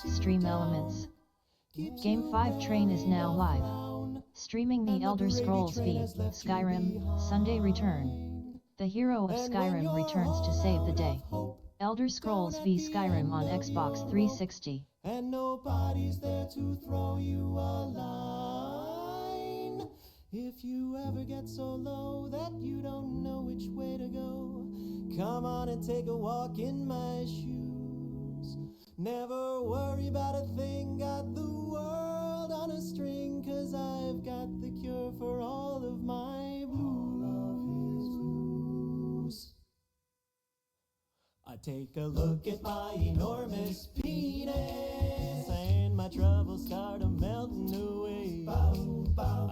Stream Elements. Game 5 Train is now live. Streaming the Elder Scrolls V, Skyrim, Sunday Return. The hero of Skyrim returns to save the day. Elder Scrolls V Skyrim on Xbox 360. And nobody's there to throw you a line. If you ever get so low that you don't know which way to go, come on and take a walk in my shoes. Never worry about a thing, got the world on a string, 'cause I've got the cure for all of my blues. I take a look at my enormous penis, and my troubles start melting away. I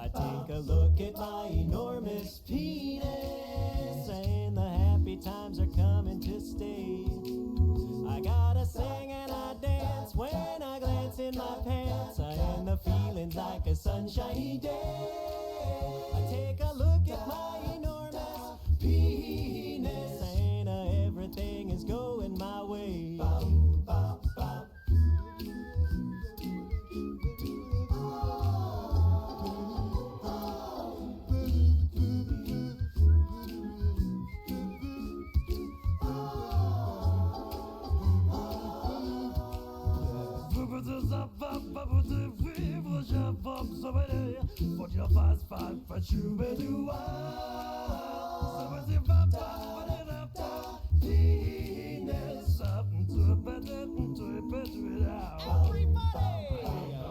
take a look at my enormous penis, and the happy times are coming to stay. I gotta sing and I dance when I glance in my pants, and the feeling's like a sunshiny day. I take a look at my enormous penis, and everything is going my way.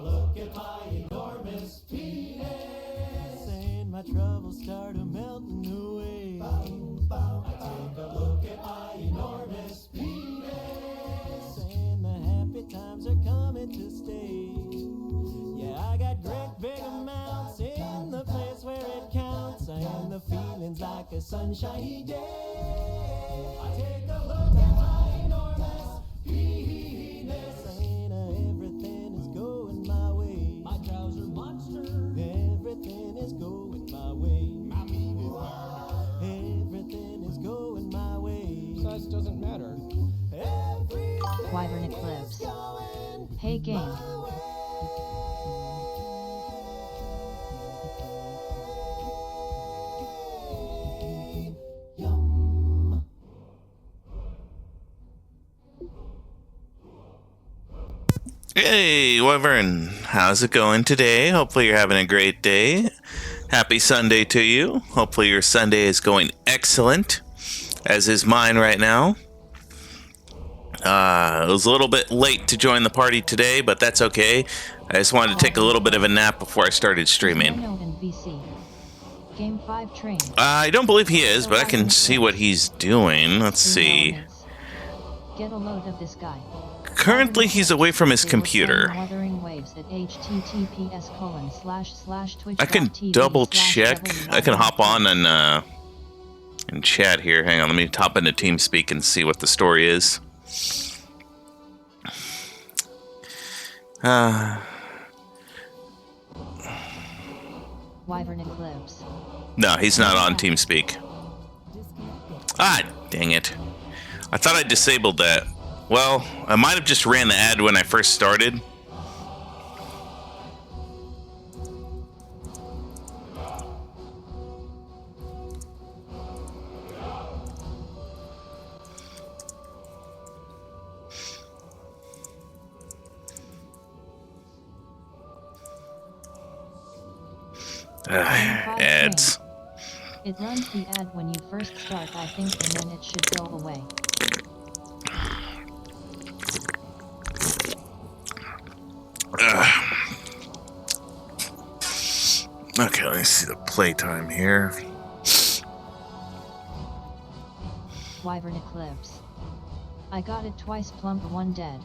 Look at my enormous penis, and my troubles start melting away. I take a look at my enormous penis, and the happy times are coming to stay. Yeah, I got great big amounts in the place where it counts, and the feeling's like a sunshiny day. I take a look at my enormous penis, and everything is going my way. My trouser monster. Everything is going my way. My meaning burner. Everything is going my way. Size doesn't matter. Wyvern Eclipse. Hey game. Hey, Wyvern, how's it going today? Hopefully you're having a great day. Happy Sunday to you. Hopefully your Sunday is going excellent, as is mine right now. I was a little bit late to join the party today, but that's okay. I just wanted to take a little bit of a nap before I started streaming. Game 5 Train. I don't believe he is, but I can see what he's doing. Let's see. Get a load of this guy. Currently, he's away from his computer. I can double check. I can hop on and chat here. Hang on, let me hop into TeamSpeak and see what the story is. Wyvern Eclipse. No, he's not on TeamSpeak. Ah, dang it. I thought I disabled that. Well, I might have just ran the ad when I first started. Ads. It runs the ad when you first start, I think, and then it should go away. Okay, let me see the playtime here. Wyvern Eclipse. I got it twice, plump, one dead.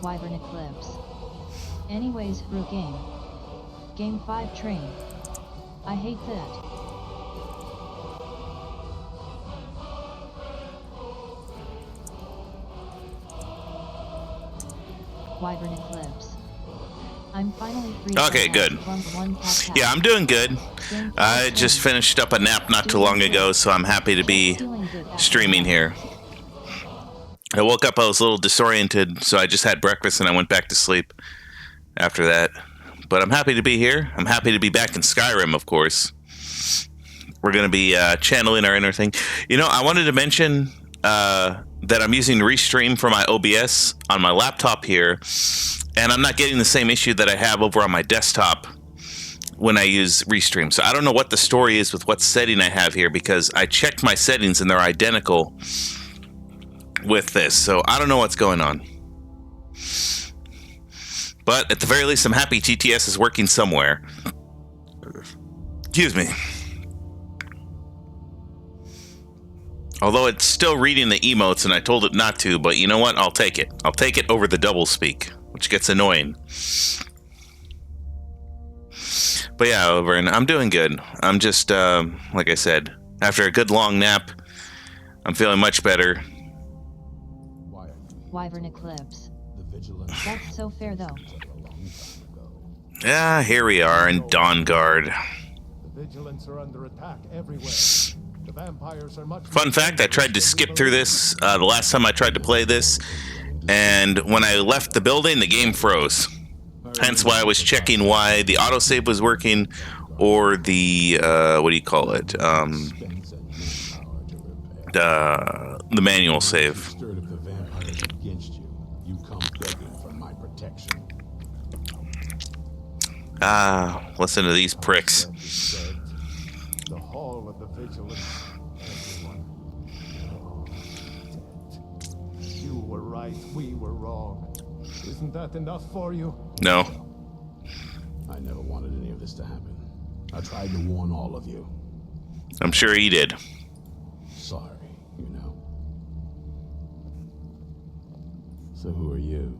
Wyvern Eclipse. Anyways, through game. Game 5 Train. I hate that. Wyvern Eclipse. I'm finally free. Okay, from good. one pack. Yeah, I'm doing good. Game I five just train. finished up a nap not too long ago, so I'm happy to be Feeling good after streaming that. here. I woke up, I was a little disoriented, so I just had breakfast and I went back to sleep after that. But I'm happy to be here. I'm happy to be back in Skyrim, of course. We're going to be channeling our inner thing. You know, I wanted to mention that I'm using Restream for my OBS on my laptop here, and I'm not getting the same issue that I have over on my desktop when I use Restream. So I don't know what the story is with what setting I have here, because I checked my settings and they're identical with this. So I don't know what's going on. But at the very least, I'm happy TTS is working somewhere. Excuse me. Although it's still reading the emotes and I told it not to, but you know what? I'll take it. I'll take it over the double speak, which gets annoying. But yeah, Overin, I'm doing good. I'm just, like I said, after a good long nap, I'm feeling much better. Wyvern Eclipse. That's so fair though. Yeah, here we are in Dawnguard. The vigilants are under attack everywhere. The vampires are much. Fun fact, I tried to skip through this the last time I tried to play this, and when I left the building, the game froze. Hence why I was checking why the autosave was working, or the, what do you call it? The manual save. Ah, listen to these pricks. The hall of the vigilance. Everyone. You were right, we were wrong. Isn't that enough for you? No. I never wanted any of this to happen. I tried to warn all of you. I'm sure he did. Sorry, you know. So who are you?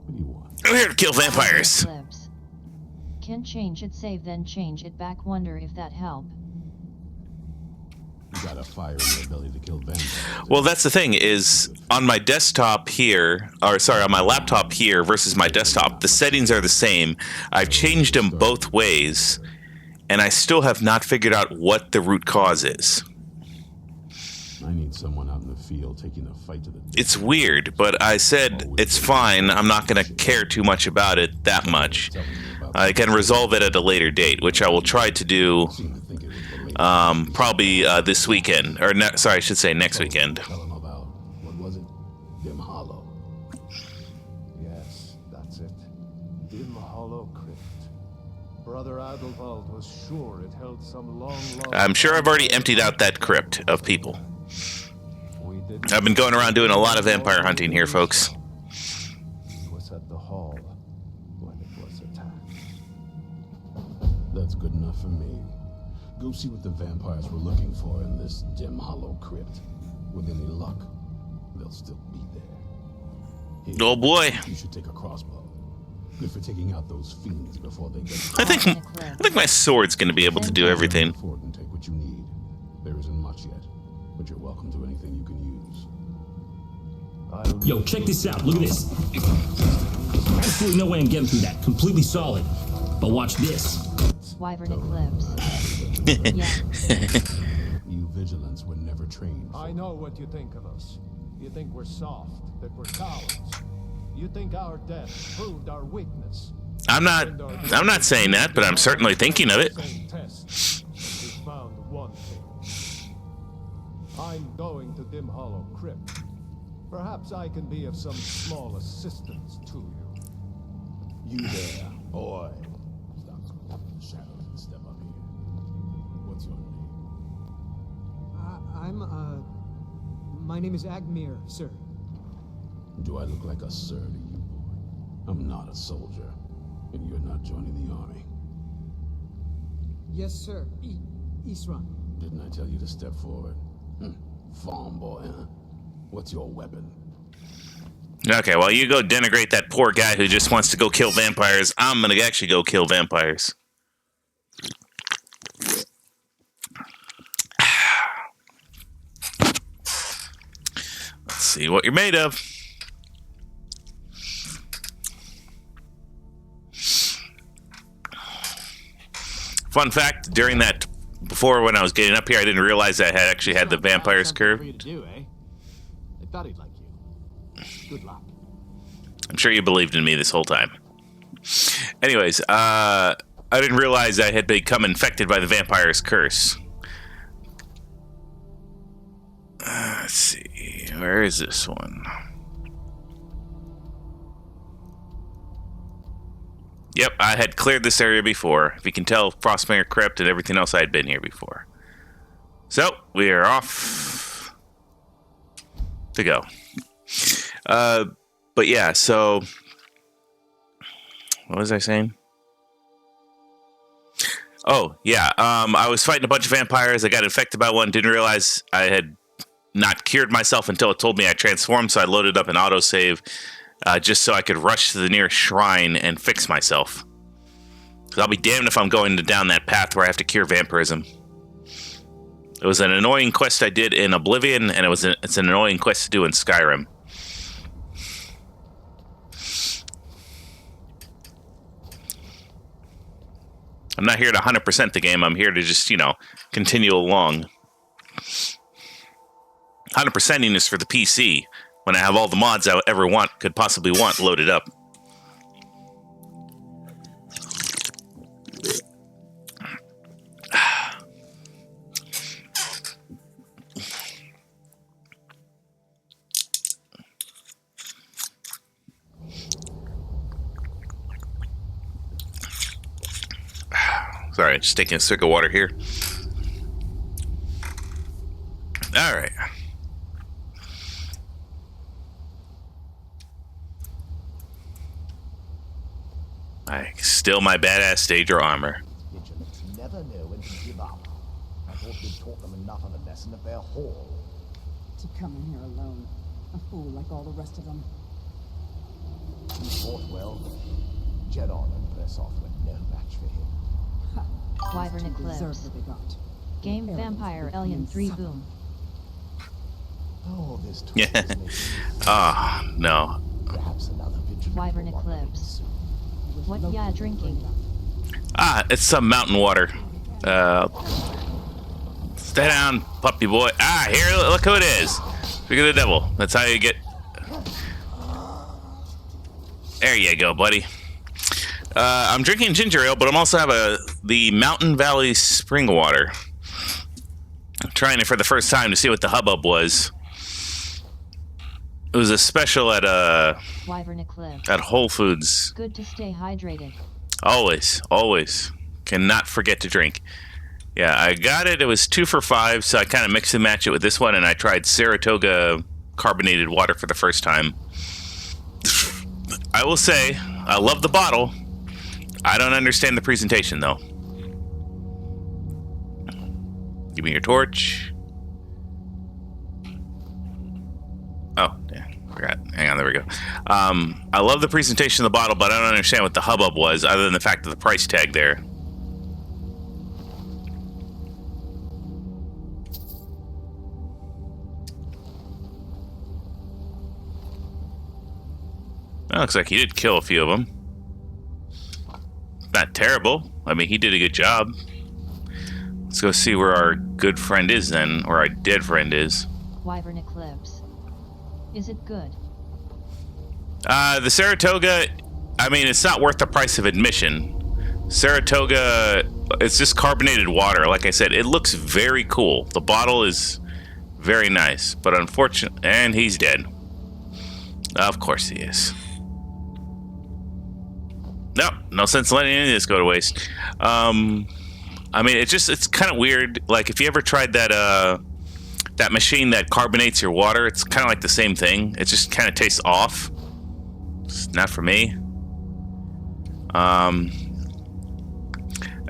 What do you want? I'm here to kill vampires. Eclipse. Can change it save then change it back, wonder if that help. You got a fire in your ability to kill vampires. Well, that's the thing, is on my desktop here, or sorry, on my laptop here versus my desktop, the settings are the same. I've changed them both ways, and I still have not figured out what the root cause is. I need someone out in the field taking the fight to the death. It's weird, but I said it's fine. I'm not going to care too much about it that much. I can resolve it at a later date, which I will try to do probably this weekend. Or, sorry, I should say next weekend. Tell him about, what was it? Dim Hollow. Yes, that's it. Dim Hollow Crypt. Brother Adelwald was sure it held some long. I'm sure I've already emptied out that crypt of people. We didn't. I've been going around doing a lot of vampire hunting here, folks. It was at the hall when it was attacked. That's good enough for me. Go see what the vampires were looking for in this Dim Hollow Crypt. With any luck, they'll still be there. Here, Oh boy. you should take a crossbow. Good for taking out those fiends before they get. I think my sword's going to be able to do everything. Fort and take what you need. There isn't much yet, but you're welcome to anything you can use. Yo, check this out. Look at this. Absolutely no way I'm getting through that. Completely solid. But watch this. Wyvern Eclipse. Yeah. You vigilants were never trained. I know what you think of us. You think we're soft, that we're cowards. You think our death proved our weakness. I'm not saying that, but I'm certainly thinking of it. Same test. We found one thing. I'm going to Dim Hollow Crypt. Perhaps I can be of some small assistance to you. You there, boy. Stop in the shadows and step up here. What's your name? My name is Agmir, sir. Do I look like a sir to you, boy? I'm not a soldier, and you're not joining the army. Yes, sir. Isran. Didn't I tell you to step forward? Farm boy, huh? What's your weapon? Okay, well, you go denigrate that poor guy who just wants to go kill vampires. I'm gonna actually go kill vampires. Let's see what you're made of. Fun fact, during that, before when I was getting up here, I didn't realize I had actually had the vampires curve. For you to do, eh? I thought he'd like you. Good luck. I'm sure you believed in me this whole time. Anyways, I didn't realize I had become infected by the vampire's curse. Let's see, where is this one? Yep, I had cleared this area before. If you can tell, Frostmere Crypt and everything else, I had been here before. So, we are off to go. But yeah, so... What was I saying? Oh, yeah, I was fighting a bunch of vampires. I got infected by one, didn't realize I had not cured myself until it told me I transformed, so I loaded up an autosave just so I could rush to the nearest shrine and fix myself. Because I'll be damned if I'm going down that path where I have to cure vampirism. It was an annoying quest I did in Oblivion, and it's an annoying quest to do in Skyrim. I'm not here to 100% the game. I'm here to just, continue along. 100%ing is for the PC, when I have all the mods I could possibly want loaded up. Sorry, just taking a sip of water here. All right. Still my badass Daedra armor. Vigilants never know when to give up. I thought we'd taught them enough of a lesson at their hall. To come in here alone, a fool like all the rest of them. He fought well. Jedon and Bressoff were no match for him. Wyvern Eclipse. Deserve what they got. Game Vampire Alien 3 Boom. Oh, this Yeah. Oh, no. Perhaps another vigilant. Wyvern Eclipse. What ya drinking? It's some mountain water. Stay down, puppy boy. Here, look who it is. Speak of the devil. That's how you get... There you go, buddy. I'm drinking ginger ale, but I'm also have the Mountain Valley spring water. I'm trying it for the first time to see what the hubbub was. It was a special at Wyvern Eclipse. at Whole Foods. Good to stay hydrated. Always. Cannot forget to drink. Yeah, I got it. It was 2 for $5, so I kind of mixed and matched it with this one, and I tried Saratoga carbonated water for the first time. I will say, I love the bottle. I don't understand the presentation, though. Give me your torch. Oh, yeah, forgot. Hang on, there we go. I love the presentation of the bottle, but I don't understand what the hubbub was, other than the fact of the price tag there. Well, looks like he did kill a few of them. Not terrible. I mean, he did a good job. Let's go see where our good friend is then, or our dead friend is. Wyvern Eclipse. Is it good? The Saratoga, I mean, it's not worth the price of admission. Saratoga, it's just carbonated water. Like I said, it looks very cool. The bottle is very nice, but unfortunately, and he's dead. Of course he is. No sense letting any of this go to waste. I mean, it's kind of weird. Like, if you ever tried that machine that carbonates your water, it's kind of like the same thing. It just kind of tastes off. It's not for me.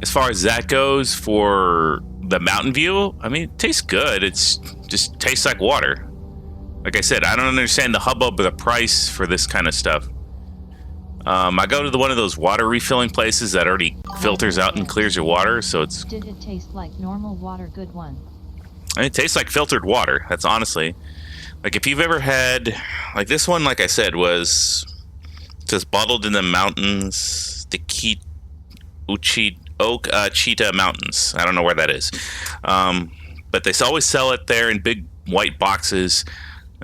As far as that goes, for the Mountain View, I mean, it tastes good. It's just tastes like water. Like I said, I don't understand the hubbub of the price for this kind of stuff. I go to one of those water refilling places that already filters out and clears your water, so it's... Did it taste like normal water? Good one. It tastes like filtered water. That's honestly... Like, if you've ever had... Like, this one, like I said, was just bottled in the mountains. The Uchi Oak Cheetah Mountains. I don't know where that is. But they always sell it there in big white boxes.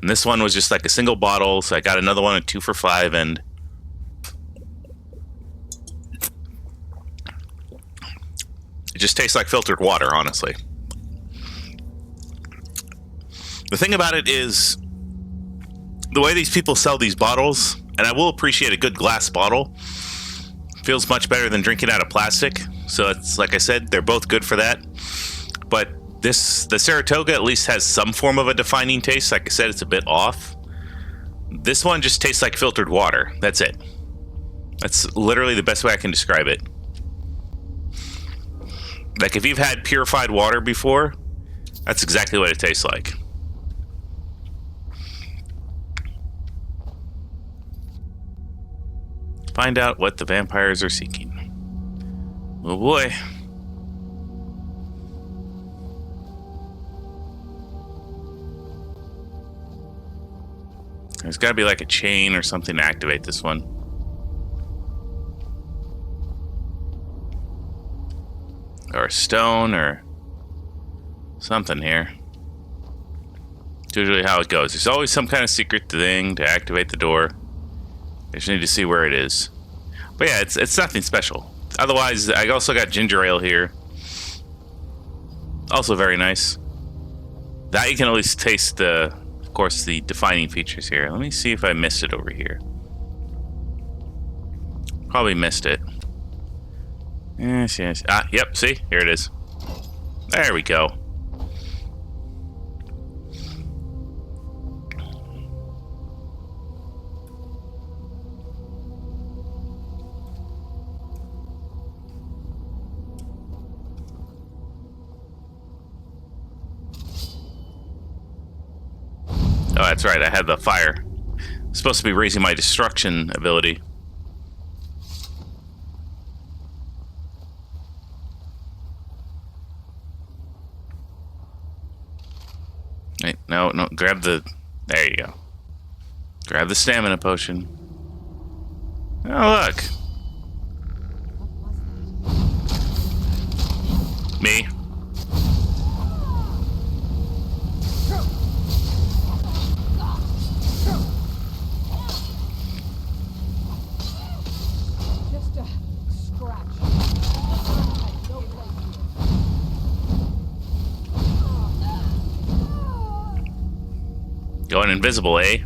And this one was just like a single bottle, so I got another one at 2 for $5, and it just tastes like filtered water, honestly. The thing about it is the way these people sell these bottles, and I will appreciate a good glass bottle, feels much better than drinking out of plastic. So it's like I said, they're both good for that. But the Saratoga at least has some form of a defining taste. Like I said, it's a bit off. This one just tastes like filtered water. That's it. That's literally the best way I can describe it. Like if you've had purified water before, that's exactly what it tastes like. Find out what the vampires are seeking. Oh boy. There's got to be like a chain or something to activate this one. Or a stone or something here. It's usually how it goes. There's always some kind of secret thing to activate the door. I just need to see where it is. But yeah, it's nothing special. Otherwise, I also got ginger ale here. Also very nice. That you can at least taste the, of course, the defining features here. Let me see if I missed it over here. Probably missed it. Yes. Ah, yep, see? Here it is. There we go. Oh, that's right, I had the fire. It's supposed to be raising my destruction ability. Wait, no, grab the... There you go. Grab the stamina potion. Oh, look. Me. Just a scratch. Going invisible, eh?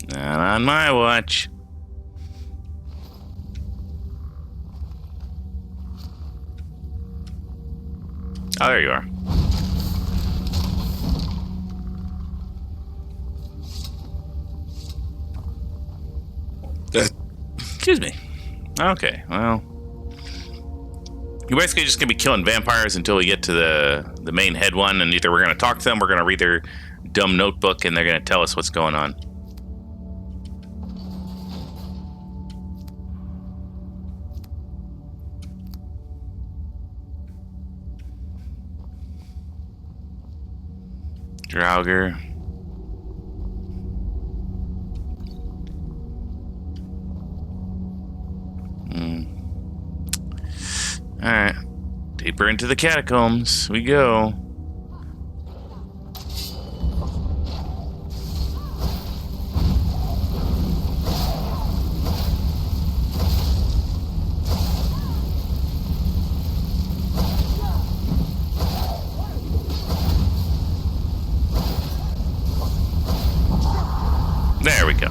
Not on my watch. Oh, there you are. Excuse me. Okay, well... You're basically just going to be killing vampires until we get to the main head one, and either we're going to talk to them, we're going to read their dumb notebook, and they're going to tell us what's going on. Draugr. Alright. Deeper into the catacombs we go. There we go.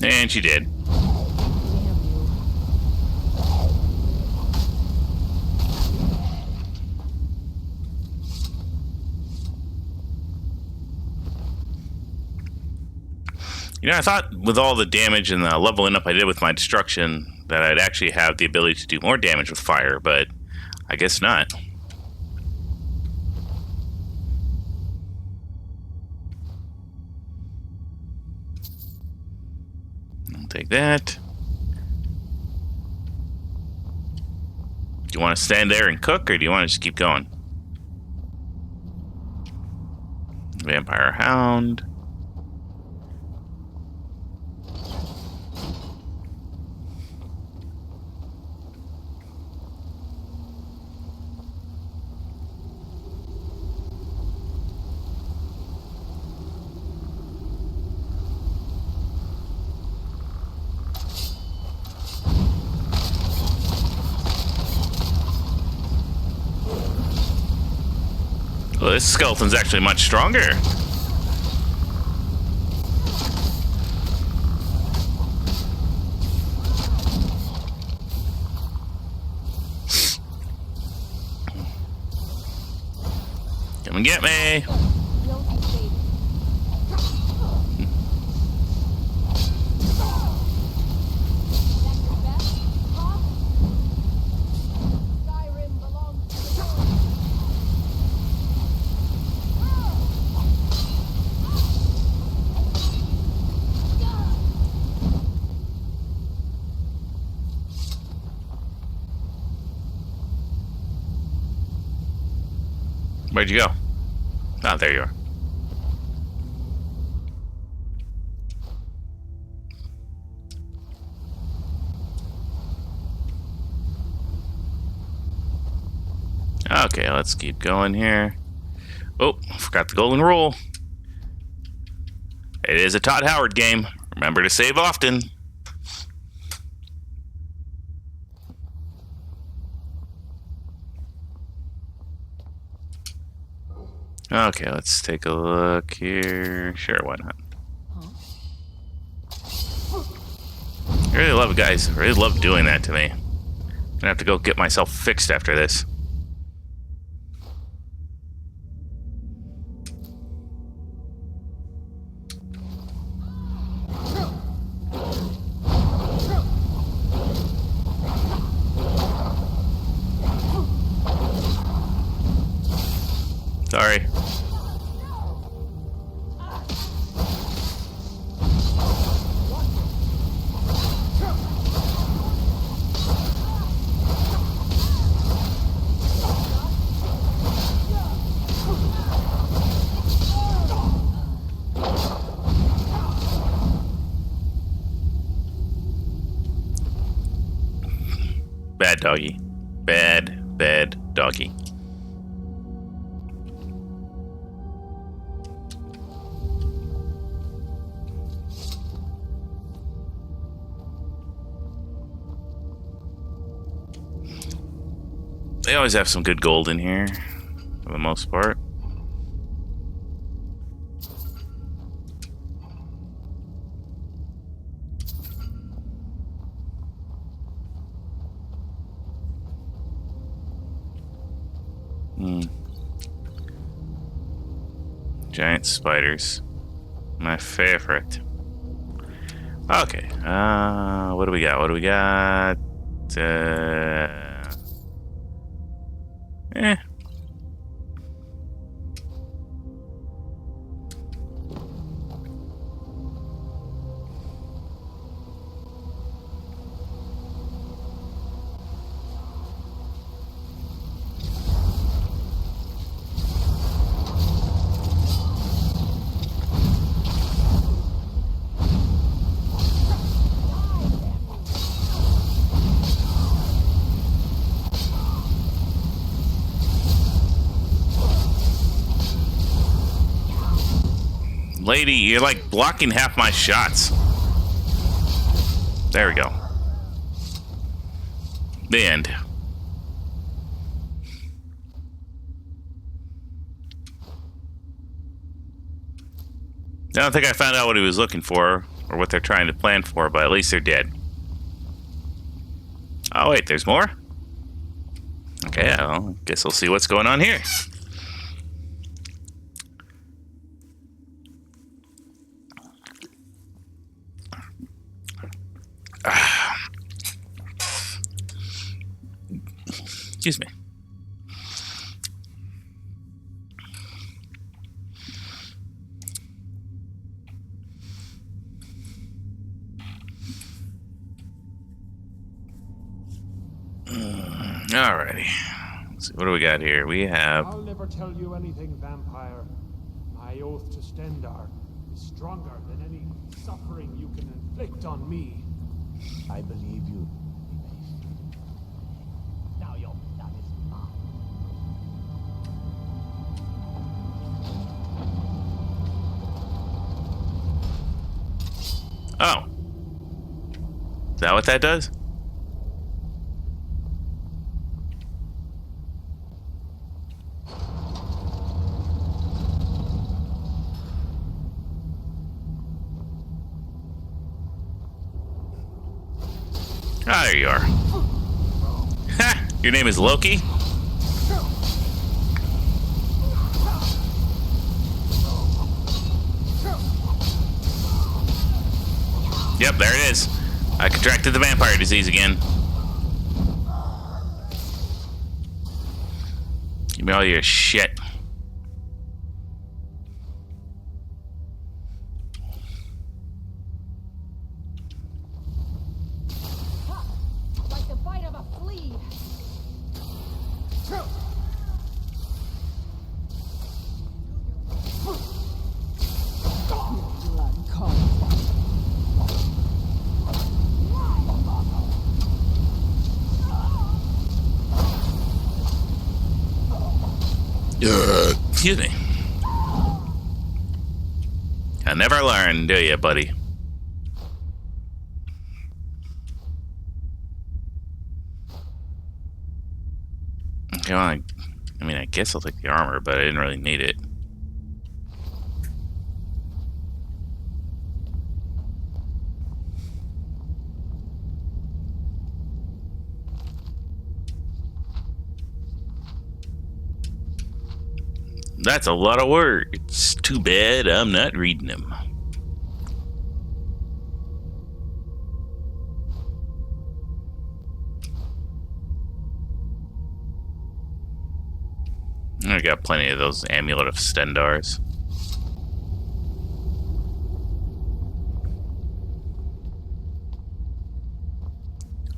And she did. You know, I thought with all the damage and the leveling up I did with my destruction that I'd actually have the ability to do more damage with fire, but I guess not. take that. Do you want to stand there and cook, or do you want to just keep going? Vampire Hound. Well, this skeleton's actually much stronger. Come and get me. Where'd you go? Ah, there you are. Okay, let's keep going here. Oh, forgot the golden rule. It is a Todd Howard game. Remember to save often. Okay, let's take a look here. Sure, why not? I really love it, guys. I really love doing that to me. I'm gonna have to go get myself fixed after this. Sorry. Bad doggy. Bad doggy. They always have some good gold in here, for the most part. Giant spiders. My favorite. Okay, what do we got? What do we got? Lady, you're like blocking half my shots. There we go. The end. I don't think I found out what he was looking for or what they're trying to plan for, but at least they're dead. Oh wait, there's more? Okay, well, guess we'll see what's going on here. Excuse me. Alrighty. Let's see, what do we got here? We have... I'll never tell you anything, vampire. My oath to Stendar is stronger than any suffering you can inflict on me. I believe you. Now your blood is mine. Oh. Is that what that does? Ah, there you are. Ha! Your name is Loki? Yep, there it is. I contracted the vampire disease again. Give me all your shit. Like the bite of a flea. Blood cold. Excuse me. I never learn, do you, buddy? Okay, well, I mean, I guess I'll take the armor, but I didn't really need it. That's a lot of words. Too bad I'm not reading them. I got plenty of those Amulet of Stendars.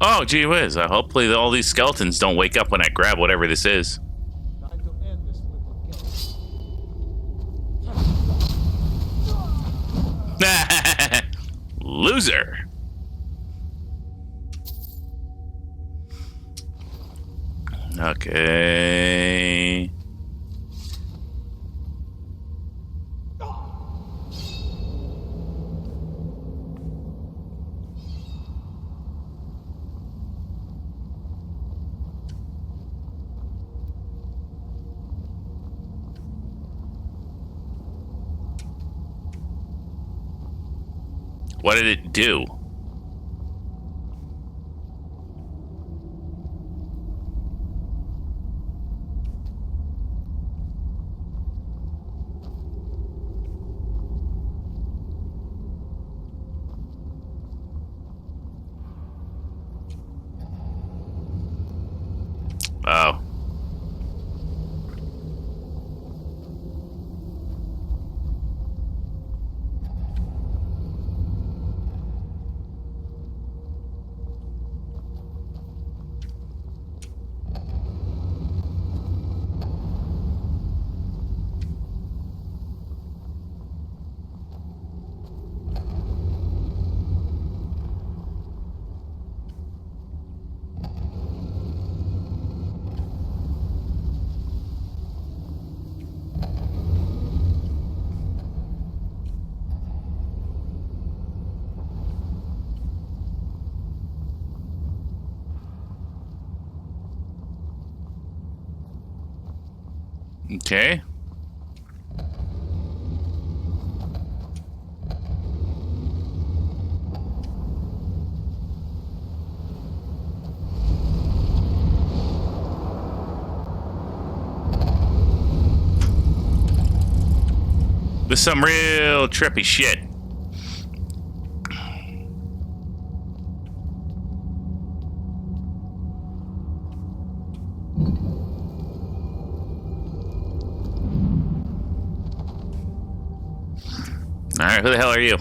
Oh, gee whiz. Hopefully all these skeletons don't wake up when I grab whatever this is. Time to end this little game. Loser. Okay. What did it do? Oh. Okay. This is some real trippy shit. Alright, who the hell are you?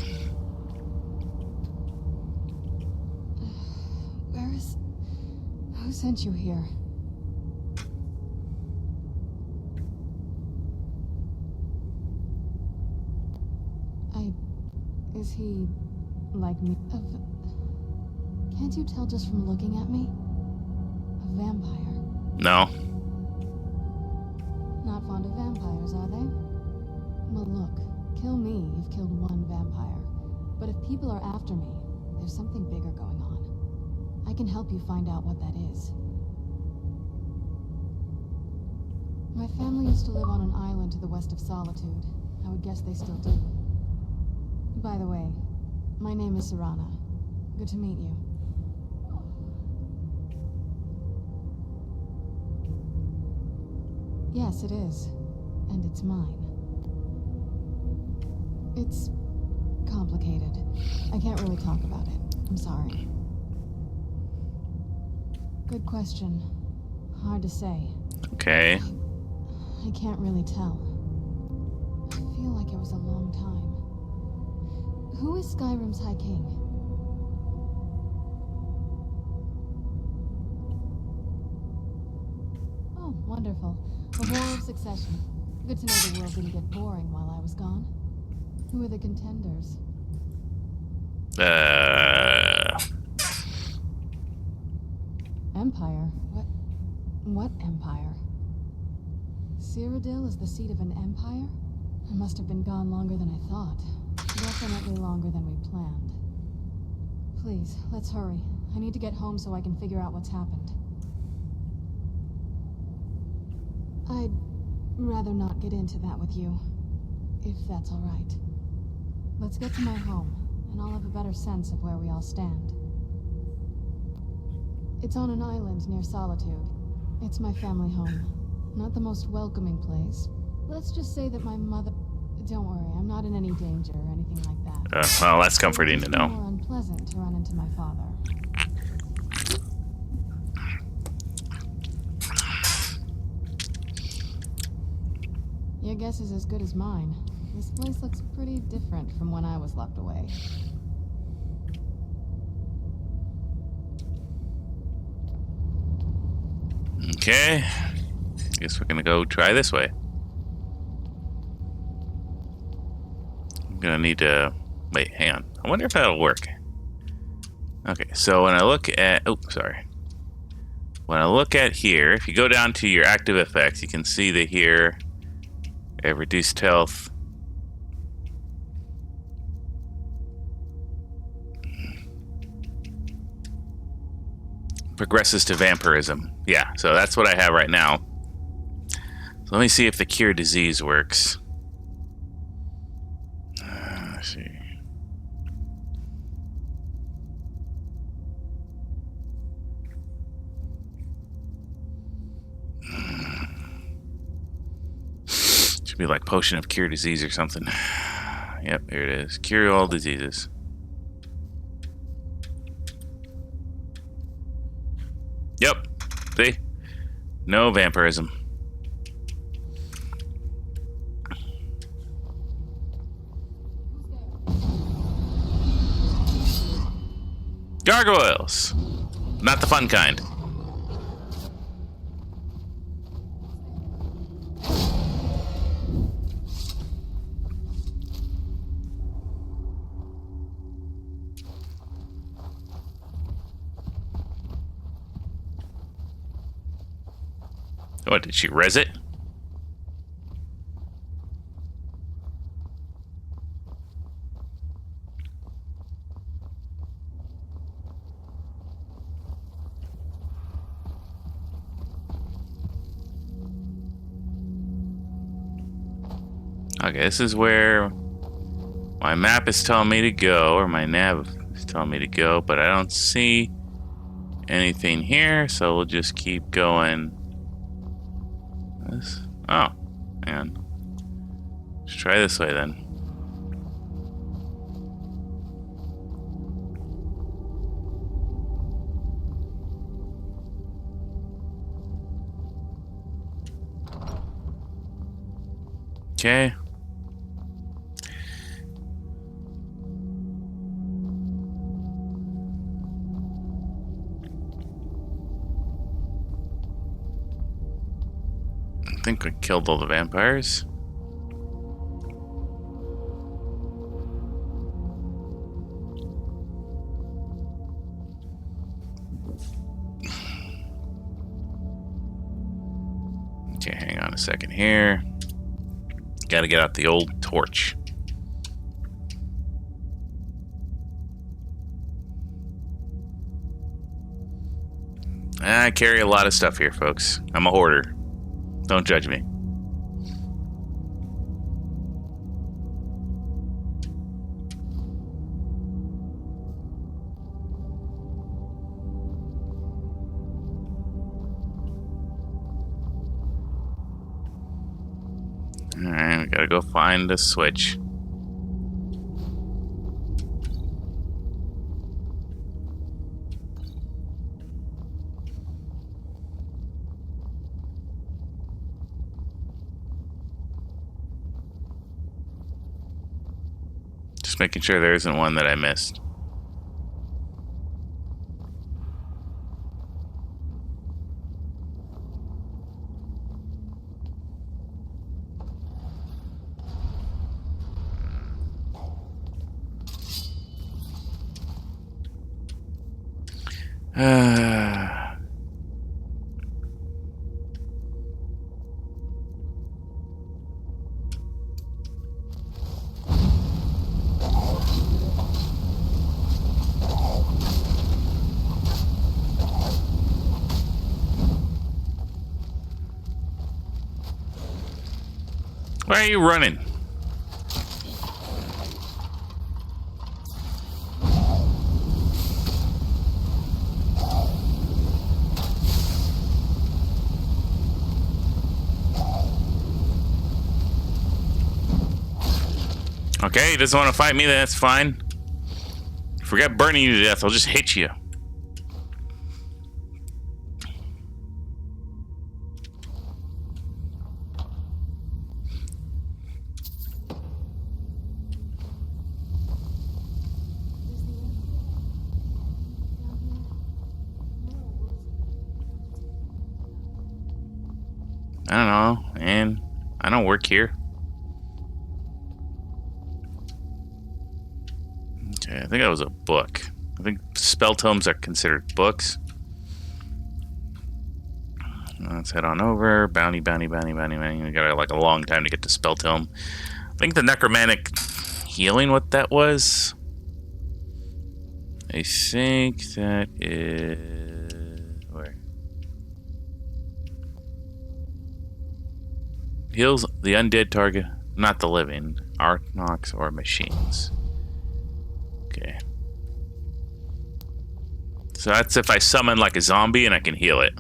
Who sent you here? Is he like me? Can't you tell just from looking at me? A vampire. No. Not fond of vampires, are they? Well, look, kill me, you've killed one vampire. But if people are after me, there's something bigger going on. I can help you find out what that is. My family used to live on an island to the west of Solitude. I would guess they still do. By the way, my name is Serana. Good to meet you. Yes, it is. And it's mine. It's complicated. I can't really talk about it. I'm sorry. Good question. Hard to say. Okay. I can't really tell. I feel like it was a long time. Who is Skyrim's High King? Oh, wonderful. A war of succession. Good to know the world didn't get boring while I was gone. Who are the contenders? Empire? What empire? Cyrodiil is the seat of an empire? I must have been gone longer than I thought. Definitely longer than we planned. Please, let's hurry. I need to get home so I can figure out what's happened. I'd rather not get into that with you, if that's all right. Let's get to my home, and I'll have a better sense of where we all stand. It's on an island near Solitude. It's my family home. Not the most welcoming place. Let's just say that my mother... Don't worry, I'm not in any danger or anything like that. Well, that's comforting to know. It's more unpleasant to run into my father. Your guess is as good as mine. This place looks pretty different from when I was locked away. Okay. Guess we're gonna go try this way. I'm gonna need to... Wait, hang on. I wonder if that'll work. Okay, so when I look at... Oh, sorry. When I look at here, if you go down to your active effects, you can see that here... reduced health. Progresses to vampirism. Yeah, so that's what I have right now. So let me see if the cure disease works. Let's see. Should be like potion of cure disease or something. Yep, here it is. Cure all diseases. Yep. See? No vampirism. Gargoyles. Not the fun kind. What, did she res it? Okay, this is where my map is telling me to go, or my nav is telling me to go, but I don't see anything here, so we'll just keep going. This? Oh, man. Let's try this way then. Okay. I think we killed all the vampires. second here. Gotta get out the old torch. I carry a lot of stuff here, folks. I'm a hoarder. Don't judge me. Alright, we gotta go find the switch. Just making sure there isn't one that I missed. Why are you running? Okay, he doesn't want to fight me, then that's fine. Forget burning you to death, I'll just hit you. I don't know, and I don't work here. Okay, I think that was a book. I think spell tomes are considered books. Let's head on over. Bounty, bounty, bounty, bounty, bounty. We got like a long time to get to spell tome. I think the necromantic healing, what that was. I think that is... where? Heals the undead target, not the living, archnox or machines. Okay. So that's if I summon like a zombie and I can heal it.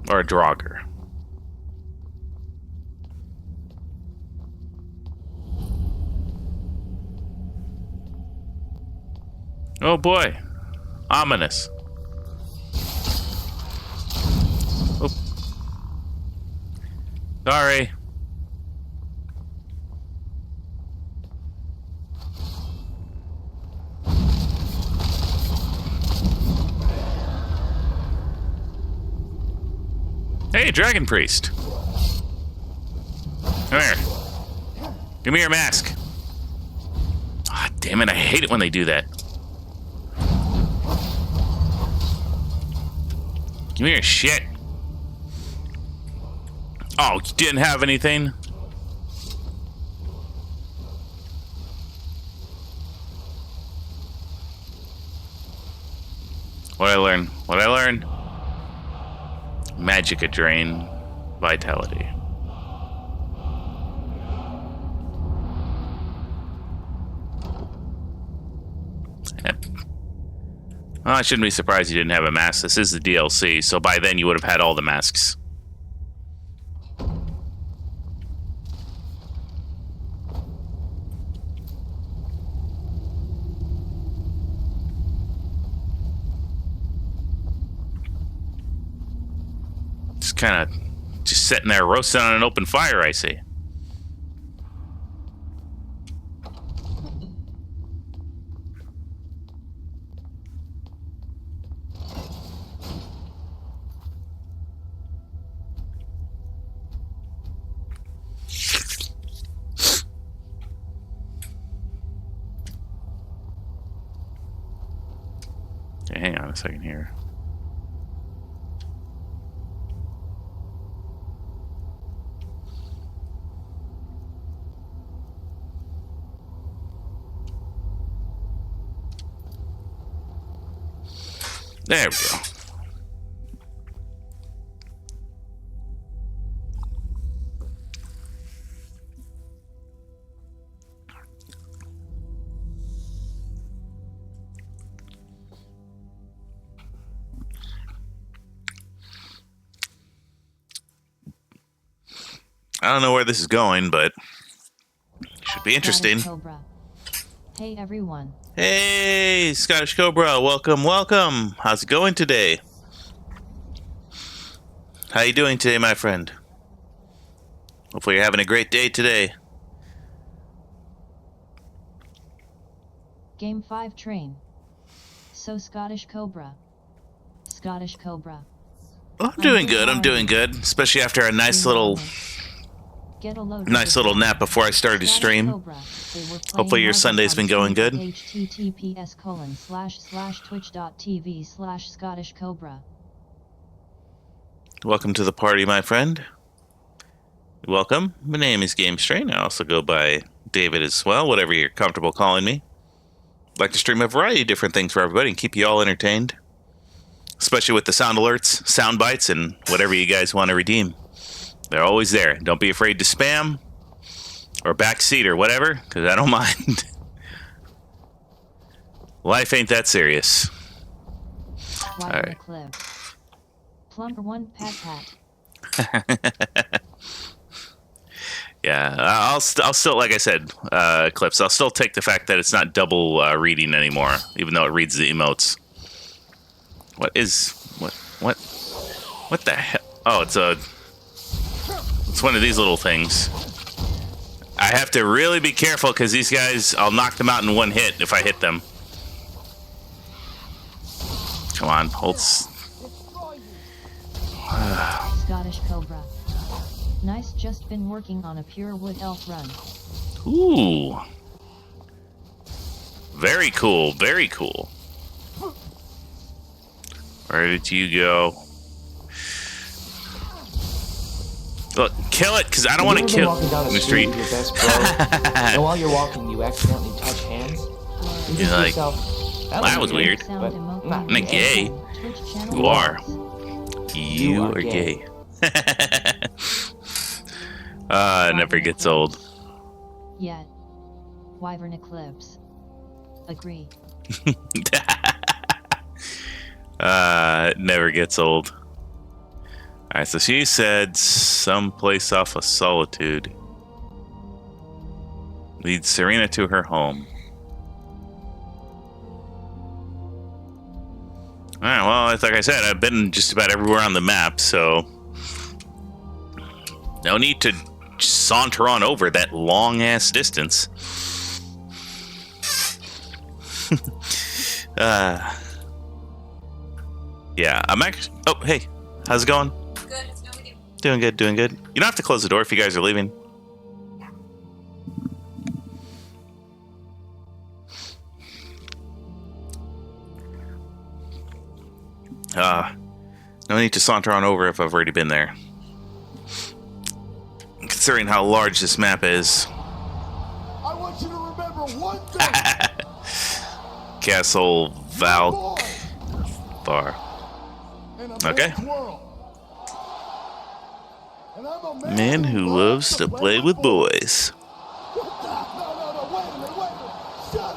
Or a Draugr. Oh boy. Ominous. Oop. Sorry. Hey, Dragon Priest. Come here. Give me your mask. Ah, damn it, I hate it when they do that. Give me your shit. Oh, you didn't have anything? What'd I learn? What'd I learn? Magicka drain vitality. Yep. Well, I shouldn't be surprised you didn't have a mask. This is the DLC, so by then you would have had all the masks. Kind of just sitting there roasting on an open fire, I see. Okay, hang on a second here. There we go. I don't know where this is going, but should be interesting. Cobra. Hey everyone. Hey, Scottish Cobra, welcome, welcome. How's it going today? How you doing today, my friend? Hopefully you're having a great day today. Game 5 train. So Scottish Cobra. Scottish Cobra. Oh, I'm doing good, I'm doing good. Especially after a nice little nap before I started to stream. Hopefully your Sunday's been going good. https://twitch.tv/Scottish Cobra. Welcome to the party, my friend. Welcome. My name is Game Strain. I also go by David as well, whatever you're comfortable calling me. I'd like to stream a variety of different things for everybody and keep you all entertained. Especially with the sound alerts, sound bites, and whatever you guys want to redeem. They're always there. Don't be afraid to spam or backseat or whatever, because I don't mind. Life ain't that serious. All right. Plumber 1 pat. Yeah, I'll still, like I said, Clips, I'll still take the fact that it's not double reading anymore, even though it reads the emotes. What the hell? Oh, it's one of these little things. I have to really be careful because these guys, I'll knock them out in one hit if I hit them. Come on, hold. Scottish Cobra. Nice, just been working on a pure wood elf run. Ooh. Very cool, very cool. Where did you go? Look, kill it, because I don't want to kill walking down in the street. With your best bro, and while you're walking, you accidentally touch hands. You You're like, yourself, that was weird. but not I'm gay. You are. You are gay. It never gets old. Yet. Wyvern Eclipse. Agree. It never gets old. Alright, so she said someplace off of Solitude. Leads Serena to her home. Alright, well, like I said, I've been just about everywhere on the map, so no need to saunter on over that long-ass distance. Yeah, I'm actually... Oh, hey. How's it going? Good. It's going with you. Doing good, doing good. You don't have to close the door if you guys are leaving. No need to saunter on over if I've already been there. Considering how large this map is. I want you to remember one thing. Castle Valk Bar. Okay. Man who loves to play with boys. No, wait a minute. Shut up.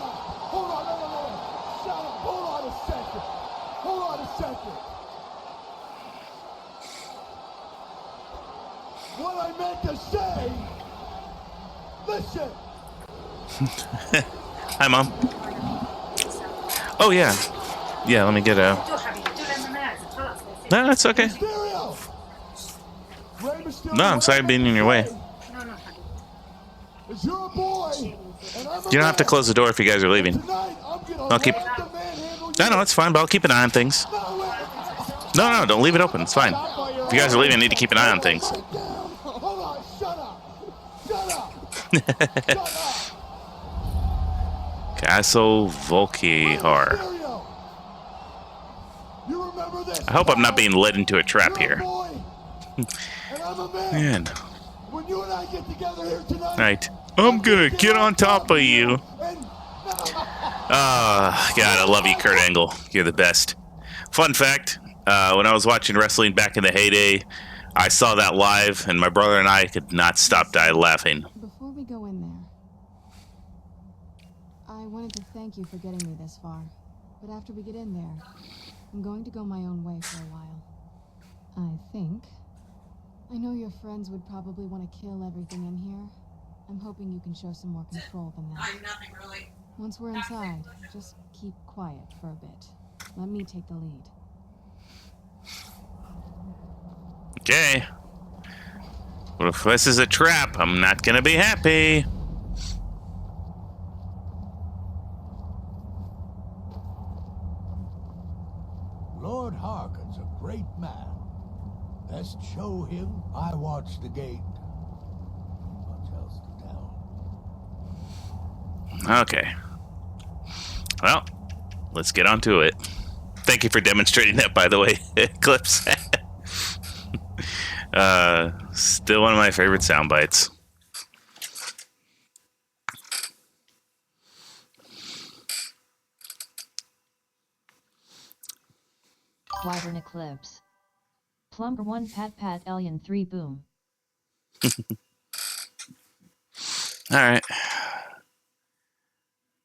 Hold on, no. Shut up. Hold on a second. What I meant to say, listen. Hi, Mom. Oh, yeah. Yeah, let me get a... No, that's okay. No, I'm sorry being in your way. You don't have to close the door if you guys are leaving. I'll keep... No, it's fine, but I'll keep an eye on things. No, don't leave it open. It's fine. If you guys are leaving, I need to keep an eye on things. Castle Volkihar. I hope I'm not being led into a trap here. Man. Right. I'm gonna get on top of you. God, I love you, Kurt Angle. You're the best. Fun fact, when I was watching wrestling back in the heyday, I saw that live, and my brother and I could not stop dying laughing. Before we go in there, I wanted to thank you for getting me this far. But after we get in there, I'm going to go my own way for a while. I think. I know your friends would probably want to kill everything in here. I'm hoping you can show some more control than that. Nothing really. Once we're inside, just keep quiet for a bit. Let me take the lead. Okay. Well, if this is a trap, I'm not gonna be happy. Lord Harkon's a great man. Best show him I watched the gate. Much else to tell. Okay. Well, let's get on to it. Thank you for demonstrating that, by the way, Clips. Still one of my favorite sound bites. Wyvern Eclipse. Plumber 1 Pat Pat Alien 3 Boom. Alright.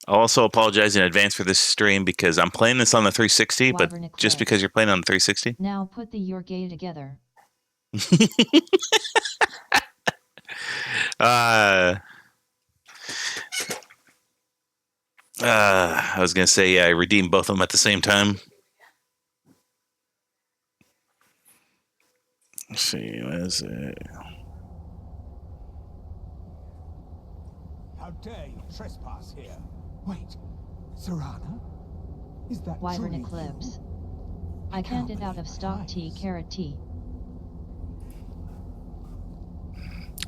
I'll also apologize in advance for this stream because I'm playing this on the 360, but Wyvern just because you're playing on the 360. Now put the your gay together. I was gonna say, yeah, I redeemed both of them at the same time. Let's see, what is it? How dare you trespass here? Wait, Serana? Is that Wyvern truly Eclipse. you? I canned it out of stock tea carrot tea.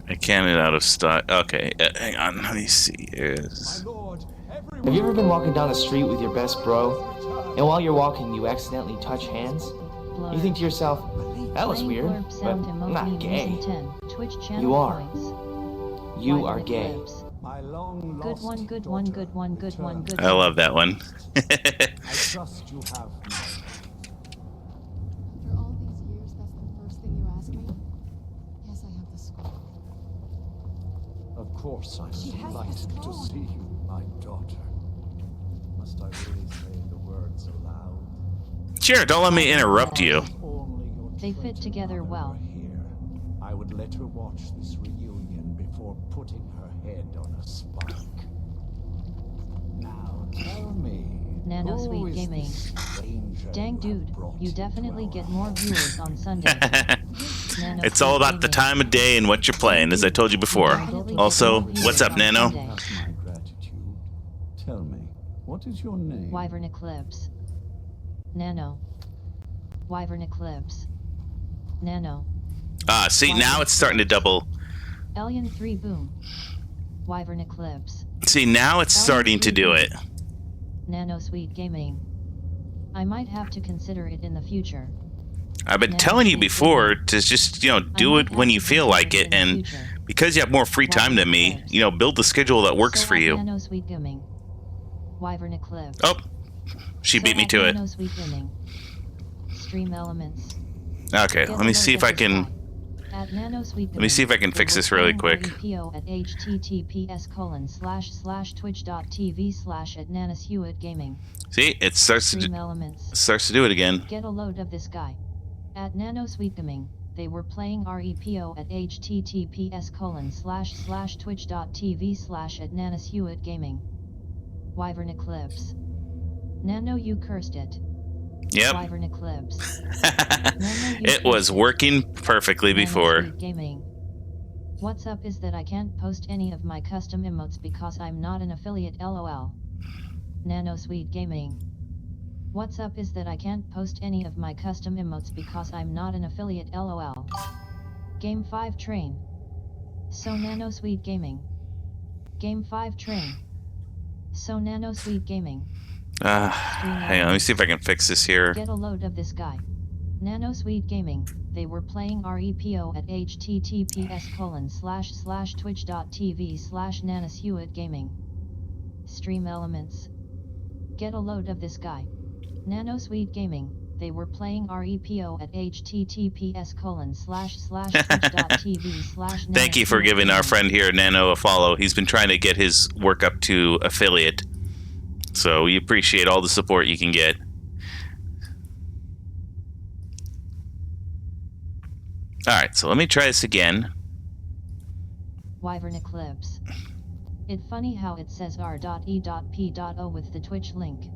I canned it out of stock. Okay, hang on. Let me see. My lord, everyone... Have you ever been walking down the street with your best bro, and while you're walking, you accidentally touch hands? You think to yourself, that was weird, but I'm not gay. You are. You are gay. My long Good one, good one, good one, good one, good I love that one. I trust you have now. After all these years, that's the first thing you ask me? Yes, I have the scroll. Of course I'm She has the delighted to scroll. see you, my daughter. Must I really say the words aloud? Sure, don't let me interrupt you. Only your They fit traitor together mother well. were here, I would let her watch this reunion before putting her head on a spike. Now tell me, Nano who Sweet is Gaming. this stranger Dang you have dude, brought you into definitely our get more house? viewers on Sunday. Nano It's Sweet all about the Gaming. time of day and what you're playing, as I told you before. Definitely Also, get more what's up, viewers on Nano? Sunday. Have my gratitude. Tell me, what is your name? Wyvern Eclipse. Nano. Wyvern Eclipse. Nano. See, now it's starting to double. Alien 3 Boom. Wyvern Eclipse. See, now it's starting to do it. Nano Sweet Gaming. I might have to consider it in the future. I've been Nano telling you Sweet before Gaming. to just, I do might it have when to you feel consider like it it, in the and future. because you have more free time than me, build the schedule that works So for at you. Nano Sweet Gaming. Wyvern Eclipse. Oh, she beat me to it. Nano Sweet Gaming. Stream elements. Okay, let me see if I can. At Nano Sweet Let me see if I can fix this really quick. REPO at https://twitch.tv/@nanushewitt See, it starts to Stream elements. do it again. Get a load of this guy. At Nano Sweet Gaming, they were playing REPO at https://twitch.tv/@nanushewitt Wyvern Eclipse. Nano, you cursed it. Yep. Wyvern Eclipse. It was working perfectly Nano before. Sweet Gaming. What's up is that I can't post any of my custom emotes because I'm not an affiliate, lol. Nano Sweet Gaming. What's up is that I can't post any of my custom emotes because I'm not an affiliate, lol. Game 5 Train. So Nano Sweet Gaming. Game 5 Train. So Nano Sweet Gaming. Hang on, let me see if I can fix this here. Get a load of this guy. Nano Sweet Gaming, they were playing REPO at https://twitch.tv/nanushewitt Stream elements. Get a load of this guy. Nano Sweet Gaming, They were playing REPO at https://twitch.tv/ Thank you for giving our friend here, Nano, a follow. He's been trying to get his work up to affiliate. So we appreciate all the support you can get. Alright, so let me try this again. Wyvern Eclipse. It funny how it says r.e.p.o with the Twitch link.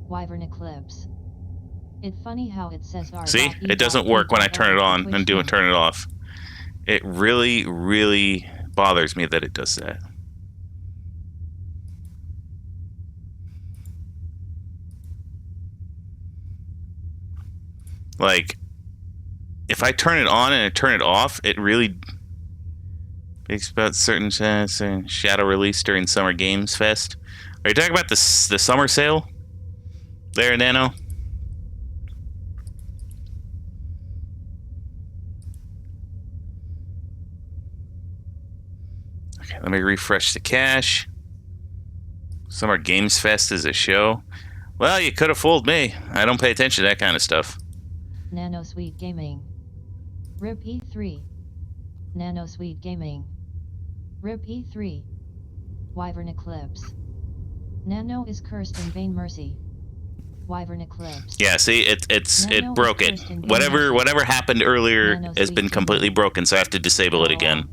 Wyvern Eclipse. It funny how it says r. See? It doesn't work when I turn it on and turn it off. It really, really bothers me that it does that. Like, if I turn it on and I turn it off, it really speaks about certain shadow release during Summer Games Fest. Are you talking about the summer sale there, Nano? Okay, let me refresh the cache. Summer Games Fest is a show. Well, you could have fooled me. I don't pay attention to that kind of stuff. Nano Sweet Gaming. RIP E3. Nano Sweet Gaming. RIP E3. Wyvern Eclipse. Nano is cursed in vain mercy. Wyvern Eclipse. Yeah, see, it broke it. Whatever happened earlier has been completely broken, so I have to disable it again.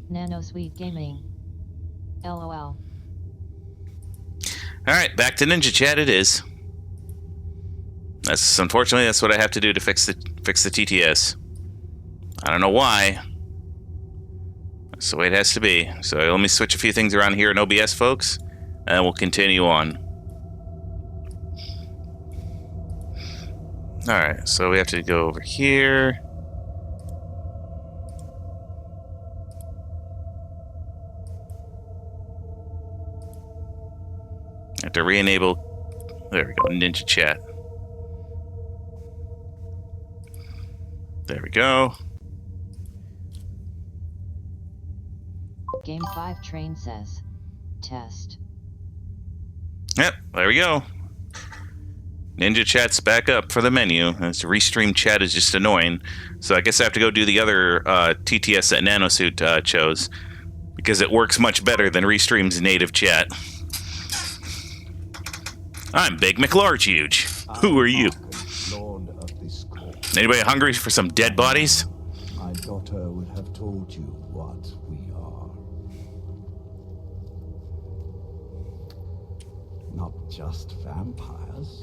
Nano Sweet Gaming. LOL. Alright, back to Ninja Chat it is. Unfortunately, that's what I have to do to fix the TTS. I don't know why. That's the way it has to be. So let me switch a few things around here in OBS, folks, and we'll continue on. Alright, so we have to go over here. Have to re-enable. There we go, Ninja Chat. There we go. Game 5 train says. Test. Yep, there we go. Ninja Chat's back up for the menu. This restream chat is just annoying. So I guess I have to go do the other TTS that Nanosuit chose. Because it works much better than Restream's native chat. I'm Big McLarge Huge. Who are you? Anybody hungry for some dead bodies? My daughter would have told you what we are. Not just vampires.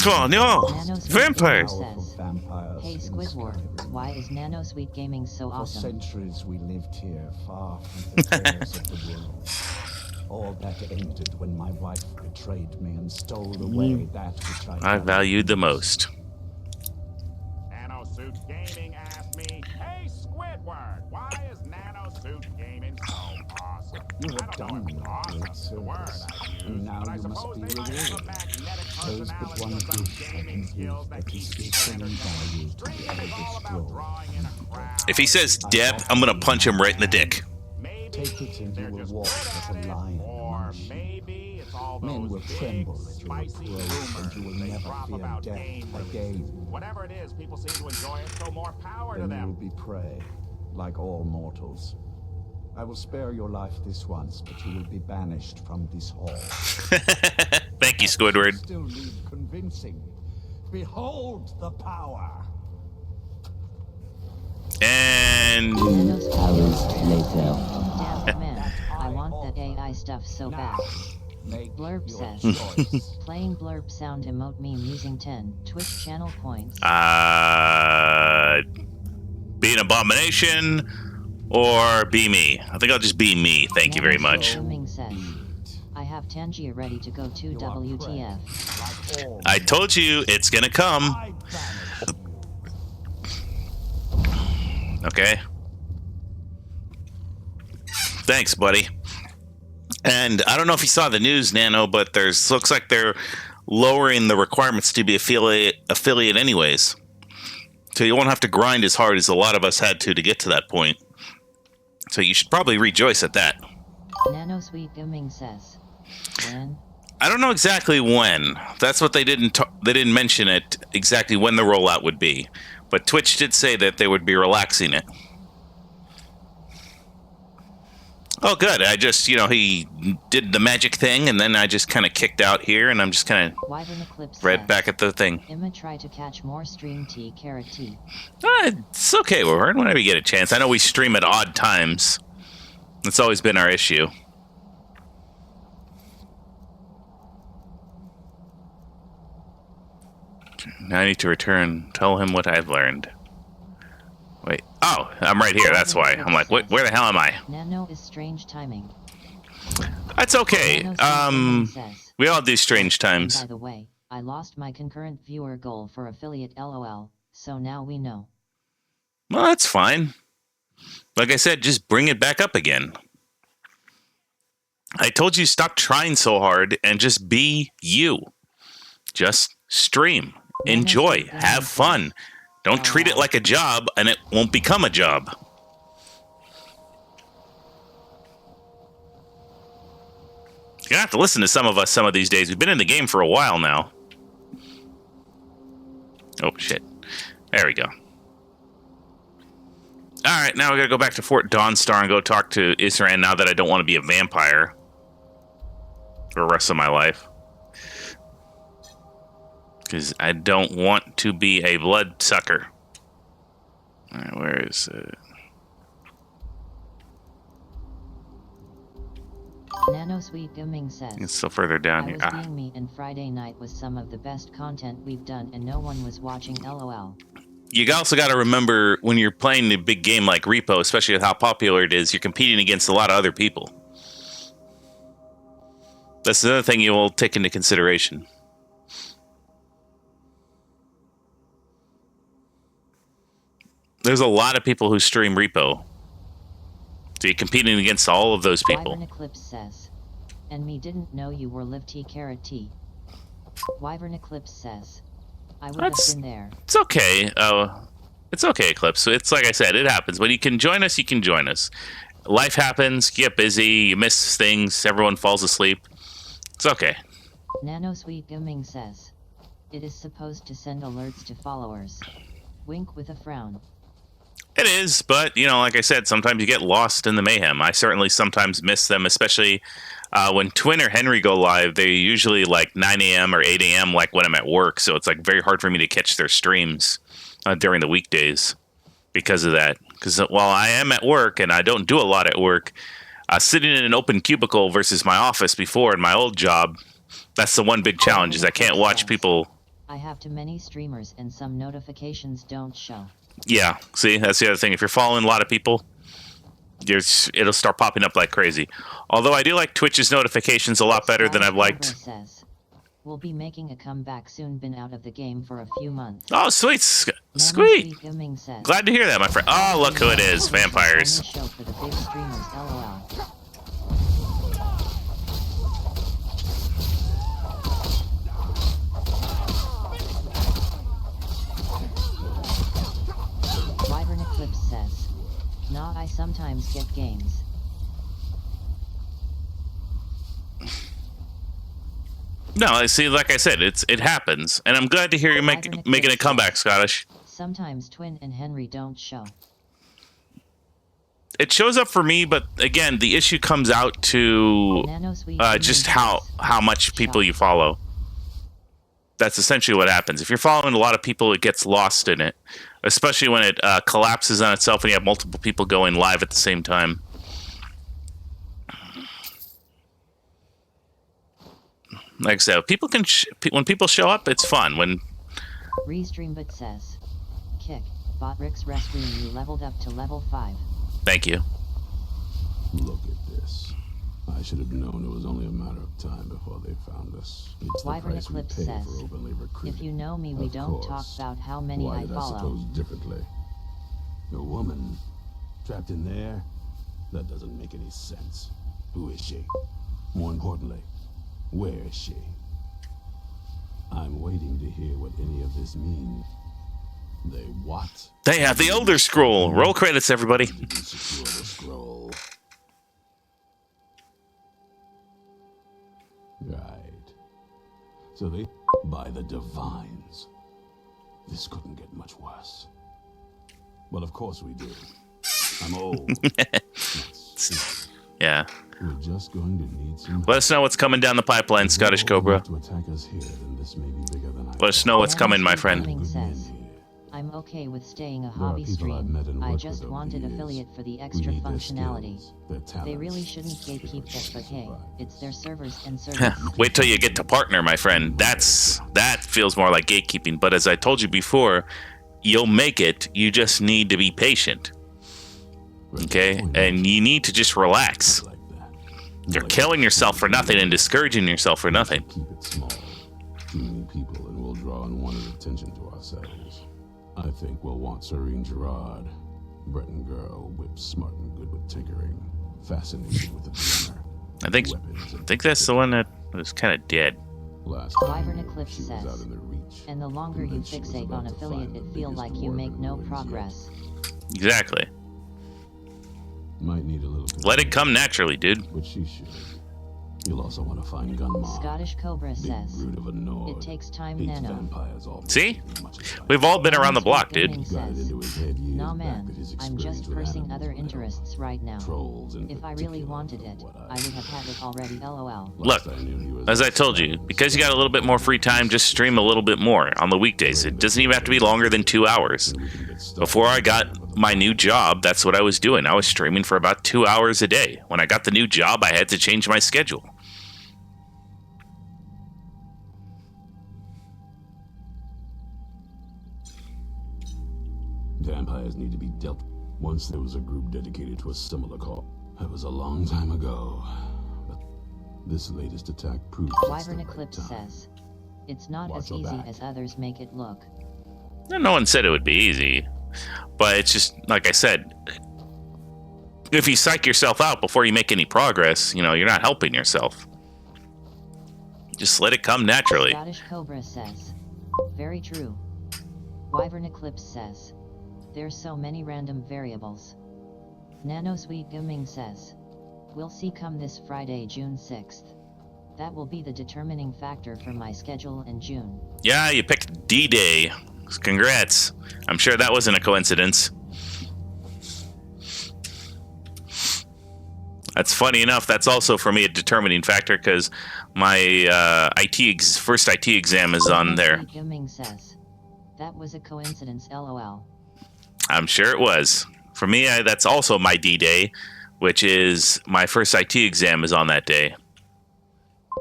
Oh no! Vampires! Hey Squidward, why is Nano Sweet Gaming so awesome? For centuries we lived here, far from the cares of the world. All that ended when my wife betrayed me and stole away that which I valued the most. Nanosuit Gaming asked me, "Hey Squidward, why is Nanosuit Gaming so awesome?" You have done me a great service, and now you must be rewarded. There is but one gift I can give that is equally valued to the Elder Scroll. If he says death, I'm gonna punch him right in the dick. Take it and you will walk as a lion among sheep. Men will tremble at your approach, and you will never fear death again. Whatever it is, people seem to enjoy it, so more power to Then you will them. be prey, like all mortals. I will spare your life this once, but you will be banished from this hall. Thank you, Squidward. Still need convincing. Behold the power. And hours later. Damn man, I want that AI stuff so bad. Blurb says, playing blurb sound emote meme using 10 Twitch channel points. Be an abomination or be me. I think I'll just be me. Thank you very much. Says, I have Tangier ready to go to WTF. I told you it's gonna come. Okay. Thanks, buddy. And I don't know if you saw the news, Nano, but looks like they're lowering the requirements to be affiliate anyways. So you won't have to grind as hard as a lot of us had to get to that point. So you should probably rejoice at that. Nano Sweet Gaming says, when? I don't know exactly when. That's what they didn't mention it exactly when the rollout would be. But Twitch did say that they would be relaxing it. Oh, good. I just, he did the magic thing, and then I just kind of kicked out here, and I'm just kind of right back at the thing. Emma try to catch more stream tea, carrot tea. It's okay, Wyvern, whenever you get a chance. I know we stream at odd times. That's always been our issue. Now I need to return. Tell him what I've learned. Wait. Oh, I'm right here. That's why. I'm like, where the hell am I? Nano is strange timing. That's okay. We all do strange times. By the way, I lost my concurrent viewer goal for affiliate LOL, so now we know. Well, that's fine. Like I said, just bring it back up again. I told you stop trying so hard and just be you. Just stream. Enjoy. Have fun. Don't treat it like a job, and it won't become a job. You're gonna have to listen to some of us some of these days. We've been in the game for a while now. Oh, shit. There we go. Alright, now we gotta go back to Fort Dawnstar and go talk to Isran now that I don't want to be a vampire for the rest of my life. Because I don't want to be a bloodsucker. Alright, where is it? Nano Sweet Gaming says, It's still further down here. I was being me, and Friday night was some of the best content we've done, and no one was watching. LOL. You also got to remember when you're playing a big game like Repo, especially with how popular it is, you're competing against a lot of other people. That's another thing you will take into consideration. There's a lot of people who stream Repo. So you're competing against all of those people. Wyvern Eclipse says, and me didn't know you were live tea carrot tea. Wyvern Eclipse says, I would have been there. It's okay. It's okay, Eclipse. It's like I said, it happens. When you can join us, you can join us. Life happens, you get busy, you miss things, everyone falls asleep. It's okay. Nano Sweet Gaming says, it is supposed to send alerts to followers. Wink with a frown. It is, but, like I said, sometimes you get lost in the mayhem. I certainly sometimes miss them, especially when Twin or Henry go live. They're usually like 9 a.m. or 8 a.m. like when I'm at work, so it's like very hard for me to catch their streams during the weekdays because of that. Because while I am at work, and I don't do a lot at work, sitting in an open cubicle versus my office before in my old job, that's the one big challenge, is I can't watch people. I have too many streamers and some notifications don't show. Yeah, see, that's the other thing. If you're following a lot of people, it'll start popping up like crazy. Although I do like Twitch's notifications a lot better than I've liked. Says, we'll be making a comeback soon. Been out of the game for a few months. Oh, sweet, sweet. Glad to hear that, my friend. Oh, look who it is, vampires. Show for the big streamers. LOL. Wyvern Eclipse says, nah, I sometimes get games. No, I see. Like I said, it happens, and I'm glad to hear you making a comeback, Scottish. Sometimes Twin and Henry don't show. It shows up for me, but again, the issue comes out to just how much people you follow. That's essentially what happens. If you're following a lot of people, it gets lost in it, especially when it collapses on itself and you have multiple people going live at the same time. Like I said, people can when people show up, it's fun. When Restreambot says, kick, bot Rick's rescuing you leveled up to level 5. Thank you. Look at this. I should have known it was only a matter of time before they found us. It's Wyvern Eclipse says, if you know me, we don't talk about how many I follow. I suppose differently? A woman trapped in there? That doesn't make any sense. Who is she? More importantly, where is she? I'm waiting to hear what any of this means. They what? They have the Elder Scroll. Roll credits, everybody. Secure the scroll. Right. So they by the divines. This couldn't get much worse. Well, of course we do. I'm old. Yeah. We're just going to need some. Let us know what's coming down the pipeline, Scottish Cobra. To attack us here, then this may be bigger than I Let us know what's coming, my friend. I'm okay with staying a hobby stream. I just wanted affiliate for the extra functionality. They really shouldn't gatekeep that, but hey, it's their servers and servers. Wait till you get to partner, my friend. That feels more like gatekeeping. But as I told you before, you'll make it. You just need to be patient. Okay? And you need to just relax. You're killing yourself for nothing and discouraging yourself for nothing. Keep it small. Too many people and we'll draw unwanted attention to ourselves. I think we'll want Serene Gerard, Breton girl, whip smart and good with tinkering, fascinated with the glamour. I think that's the one that was kind of dead. Wyvern Eclipse says, and the longer you fixate on affiliate, it feels like you make no progress. Exactly. Might need a little. Let it come naturally, dude. But she should. You'll also want to find Gunma. Scottish Cobra says, it takes time, Nano. See? We've all been around the block, dude. Says, nah man, I'm just pursuing other interests right now. If I really wanted it, I would have had it already, lol. Look, as I told you, because you got a little bit more free time, just stream a little bit more on the weekdays. It doesn't even have to be longer than 2 hours. Before I got my new job, that's what I was doing. I was streaming for about 2 hours a day. When I got the new job, I had to change my schedule. Vampires need to be dealt. Once there was a group dedicated to a similar cause. That was a long time ago. But this latest attack proves Wyvern Eclipse says, it's not as easy as others make it look. No one said it would be easy. But it's just, like I said, if you psych yourself out before you make any progress, you know, you're not helping yourself. Just let it come naturally. Scottish Cobra says, very true. Wyvern Eclipse says, there's so many random variables. Nano Sweet Gaming says, we'll see come this Friday, June 6th. That will be the determining factor for my schedule in June. Yeah, you picked D-Day. Congrats. I'm sure that wasn't a coincidence. That's funny enough. That's also for me a determining factor because my first IT exam is on there. Gaming says, that was a coincidence, lol. I'm sure it was. For me, that's also my D-Day, which is my first IT exam is on that day.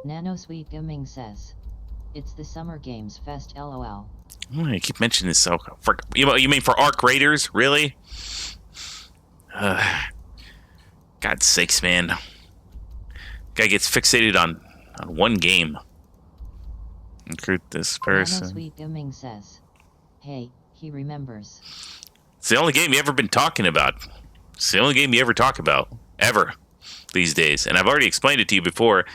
Nano Sweet Gaming says, it's the Summer Games Fest, lol. Oh, I keep mentioning this. So, you mean for Arc Raiders? Really? God's sakes, man. Guy gets fixated on one game. Recruit this person. Nano Sweet Gaming says, hey, he remembers. It's the only game you ever been talking about. It's the only game you ever talk about. Ever. These days. And I've already explained it to you before.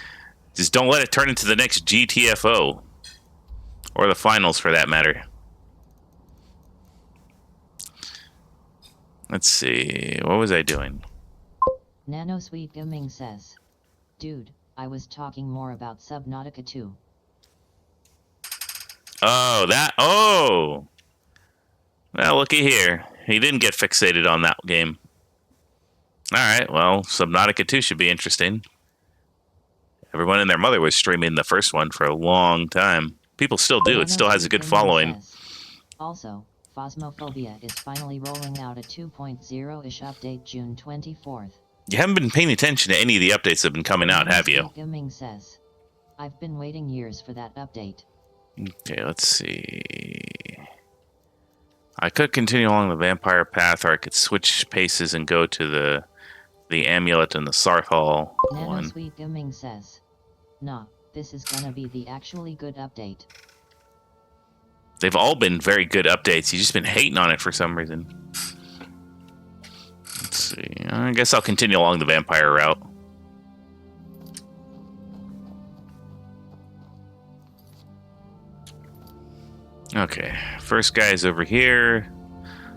Just don't let it turn into the next GTFO. Or the finals, for that matter. Let's see. What was I doing? Nano Sweet Gaming says, dude, I was talking more about Subnautica 2. Oh, that... Oh! Well, looky here. He didn't get fixated on that game. Alright, well, Subnautica 2 should be interesting. Everyone and their mother was streaming the first one for a long time. People still do. It still has a good following. Also, Phasmophobia is finally rolling out a 2.0-ish update June 24th. You haven't been paying attention to any of the updates that have been coming out, have you? Gaming says, I've been waiting years for that update. Okay, let's see. I could continue along the vampire path, or I could switch paces and go to the amulet and the Sarthal Nano one. Sweet Gaming says, nah, this is gonna be the actually good update. They've all been very good updates. You've just been hating on it for some reason. Let's see. I guess I'll continue along the vampire route. Okay, first guy is over here.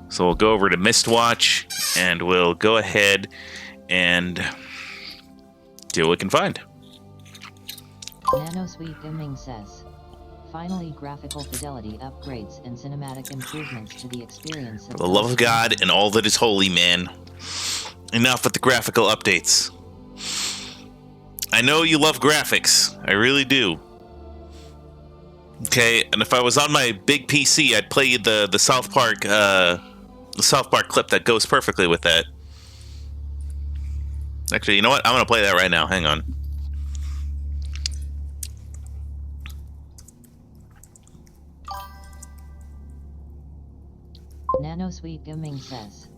So we'll go over to Mistwatch, and we'll go ahead and see what we can find. Nanosweet Gaming says, finally graphical fidelity upgrades and cinematic improvements to the experience For of the love of Ghost God Recon. and all that is holy, man. Enough with the graphical updates. I know you love graphics. I really do. Okay, and if I was on my big PC, I'd play you the South Park clip that goes perfectly with that. Actually, you know what? I'm gonna play that right now. Hang on. Nanosweet Gaming says,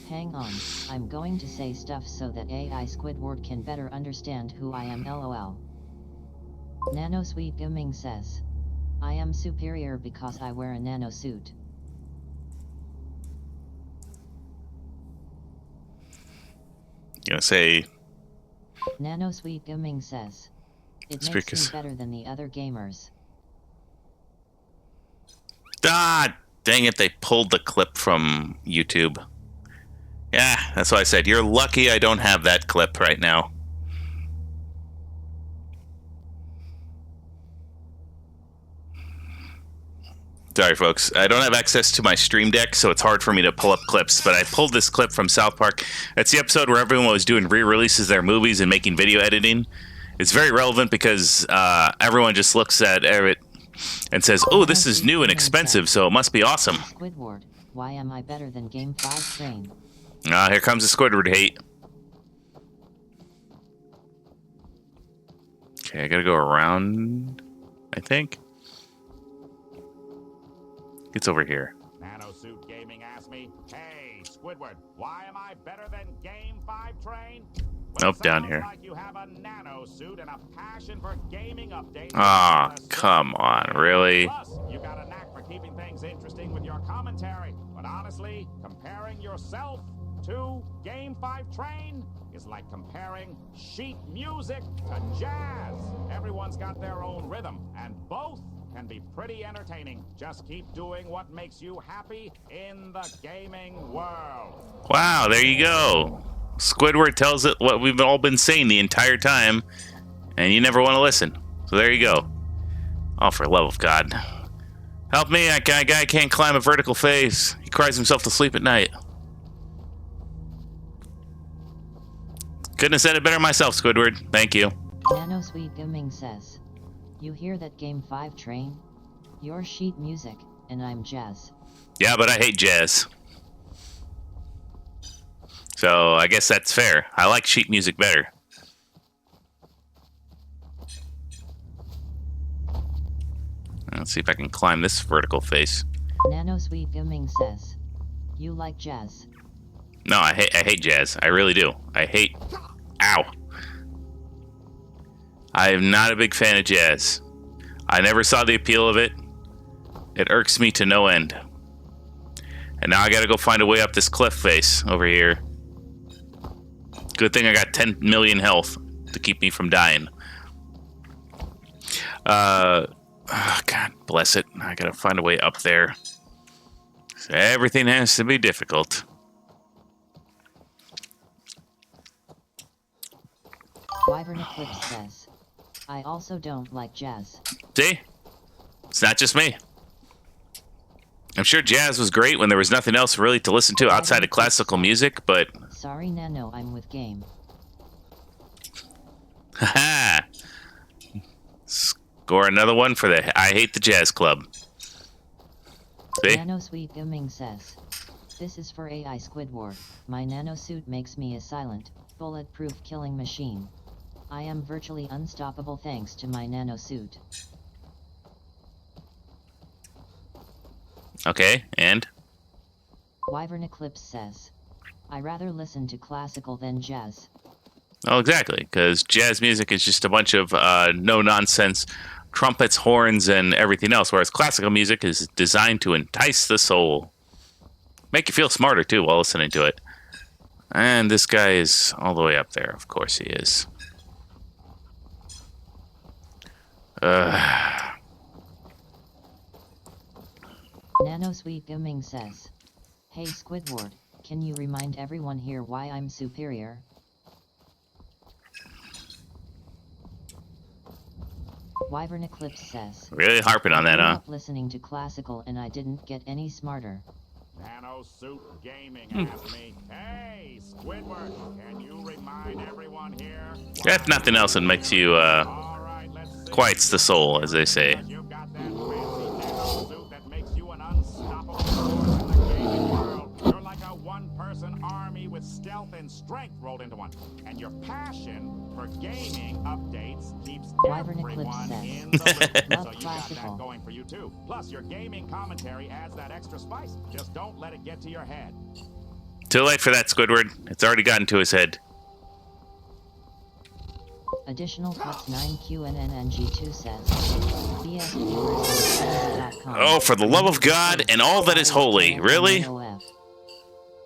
hang on, I'm going to say stuff so that AI Squidward can better understand who I am, lol. Nanosweet Gaming says, I am superior because I wear a nanosuit. You know, say. Nanosweet Gaming says, it It's makes because- me better than the other gamers. Ah, dang it! They pulled the clip from YouTube. Yeah, that's why I said you're lucky I don't have that clip right now. Sorry, folks. I don't have access to my Stream Deck, so it's hard for me to pull up clips. But I pulled this clip from South Park. It's the episode where everyone was doing re-releases of their movies and making video editing. It's very relevant because everyone just looks at it and says, "Oh, this is new and expensive, so it must be awesome." Squidward, why am I better than Game 5 Train? Here comes the Squidward hate. Okay, I gotta go around, I think. It's over here. Nanosuit Gaming asked me, hey, Squidward, why am I better than Game 5 Train? Nope, down here. Like you have a nanosuit and a passion for gaming updates. Ah, come on, really? Plus, you got a knack for keeping things interesting with your commentary. But honestly, comparing yourself to Game 5 Train is like comparing sheet music to jazz. Everyone's got their own rhythm, and both can be pretty entertaining. Just keep doing what makes you happy in the gaming world. Wow, there you go. Squidward tells it what we've all been saying the entire time, and you never want to listen. So there you go. Oh, for the love of God. Help me, that guy can't climb a vertical face. He cries himself to sleep at night. Couldn't have said it better myself, Squidward. Thank you. Nanosweet Gaming says, you hear that Game 5 Train? You're sheet music, and I'm jazz. Yeah, but I hate jazz. So I guess that's fair. I like sheet music better. Let's see if I can climb this vertical face. Nanosweet Gaming says, you like jazz. No, I hate jazz. I really do. I hate... Ow. I am not a big fan of jazz. I never saw the appeal of it. It irks me to no end. And now I gotta go find a way up this cliff face over here. Good thing I got 10 million health to keep me from dying. Oh, God bless it. I gotta find a way up there. Everything has to be difficult. Wyvern Eclipse says, I also don't like jazz. See? It's not just me. I'm sure jazz was great when there was nothing else really to listen to outside of classical music, but... Sorry, Nano, I'm with game. Haha! Score another one for the I Hate the Jazz Club. See? Nanosweet Gaming says, this is for AI Squidward. My nanosuit makes me a silent, bulletproof killing machine. I am virtually unstoppable thanks to my nanosuit. Okay, and? Wyvern Eclipse says, I rather listen to classical than jazz. Oh, exactly, because jazz music is just a bunch of no-nonsense trumpets, horns, and everything else, whereas classical music is designed to entice the soul. Make you feel smarter, too, while listening to it. And this guy is all the way up there. Of course he is. Nanosweet Gaming says, hey Squidward, can you remind everyone here why I'm superior? Wyvern Eclipse says. Really harping on that, I grew huh? up listening to classical and I didn't get any smarter. Nanosuit Gaming asked me, hey, Squidward, can you remind everyone here? Got nothing else that makes you, quiets the soul, as they say. You've got that fancy nanosuit that makes you an unstoppable force in the gaming world. You're like a one-person army with stealth and strength rolled into one. And your passion for gaming updates keeps Wyvern Eclipse everyone says. in the loop. So you got classical. that going for you too. Plus, your gaming commentary adds that extra spice. Just don't let it get to your head. Too late for that, Squidward. It's already gotten to his head. Additional cuts 9QNNNG2 says. BS viewers on Oh, for the love of God and all that is holy. Really?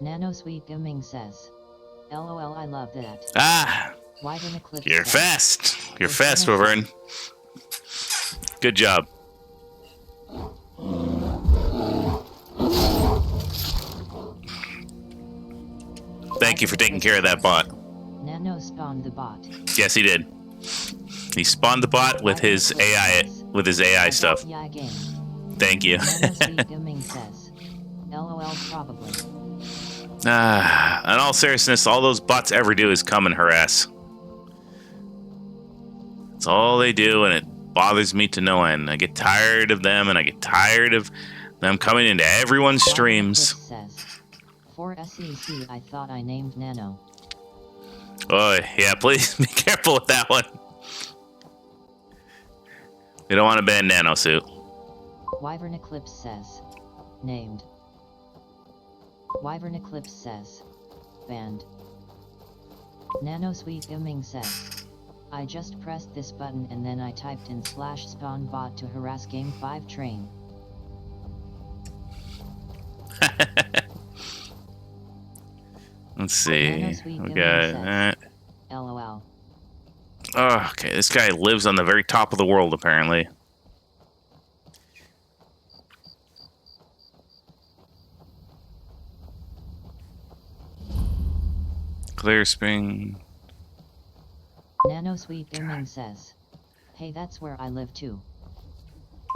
Nano Sweet Gaming says. LOL, I love that. Ah, Wyvern Eclipse you're says. fast. You're fast, Wyvern. Good job. Thank you for taking care of that bot. Nano spawned the bot. Yes, he did. He spawned the bot with his AI stuff. Yeah, game. Thank you. Nano Sweet Gaming says. LOL, probably. In all seriousness, all those bots ever do is come and harass. That's all they do, and it bothers me to no end. I get tired of them, and I get tired of them coming into everyone's streams. For SEC, I thought I named Nano. Oh, yeah, please be careful with that one. We don't want to ban Nanosuit. Wyvern Eclipse says. Named. Wyvern Eclipse says. Banned. Nano Sweet Gaming says. I just pressed this button and then I typed in /spawn bot to harass Game 5 train. Let's see. Nano Sweet We Gaming got says. that. LOL. Oh, okay, this guy lives on the very top of the world, apparently. Clear Spring. Nano Sweet Gaming says. Hey, that's where I live too.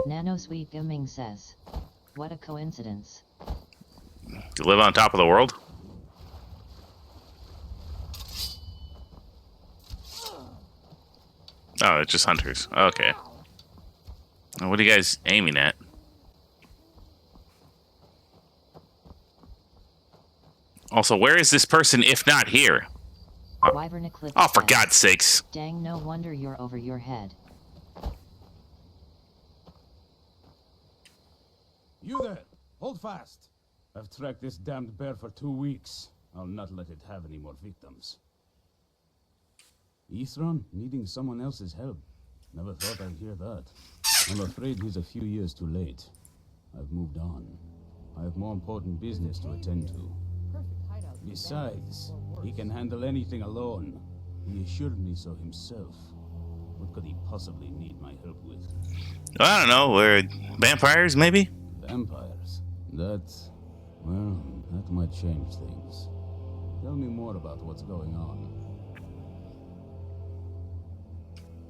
Nano Sweet Gaming says. What a coincidence. You live on top of the world? Oh, it's just hunters. Okay. What are you guys aiming at? Also, where is this person if not here? Wyvern Eclipse Oh, for says, God's sakes. Dang, no wonder you're over your head. You there! Hold fast! I've tracked this damned bear for 2 weeks. I'll not let it have any more victims. Ithron needing someone else's help. Never thought I'd hear that. I'm afraid he's a few years too late. I've moved on. I have more important business to attend to. Besides, he can handle anything alone. He assured me so himself. What could he possibly need my help with? I don't know. We're vampires, maybe? Vampires? That might change things. Tell me more about what's going on.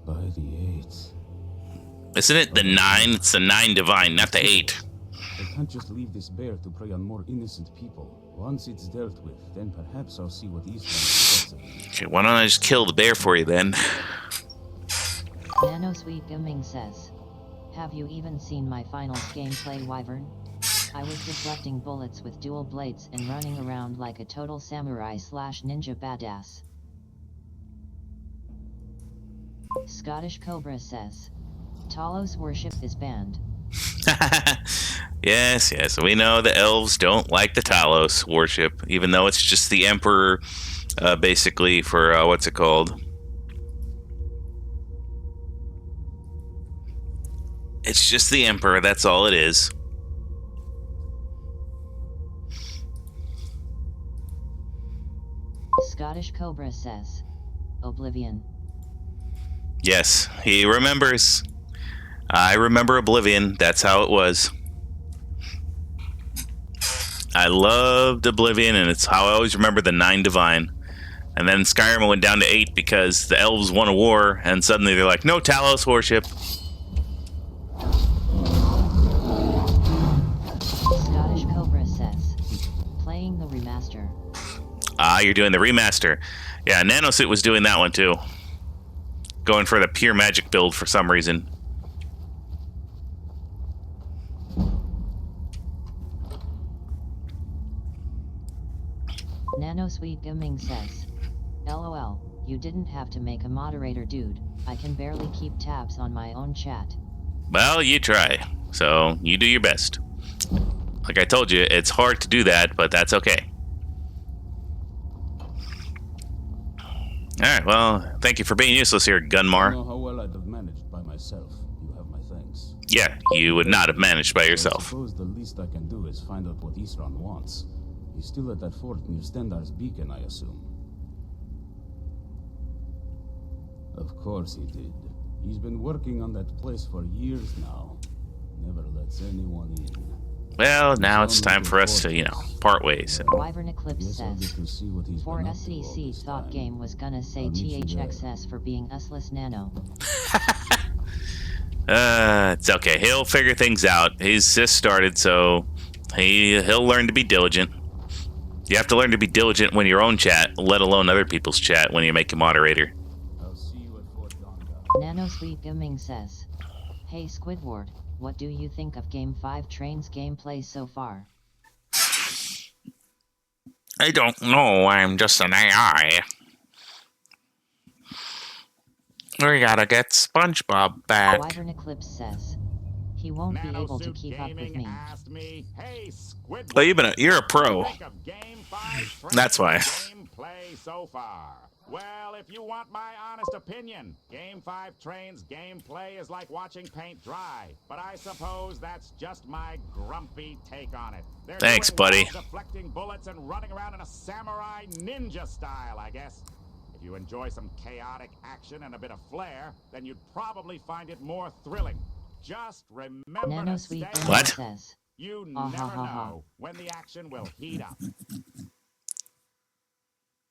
By the 8th. Isn't it the 9? It's the 9 divine, not the 8. I can't just leave this bear to prey on more innocent people. Once it's dealt with, then perhaps I'll see what Eastland expects of me. Okay, why don't I just kill the bear for you then? Nano Sweet Gaming says. Have you even seen my finals gameplay, Wyvern? I was deflecting bullets with dual blades and running around like a total samurai/ninja badass. Scottish Cobra says. Talos worship is banned. Yes, we know the elves don't like the Talos worship, even though it's just the Emperor, basically, for, what's it called? It's just the Emperor, that's all it is. Scottish Cobra says. Oblivion. Yes, he remembers. I remember Oblivion, that's how it was. I loved Oblivion, and it's how I always remember the 9 divine. And then Skyrim went down to 8 because the elves won a war, and suddenly they're like, no Talos worship. you're doing the remaster. Yeah, Nanosuit was doing that one too. Going for the pure magic build for some reason. Nanosweet Gaming says, LOL, you didn't have to make a moderator, dude. I can barely keep tabs on my own chat. Well, you try. So, you do your best. Like I told you, it's hard to do that, but that's okay. Alright, well, thank you for being useless here, I don't Gunmar. know how well I'd have managed by myself. You have my thanks. Yeah, you would not have managed by I yourself. suppose the least I can do is find out what Isran wants. He's still at that fort near Stendar's beacon, I assume. Of course he did. He's been working on that place for years now. Never lets anyone in. Well, now it's time for us to, part ways. Wyvern Eclipse says, for SEC thought game was gonna say THXS for being useless nano. It's okay. He'll figure things out. He's just started, so he'll learn to be diligent. You have to learn to be diligent when your own chat, let alone other people's chat when you make a moderator. Nanosweet Gaming says, hey Squidward, what do you think of Game 5 Train's gameplay so far? I don't know, I'm just an AI. We gotta get SpongeBob back. Wyvern Eclipse says, he won't be able to keep up with me. Hey, Well, you're a pro. That's why. Gameplay so far. Well, if you want my honest opinion, Game 5 Train's gameplay is like watching paint dry. But I suppose that's just my grumpy take on it. They're Thanks, doing buddy. well, deflecting bullets and running around in a samurai ninja style, I guess. If you enjoy some chaotic action and a bit of flair, then you'd probably find it more thrilling. Just remember Nanosweet to stay What? says, You never know when the action will heat up.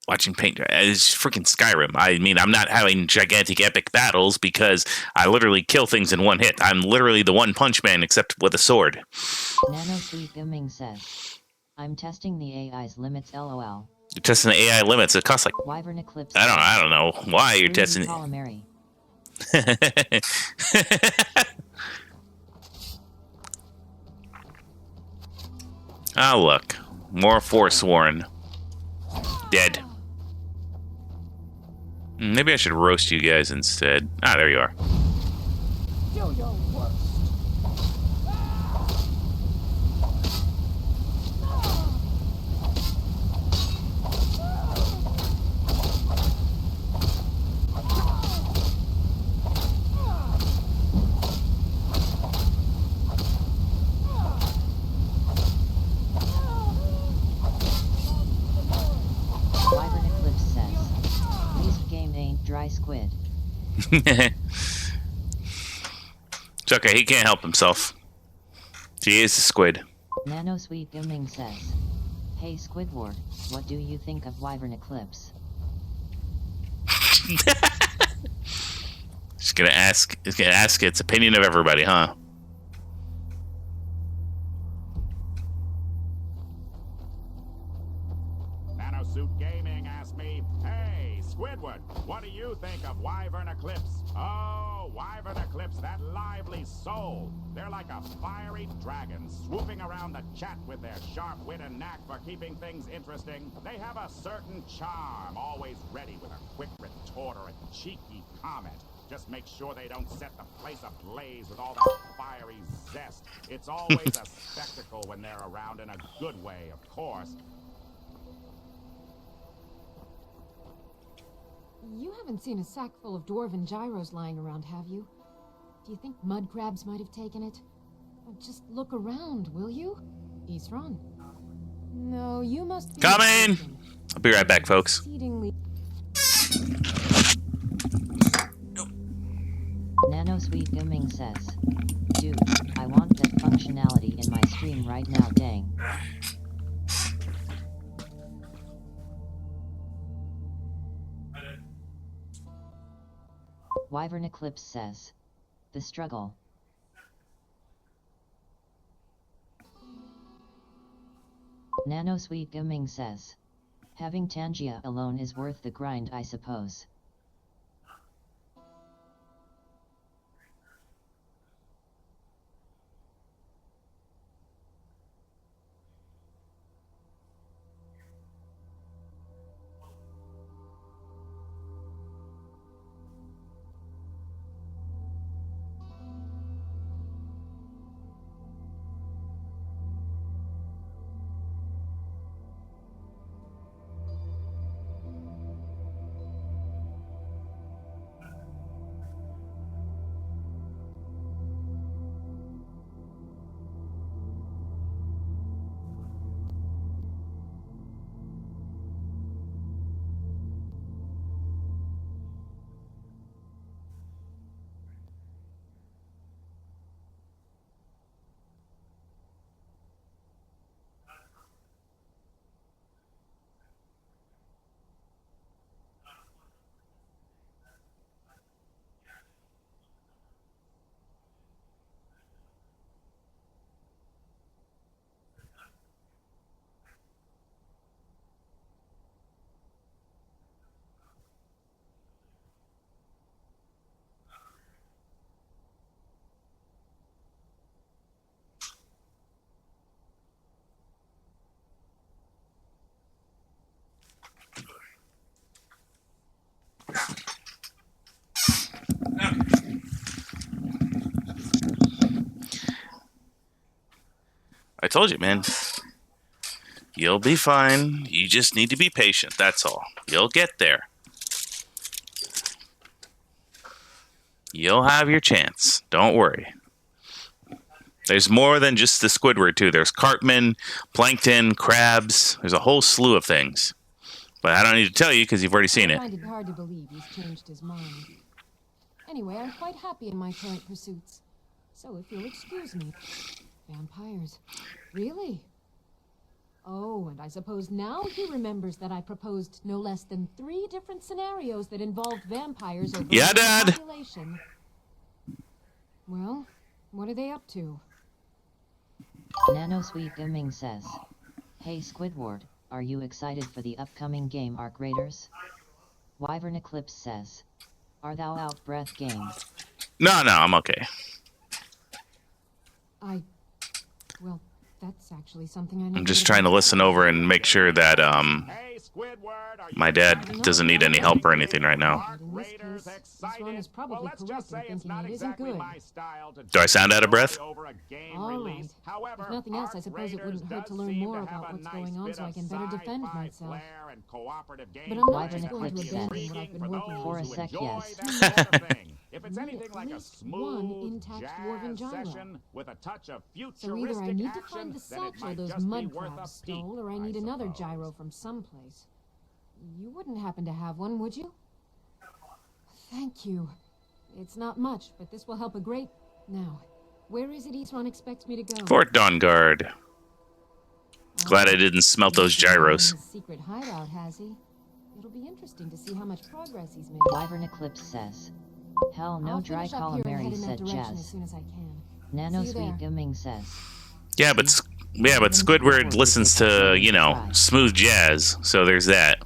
Watching paint dry. It's freaking Skyrim. I mean, I'm not having gigantic epic battles because I literally kill things in one hit. I'm literally the one punch man except with a sword. Nanosweet Gaming says, I'm testing the AI's limits LOL. You're testing the AI limits. It costs like Wyvern Eclipse I don't know why you're testing. Calamari. Oh look, more Forsworn. Dead. Maybe I should roast you guys instead. Ah, there you are. Do your worst. Wyvern Eclipse says, least game ain't dry squid. It's okay, he can't help himself. He is a squid. Nanosweet Gaming says, hey Squidward, what do you think of Wyvern Eclipse? He's gonna ask its opinion of everybody, huh? Nanosuit Gaming asked me, hey, Squidward, what do you think of Wyvern Eclipse? Oh, Wyvern Eclipse, that lively soul. They're like a fiery dragon swooping around the chat with their sharp wit and knack for keeping things interesting. They have a certain charm, always ready with a quick retort or a cheeky comment. Just make sure they don't set the place ablaze with all that fiery zest. It's always a spectacle when they're around, in a good way, of course. You haven't seen a sack full of dwarven gyros lying around, have you? Do you think mud crabs might have taken it? Just look around, will you? Isran. No, you must be... Coming! I'll be right back, folks. Exceedingly... Nanosweet Gaming says, dude, I want that functionality in my stream right now, dang. Wyvern Eclipse says, the struggle. Nanosweet Gaming says, Having Tangia alone is worth the grind, I suppose. I told you, man. You'll be fine. You just need to be patient, that's all. You'll get there. You'll have your chance. Don't worry. There's more than just the Squidward, too. There's cartmen, plankton, crabs. There's a whole slew of things. But I don't need to tell you because you've already seen it. I find it hard to believe he's changed his mind. Anyway, I'm quite happy in my current pursuits. So if you'll excuse me. Vampires. Really? Oh, and I suppose now he remembers that I proposed no less than 3 different scenarios that involved vampires over Yeah, Dad. population. Well, what are they up to? Nanosweet Gaming says, "Hey Squidward, are you excited for the upcoming game Arc Raiders?" Wyvern Eclipse says, "Are thou out breath game?" No, I'm okay. Well, that's actually something I need I'm just trying to listen over and make sure that my dad doesn't need any help or anything right now. Is probably correct in thinking it isn't good. Do I sound out of breath? All right. If nothing else, I suppose it wouldn't hurt to learn more about what's going on so I can better defend myself. But I'm not just going to abandon what I've been working on. For a sec, yes. If it's anything like a smooth one intact dwarven gyro. session with a touch of So either I futuristic need to action, find the then it satchel might those just be mud worth a crabs peek, stole, or I need another gyro from someplace. You wouldn't happen to have one, would you? Thank you. It's not much, but this will help a great... Now, where is it Isran expects me to go? Fort Dawnguard. Glad I didn't smelt those gyros. His secret hideout, has he? It'll be interesting to see how much progress he's made. Wyvern Eclipse says, "Hell no, I'll dry finish up here and head calamari," in that said direction as Jazz. soon as I can. Nanosweet Gaming says, Yeah, but Squidward listens to, smooth jazz, so there's that.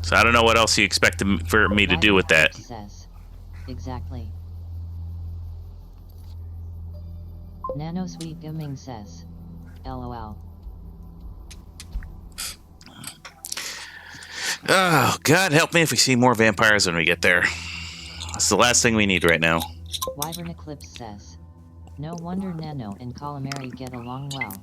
So I don't know what else you expect for me to do with that. Says, exactly. Nanosweet Gaming says, "LOL." Oh, God help me if we see more vampires when we get there. That's the last thing we need right now. Wyvern Eclipse says, "No wonder Nano and Calamari get along well."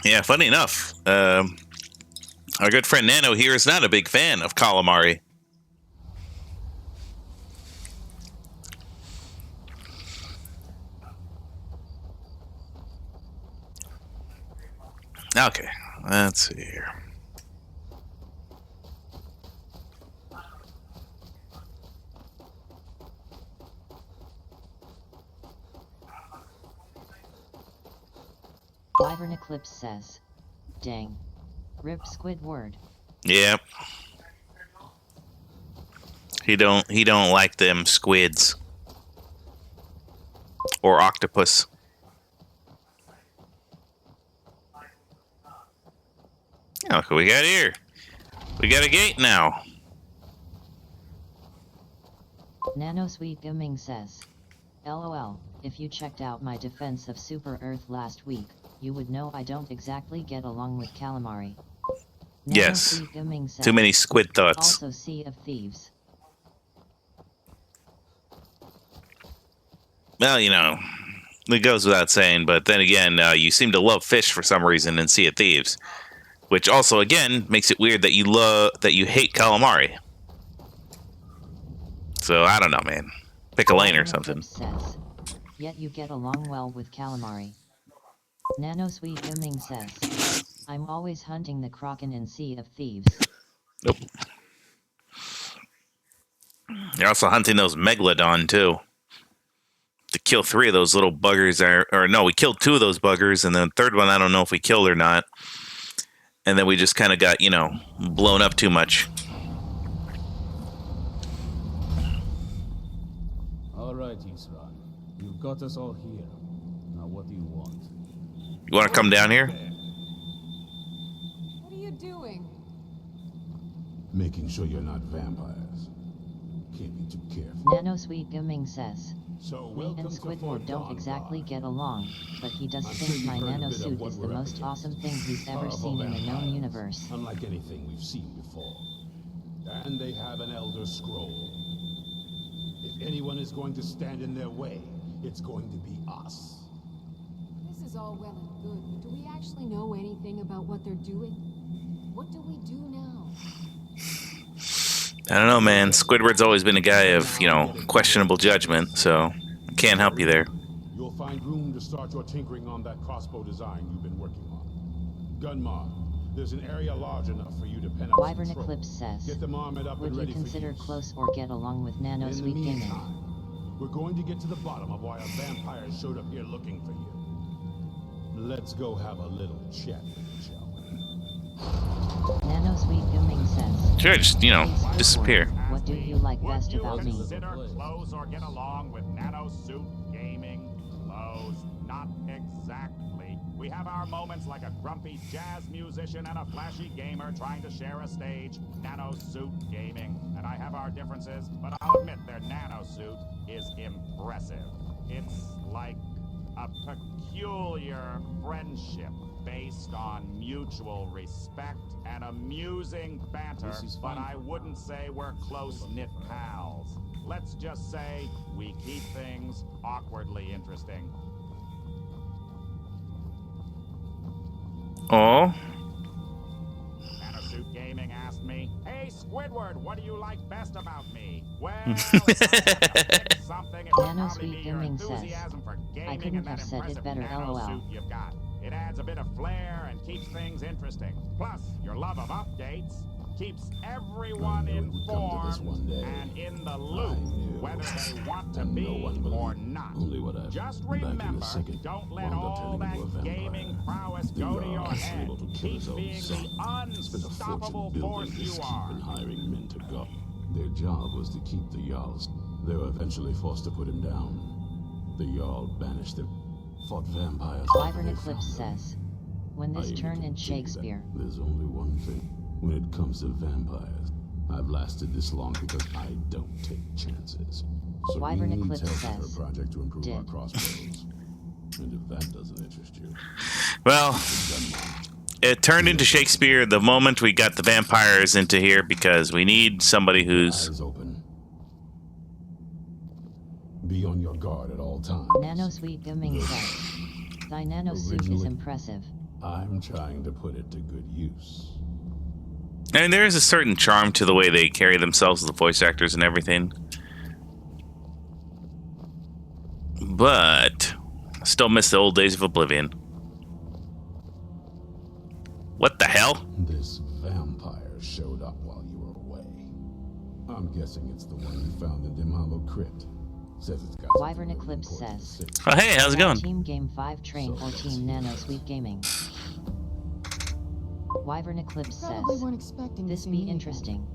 Yeah, funny enough, our good friend Nano here is not a big fan of calamari. Okay, let's see here. Wyvern Eclipse says, "Dang. Rip Squidward." Yep. He don't like them squids. Or octopus. Oh, look what we got here. We got a gate now. Nano Sweet Gaming says, LOL, if you checked out my defense of Super Earth last week, you would know I don't exactly get along with calamari. Nano Yes. Sweet Gaming says, Too many squid thoughts. Also Sea of Thieves. Well, you know, it goes without saying, but then again, you seem to love fish for some reason in Sea of Thieves, which also, again, makes it weird that you hate calamari. So, I don't know, man. Pick a lane or something. Says, yet you get along well with calamari. Nano Sweet Gaming says, I'm always hunting the Kraken in Sea of Thieves. Nope. You're also hunting those Megalodon, too. To kill 3 of those little buggers, or no, we killed 2 of those buggers, and then the third one, I don't know if we killed or not. And then we just kind of got, you know, blown up too much. All right, Isran. You've got us all here. Now, what do you want? You want to come down here? What are you doing? Making sure you're not vampires. Can't be too careful. Nano Sweet Gaming says, me and Squidward don't exactly get along, but he does think my nano suit is the most awesome thing he's ever seen in the known universe. Unlike anything we've seen before. And they have an Elder Scroll. If anyone is going to stand in their way, it's going to be us. This is all well and good, but do we actually know anything about what they're doing? What do we do now? I don't know, man. Squidward's always been a guy of, you know, questionable judgment, so I can't help you there. You'll find room to start your tinkering on that crossbow design you've been working on. Gunmar, there's an area large enough for you to pen up Wyvern some Eclipse says, Get them armored up would and you ready consider for use. close or get along with Nano In the Sweet Gaming? meantime, we're going to get to the bottom of why a vampire showed up here looking for you. Let's go have a little chat with you, shall we? Nano Sweet Gaming says, Sure, just, you know, disappear. what do you like best Would about you me? consider close or get along with Nano Suit Gaming? Close, not exactly. We have our moments like a grumpy jazz musician and a flashy gamer trying to share a stage. Nano Suit Gaming. And I have our differences, but I'll admit their Nano Suit is impressive. It's like a peculiar friendship based on mutual respect and amusing banter, but I wouldn't say we're close-knit pals. Let's just say we keep things awkwardly interesting. Oh. Suit Gaming asked me, "Hey Squidward, what do you like best about me?" Well, if I had to pick something, it would Nano probably Sweet be your Gaming says, enthusiasm for I gaming couldn't and that have said it impressive better, nano LOL. suit you've got. It adds a bit of flair and keeps things interesting. Plus, your love of updates keeps everyone informed and in the loop, whether they want to be or not. Just remember, don't let all that gaming prowess go to your head. Keep being the unstoppable force you are. Hiring men to go. Their job was to keep the Jarls. They were eventually forced to put him down. The Jarl banished them. Fought vampires. Wyvern Eclipse says, when this turn in Shakespeare. There's only one thing. When it comes to vampires, I've lasted this long because I don't take chances. So Wyvern we need Eclipse help says, for a project to improve our crossbows. And if that doesn't interest you, Well, it turned into Shakespeare the moment we got the vampires into here because we need somebody who's... eyes open. Be on your guard at all times. Nano Sweet Gaming says, thy nano suit is impressive. I'm trying to put it to good use. I mean, there is a certain charm to the way they carry themselves, the voice actors and everything. But I still miss the old days of Oblivion. What the hell? This vampire showed up while you were away. I'm guessing it's the one you found in Dim Hollow Crypt. Says it's got Wyvern Eclipse says, oh, hey, how's it going? Team Game 5 Train or Team Nano Sweet Gaming? Wyvern Eclipse says, Probably weren't expecting this to see be me interesting.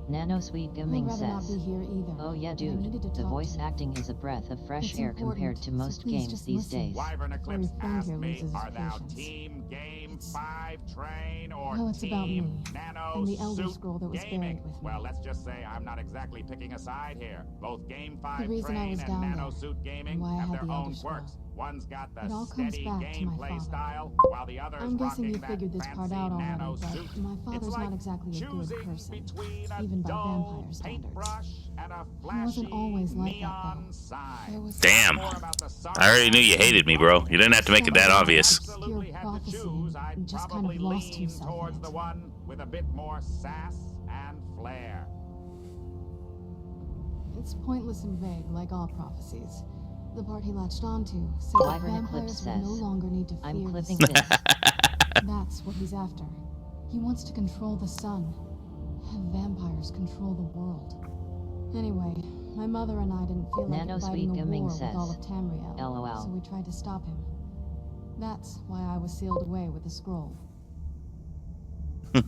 Nano Sweet Gaming I'd rather not says, be here either. oh yeah but I needed dude, to the talk voice to you. acting is a breath of fresh It's air important, compared to so most please games just these listen. days. Wyvern Eclipse friend asked here me, loses his are thou patience. Team Game chance. 5 train or Oh, it's about me. Team Nano And the Elder Suit Scroll that was Gaming? buried with me. Well, let's just say I'm not exactly picking a side here. Both Game 5 reason I Train was and down Nano there, Suit Gaming and why I have had their the own Elder Scroll. quirks. One's got the It all comes steady back to my gameplay father. style, while the other's I'm guessing rocking you that figured this part fancy out Nano already, but suit. my father's It's like not exactly a good choosing person, between a even by dull vampire standards. paintbrush and a He flashy wasn't always like that, neon though. sign. There was Damn. More about the I already knew you hated me, bro. You didn't have to make it that obvious. Obscure Absolutely had to prophecy choose, I'd and just kind probably of lost lean himself towards in the it. one with a bit more sass and flair. It's pointless and vague, like all prophecies. The part he latched onto said that Wyvern Eclipse vampires would no says, longer need to I'm fear the clipping sun. this. That's what he's after. He wants to control the sun. Have vampires control the world. Anyway, my mother and I didn't feel like Nano fighting Sweet a Gaming war with says, all of Tamriel, LOL. so we tried to stop him. That's why I was sealed away with the scroll. I'm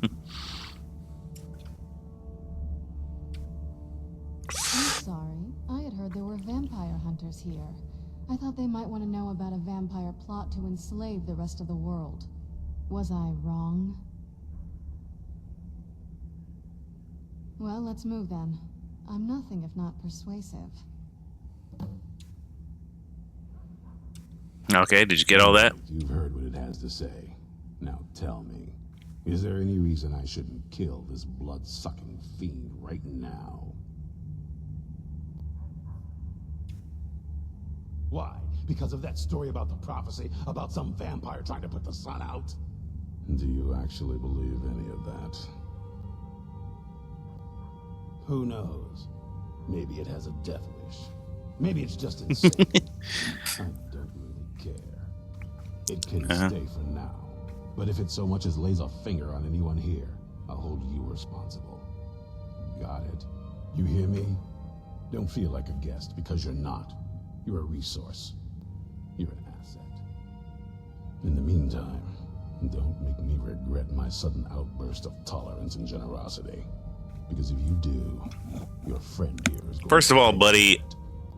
sorry. I had heard there were vampire hunters here. I thought they might want to know about a vampire plot to enslave the rest of the world. Was I wrong? Well, let's move then. I'm nothing if not persuasive. Okay, did you get all that? You've heard what it has to say. Now tell me, is there any reason I shouldn't kill this blood-sucking fiend right now? Why? Because of that story about the prophecy, about some vampire trying to put the sun out? Do you actually believe any of that? Who knows? Maybe it has a death wish. Maybe it's just insane. I don't really care. It can stay for now. But if it so much as lays a finger on anyone here, I'll hold you responsible. Got it? You hear me? Don't feel like a guest, because you're not. You're a resource. You're an asset. In the meantime, don't make me regret my sudden outburst of tolerance and generosity. Because if you do, your friend here is going First of to all, pay buddy, for it.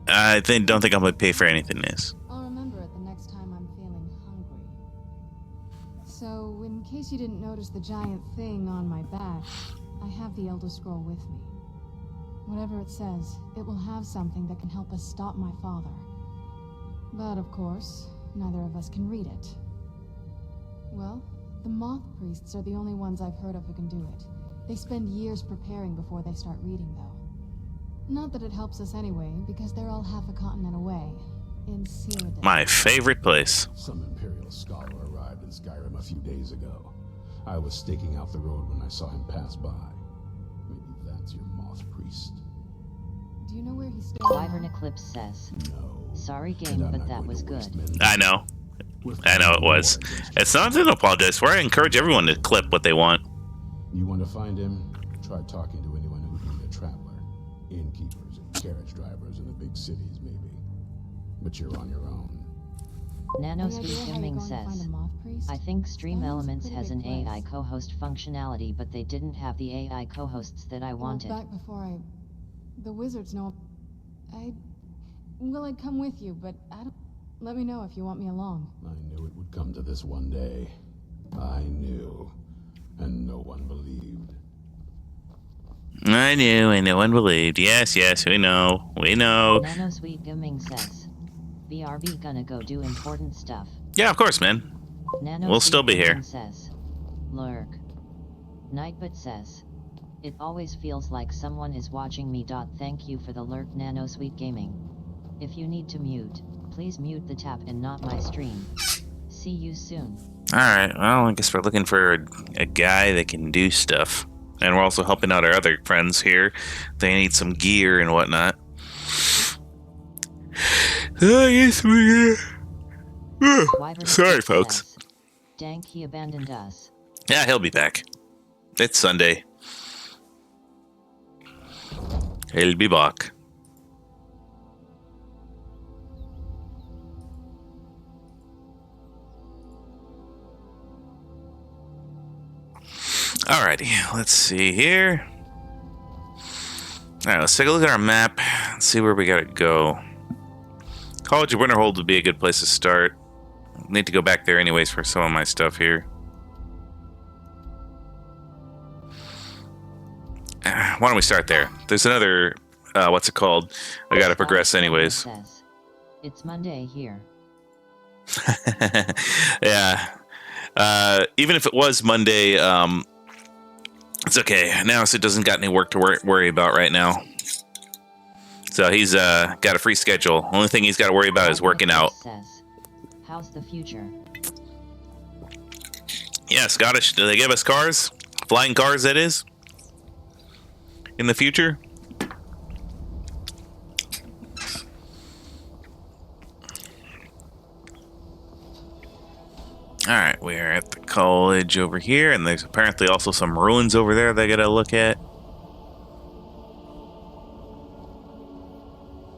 I don't think I'm gonna pay for anything this. I'll remember it the next time I'm feeling hungry. So, in case you didn't notice the giant thing on my back, I have the Elder Scroll with me. Whatever it says, it will have something that can help us stop my father. But of course, neither of us can read it. Well, the Moth Priests are the only ones I've heard of who can do it. They spend years preparing before they start reading, though. Not that it helps us anyway, because they're all half a continent away. In Cyrodiil. My favorite place. Some Imperial scholar arrived in Skyrim a few days ago. I was staking out the road when I saw him pass by. Maybe that's your Moth Priest. Do you know where he's staying? Wyvern Eclipse says, No. sorry And game, I'm but not that going was to waste good. many I know. We're I know it fighting was. war against It's not to apologize for. I encourage everyone to clip what they want. You want to find him? Try talking to anyone who'd be a traveler. Innkeepers and carriage drivers in the big cities, maybe. But you're on your own. Nano Any idea Sweet how you're Gaming going to find says, a Moth Priest? I think Stream Skyrim's a Elements pretty has big an AI place. co-host functionality, but they didn't have the AI co-hosts that I wanted. Well, back before the wizards know. I'd come with you, but I don't. Let me know if you want me along. I knew it would come to this one day. I knew. And no one believed. I knew, and no one believed. Yes, yes, we know. We know. Nano Sweet Gaming says, BRB gonna go do important stuff. Yeah, of course, man. Nano We'll Sweet still be here. Gaming says, lurk. Nightbot says, it always feels like someone is watching me. Thank you for the lurk, Nano Sweet Gaming. If you need to mute, please mute the tab and not my stream. See you soon. Alright, well, I guess we're looking for a guy that can do stuff. And we're also helping out our other friends here. They need some gear and whatnot. I guess we're... Wyvern Sorry, Eclipse folks. says, Dank, he abandoned us. Yeah, he'll be back. It's Sunday. He'll be back. Alrighty, let's see here. Alright, let's take a look at our map and see where we gotta go. College of Winterhold would be a good place to start. Need to go back there anyways for some of my stuff here. Why don't we start there? There's another, what's it called? I gotta progress anyways. It's Monday here. Yeah. Even if it was Monday, it's okay. Now it doesn't got any work to worry about right now. So he's got a free schedule. Only thing he's got to worry about is working out. How's the future? Yeah, Scottish. Do they give us cars? Flying cars, that is? In the future? Alright, we're at the college over here, and there's apparently also some ruins over there they gotta look at.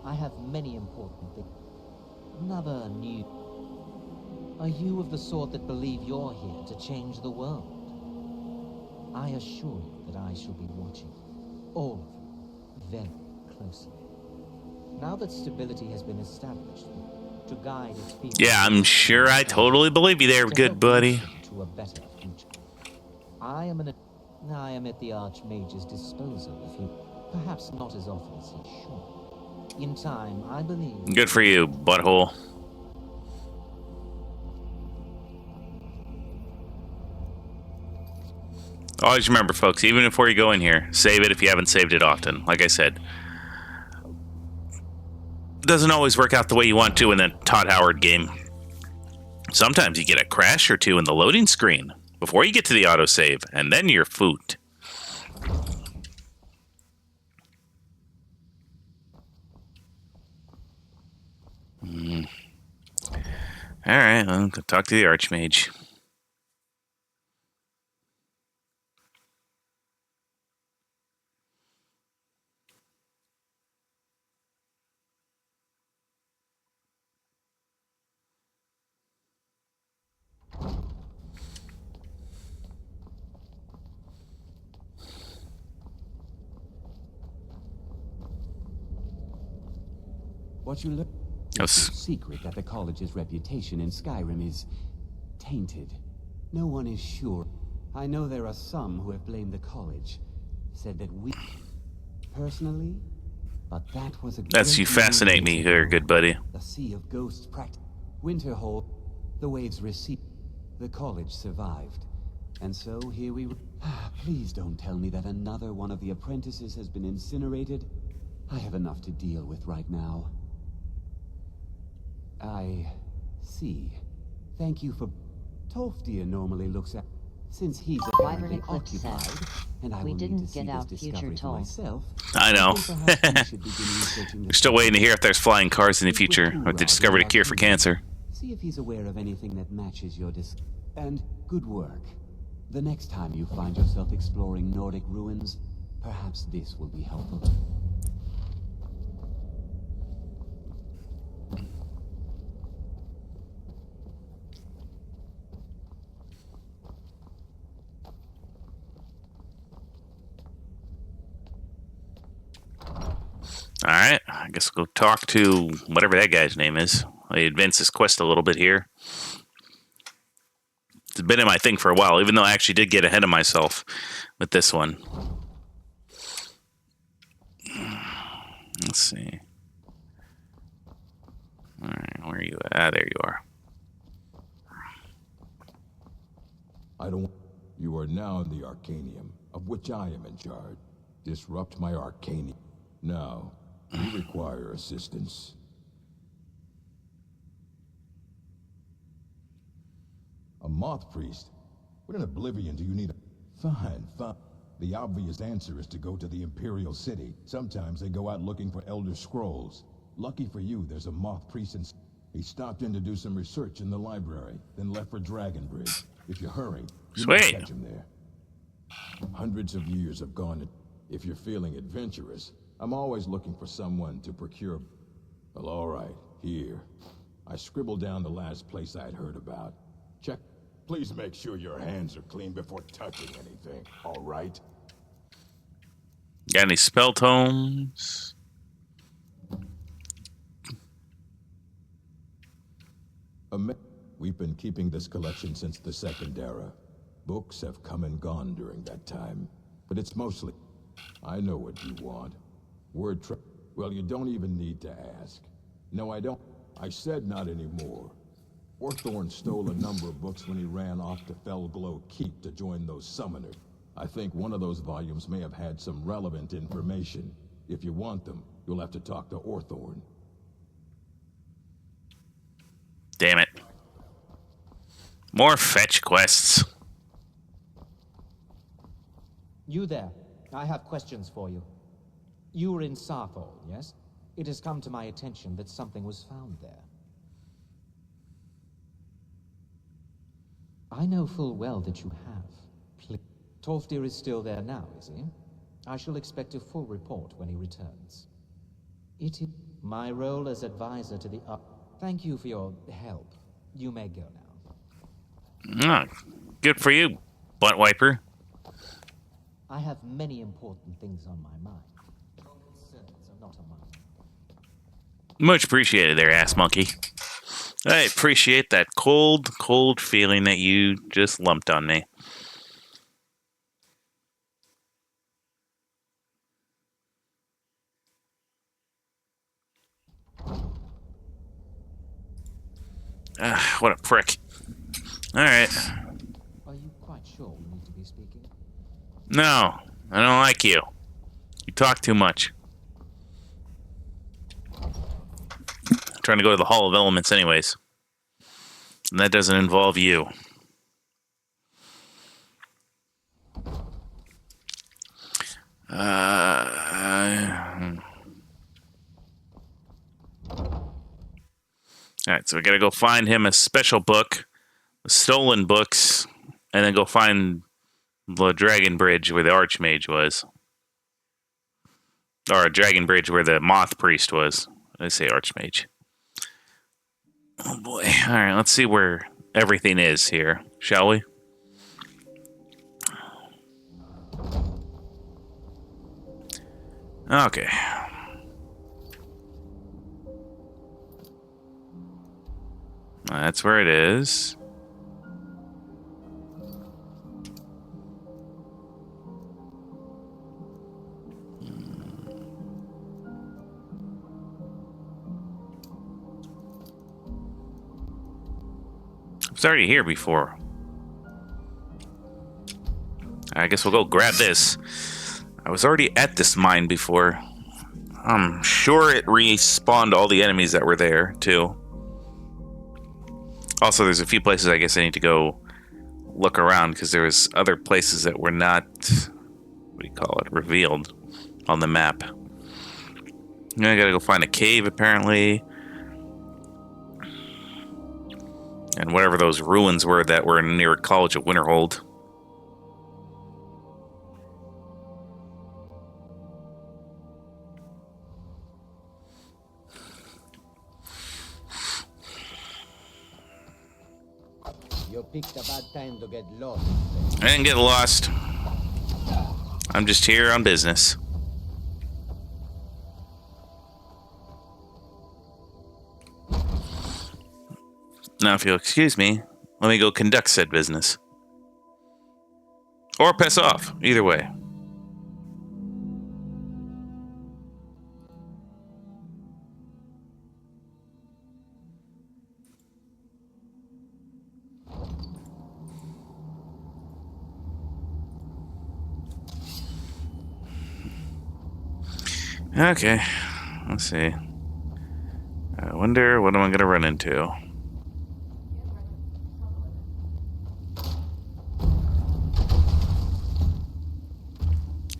I have many important things. Another new... Are you of the sort that believe you're here to change the world? I assure you that I shall be watching all of you very closely. Now that stability has been established to guide its people... Yeah, I'm sure I totally believe you there, good buddy. ...to a better future. I am at the Archmage's disposal, if you... Perhaps not as often as he should. In time, I believe... Good for you, butthole. Always remember, folks, even before you go in here, save it if you haven't saved it often. Like I said, it doesn't always work out the way you want to in a Todd Howard game. Sometimes you get a crash or two in the loading screen before you get to the autosave, and then you're foot. Alright, well, go talk to the Archmage. What you learn? It's no secret that the college's reputation in Skyrim is tainted. No one is sure. I know there are some who have blamed the college, said that we personally, but that was a... That's you fascinate me here, good buddy. A sea of ghosts Winterhold, the waves receded. The college survived. And so here we... Please don't tell me that another one of the apprentices has been incinerated. I have enough to deal with right now. I see. Thank you for... Tolfdir normally looks at... Since he's apparently occupied, and I will need to see this discovery for myself. I know. We're still waiting to hear if there's flying cars in the future, or if they discovered a cure for cancer. See if he's aware of anything that matches your And good work. The next time you find yourself exploring Nordic ruins, perhaps this will be helpful. Alright, I guess we'll go talk to whatever that guy's name is. I advance this quest a little bit here. It's been in my thing for a while, even though I actually did get ahead of myself with this one. Let's see. Alright, where are you at? Ah, there you are. I don't... You are now in the Arcanium, of which I am in charge. Disrupt my Arcanium. Now, you require assistance. A moth priest? What in oblivion do you need? Fine, fine. The obvious answer is to go to the Imperial City. Sometimes they go out looking for Elder Scrolls. Lucky for you, there's a moth priest in... He stopped in to do some research in the library, then left for Dragonbridge. If you hurry, you might catch him there. Hundreds of years have gone. If you're feeling adventurous, I'm always looking for someone to procure... Well, all right, here. I scribbled down the last place I'd heard about. Check. Please make sure your hands are clean before touching anything, all right? Got any spell tomes? We've been keeping this collection since the Second Era. Books have come and gone during that time, but it's mostly... I know what you want. Well, you don't even need to ask. No, I don't. I said not anymore. Orthorn stole a number of books when he ran off to Felglow Keep to join those summoners. I think one of those volumes may have had some relevant information. If you want them, you'll have to talk to Orthorn. Damn it. More fetch quests. You there. I have questions for you. You were in Sarthol, yes? It has come to my attention that something was found there. I know full well that you have. Tolfdir is still there now, is he? I shall expect a full report when he returns. It is my role as advisor to the Thank you for your help. You may go now. Good for you, butt wiper. I have many important things on my mind. Your concerns are not on my mind. Much appreciated there, ass monkey. I appreciate that cold, cold feeling that you just lumped on me. What a prick. Alright. Are you quite sure we need to be speaking? No, I don't like you. You talk too much. I'm trying to go to the Hall of Elements anyways. And that doesn't involve you. Alright, so we gotta go find him a special book, the stolen books, and then go find the Dragon Bridge where the Archmage was. Or a Dragon Bridge where the Moth Priest was. I say Archmage. Oh boy. Alright, let's see where everything is here, shall we? Okay. That's where it is. I was already here before. I guess we'll go grab this. I was already at this mine before. I'm sure it respawned all the enemies that were there, too. Also, there's a few places I guess I need to go look around, because there was other places that were not, what do you call it, revealed on the map. Now I gotta go find a cave, apparently. And whatever those ruins were that were near College of Winterhold. You picked a bad time to get lost. I didn't get lost. I'm just here on business. Now, if you'll excuse me, let me go conduct said business. Or piss off, either way. Okay, let's see. I wonder what am I gonna run into?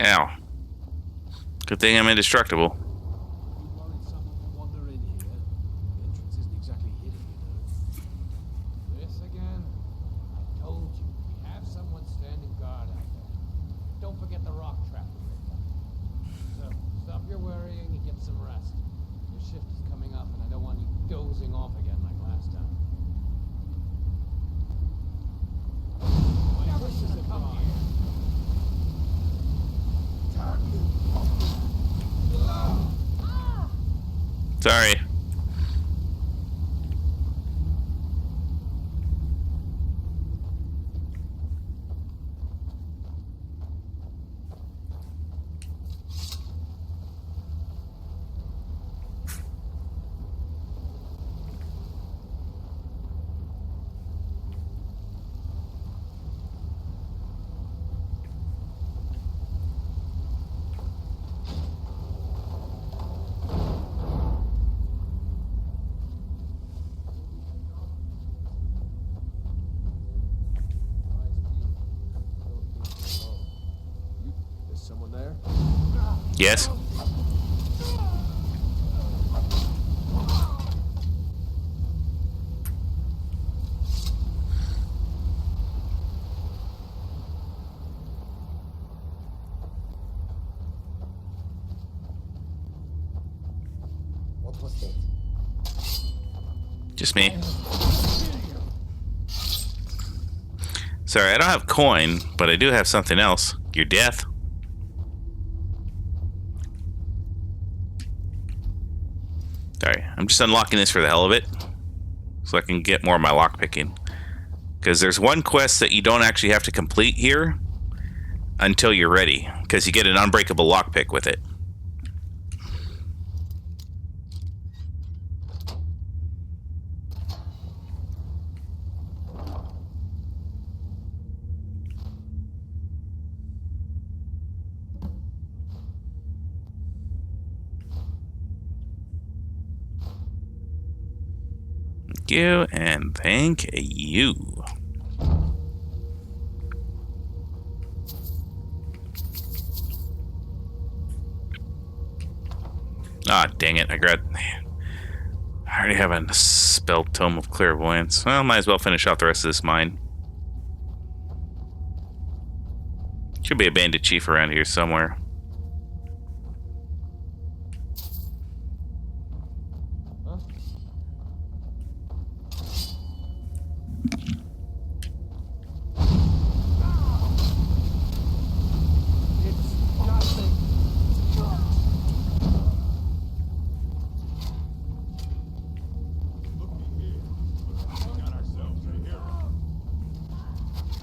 Ow. Good thing I'm indestructible. This again? I told you, we have someone standing guard out there. Don't forget the rock trap. So, stop your worrying and get some rest. Your shift is coming up and I don't want you dozing off again like last time. My wishes have come here. Sorry. Yes? What was that? Just me. Sorry, I don't have coin, but I do have something else. Your death. Sorry, I'm just unlocking this for the hell of it, so I can get more of my lockpicking. Because there's one quest that you don't actually have to complete here until you're ready, because you get an unbreakable lockpick with it. Thank you, and thank you. Ah, dang it. I already have a spell Tome of Clairvoyance. Well, might as well finish off the rest of this mine. Should be a bandit chief around here somewhere.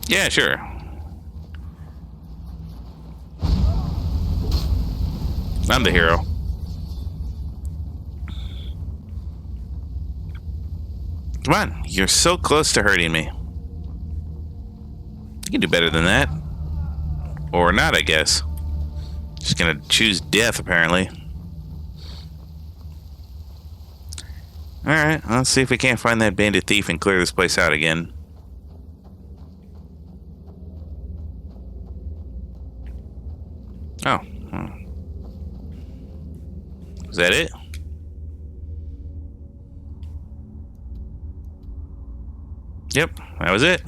Yeah, sure. I'm the hero. Come on, you're so close to hurting me. You can do better than that. Or not, I guess. Just gonna choose death, apparently. Alright, let's see if we can't find that bandit thief and clear this place out again. Oh. Is that it? Yep, that was it.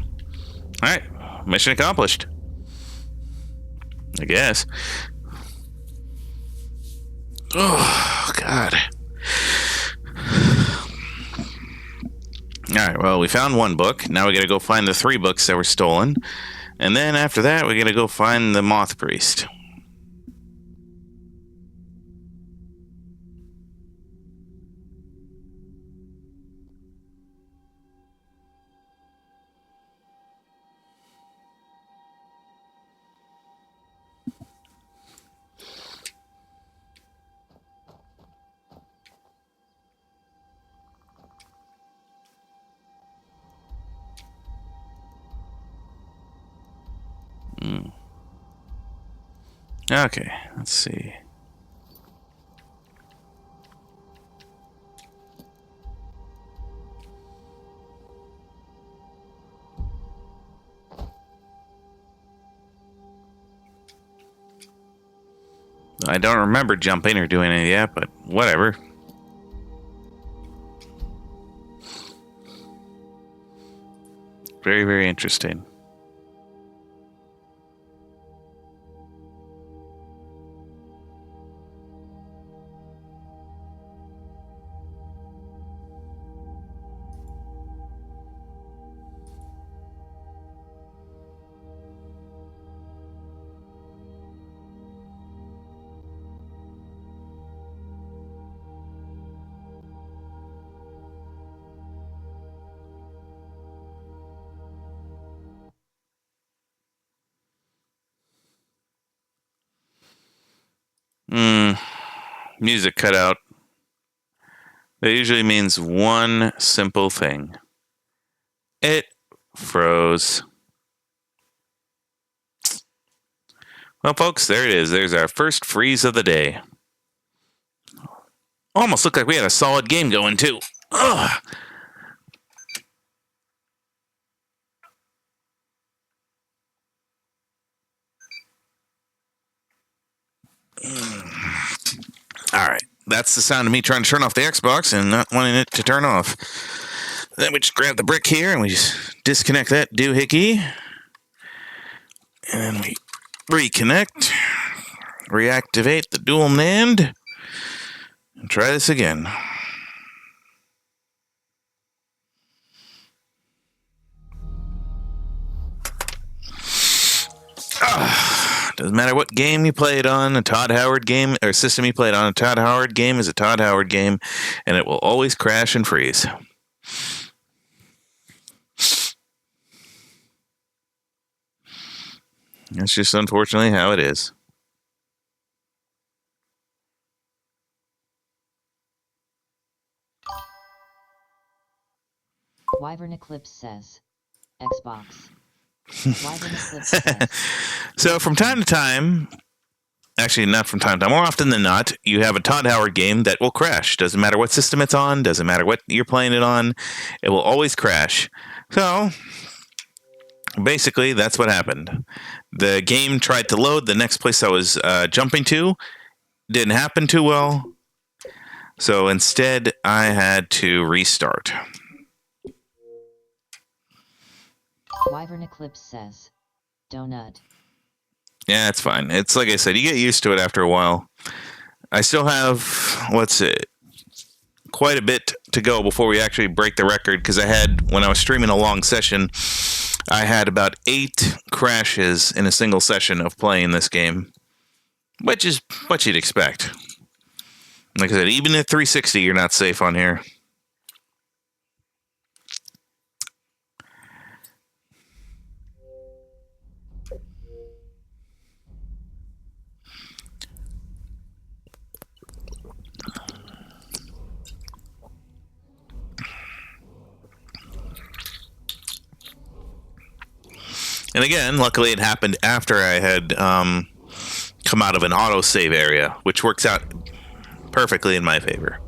Alright, mission accomplished. I guess. Oh, God. Alright, well, we found one book. Now we gotta go find the 3 books that were stolen. And then after that, we gotta go find the Moth Priest. Okay, let's see. I don't remember jumping or doing any of that, but whatever. Very, very interesting. Music cut out. That usually means one simple thing. It froze. Well, folks, there it is. There's our first freeze of the day. Almost looked like we had a solid game going, too. Ugh. Alright, that's the sound of me trying to turn off the Xbox and not wanting it to turn off. Then we just grab the brick here and we just disconnect that doohickey. And then we reconnect, reactivate the dual NAND, and try this again. Doesn't matter what game you play it on, a Todd Howard game, or system you play it on, a Todd Howard game is a Todd Howard game, and it will always crash and freeze. That's just unfortunately how it is. Wyvern Eclipse says, Xbox. Wyvern Eclipse says. So from time to time, actually not from time to time, more often than not, you have a Todd Howard game that will crash. Doesn't matter what system it's on, doesn't matter what you're playing it on, it will always crash. So basically, that's what happened. The game tried to load the next place I was jumping to. Didn't happen too well. So instead, I had to restart. Wyvern Eclipse says, Donut. Yeah, it's fine. It's like I said, you get used to it after a while. I still have, quite a bit to go before we actually break the record, because I had, when I was streaming a long session, I had about 8 crashes in a single session of playing this game, which is what you'd expect. Like I said, even at 360, you're not safe on here. And again, luckily it happened after I had come out of an autosave area, which works out perfectly in my favor.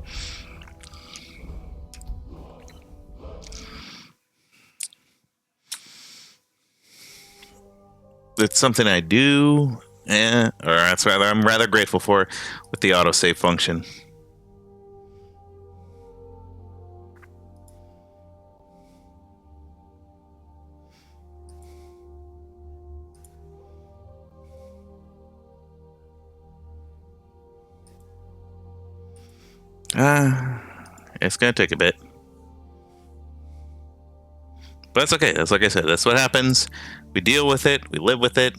It's something I do, I'm rather grateful for with the autosave function. It's gonna take a bit. But that's okay. That's like I said, that's what happens. We deal with it, we live with it.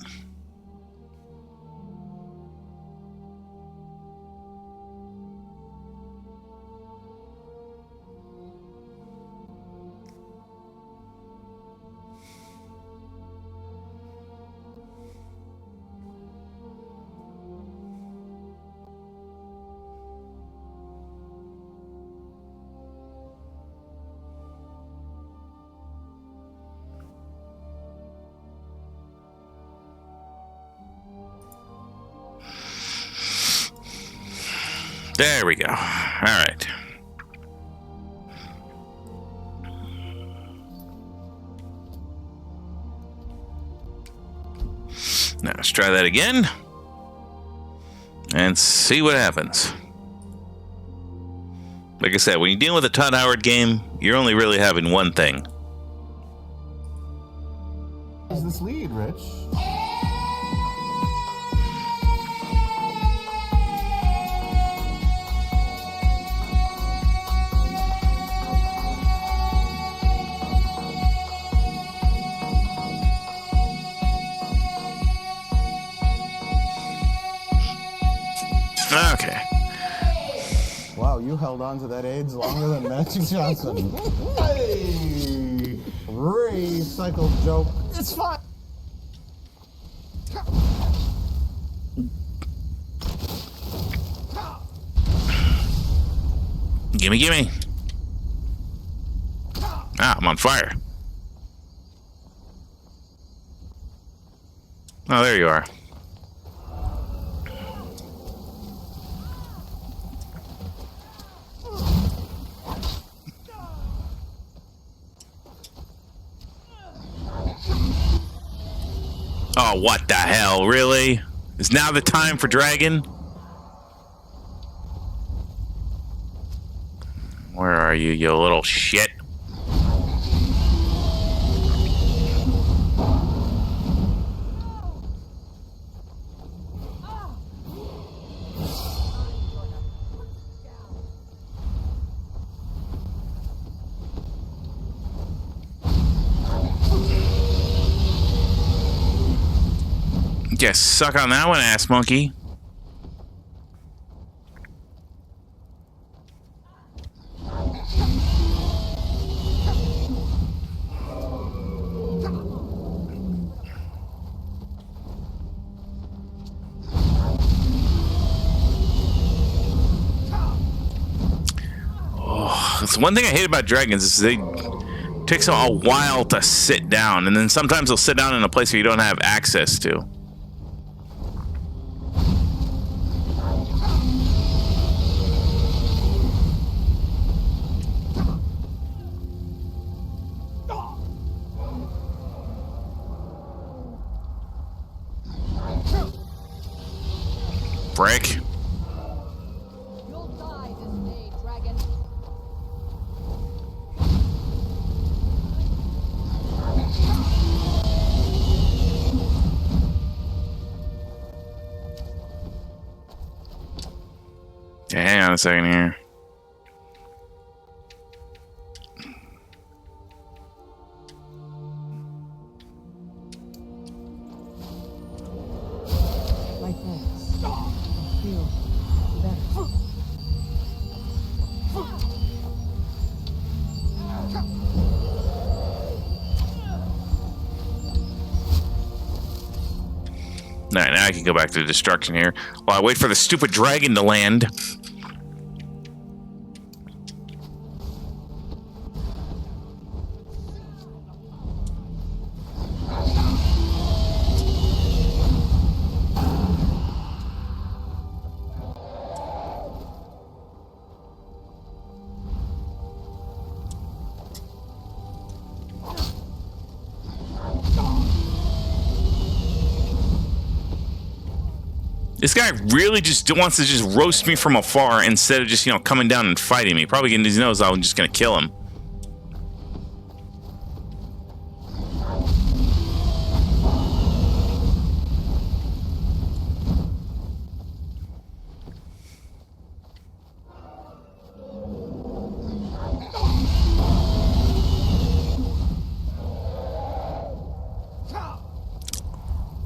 There we go. All right. Now let's try that again and see what happens. Like I said, when you deal with a Todd Howard game, you're only really having one thing. Is this lead, Rich? Okay. Wow, you held on to that AIDS longer than Magic Johnson. Hey! Recycled joke. It's fine. Gimme, gimme. Ah, I'm on fire. Oh, there you are. Oh, what the hell? Really? Is now the time for Dragon? are you, you little shit? Yeah, suck on that one, ass monkey. Oh, it's one thing I hate about dragons is they takes them a while to sit down, and then sometimes they'll sit down in a place where you don't have access to. Brick. You'll die this day, dragon. Okay, hang on a second here. Like this. Feels better. Alright, now I can go back to destruction here while I wait for the stupid dragon to land. This guy really just wants to just roast me from afar instead of just, you know, coming down and fighting me. Probably getting his nose out and just gonna kill him.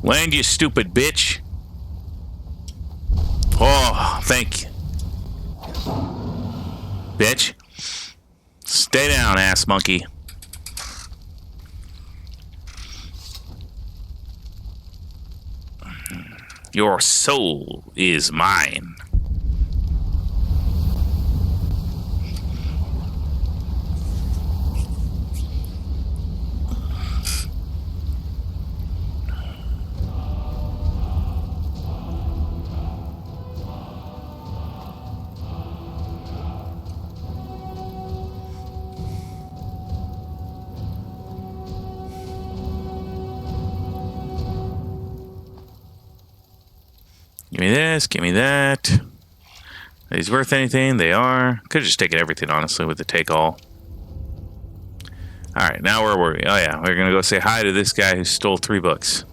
Land, you stupid bitch. Oh, thank you. Bitch. Stay down, ass monkey. Your soul is mine. Give me this, give me that. Are these worth anything? They are. Could have just taken everything, honestly, with the take all. Alright, now where were we? Oh yeah, we're gonna go say hi to this guy who stole 3 books.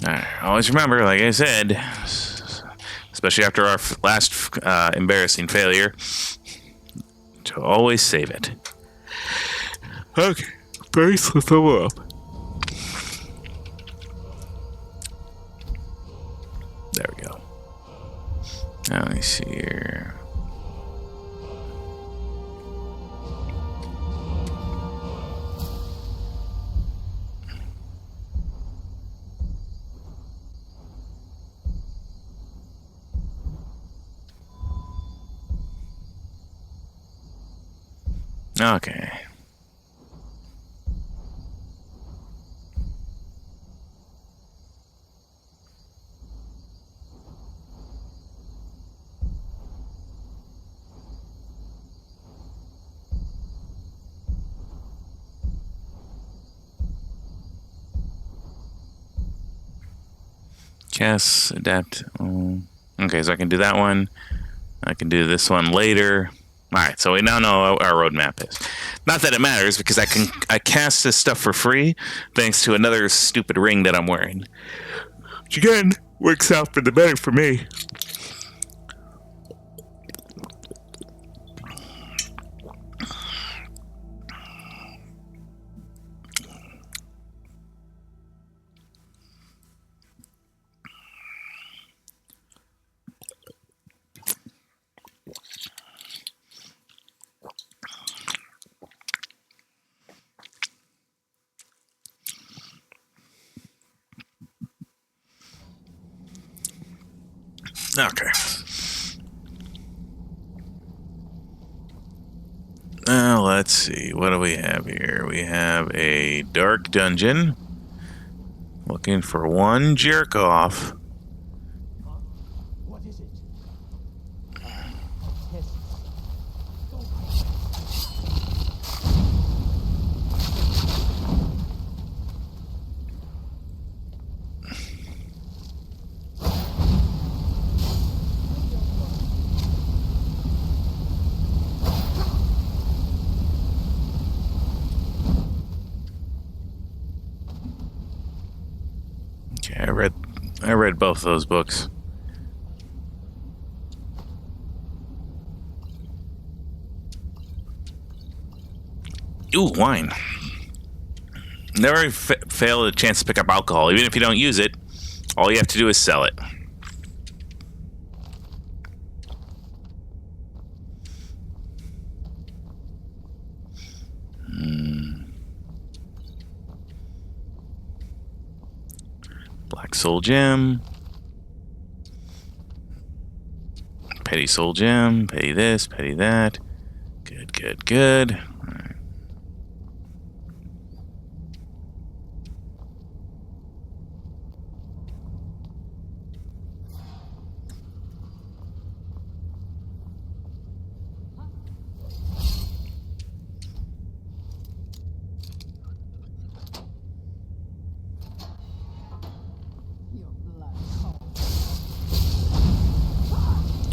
Alright, always remember, like I said, especially after our last embarrassing failure, to always save it. Okay, brace with them up. There we go. Now let me see here. Okay. Yes, adapt. Okay, so I can do that one. I can do this one later. All right, so we now know what our roadmap is. Not that it matters because I cast this stuff for free thanks to another stupid ring that I'm wearing, which again works out for the better for me. Okay. Now let's see. What do we have here? We have a dark dungeon. Looking for one jerk off. What is it? Okay, I read both those books. Ooh, wine. Never fail a chance to pick up alcohol. Even if you don't use it, all you have to do is sell it. Black Soul Gem. Petty Soul Gem. Petty this, petty that. Good, good, good. All right.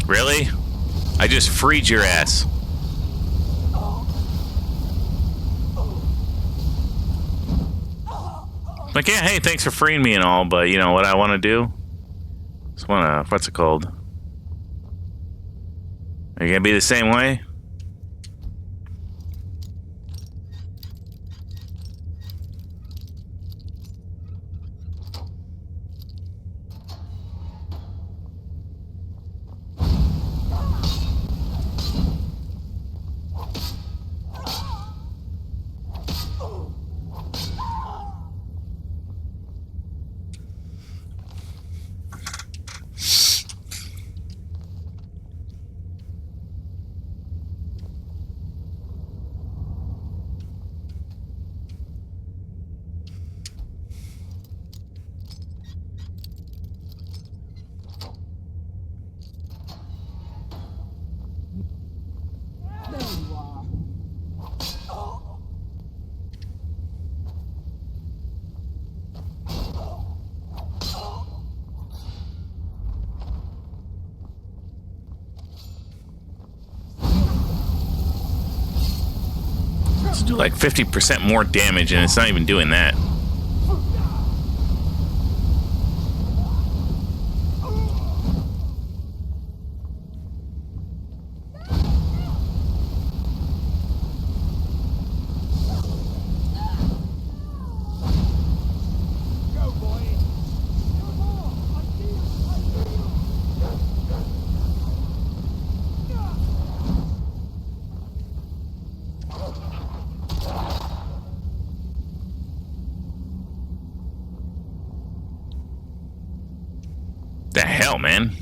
Really? I just freed your ass. Like, yeah, hey, thanks for freeing me and all, but you know what I want to do? Just want to, what's it called? Are you going to be the same way? Let's do like 50% more damage, and it's not even doing that. The hell, man?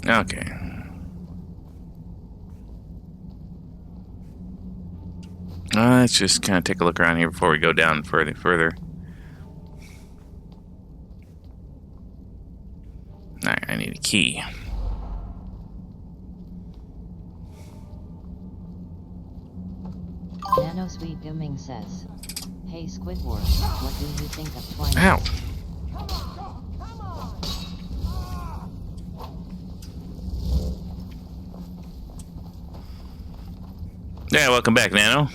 Okay. Let's just kind of take a look around here before we go down further. Alright, I need a key. Nanosweet Gaming says, "Hey Squidward, what do you think of Twine?" Ow! Yeah, welcome back, Nano.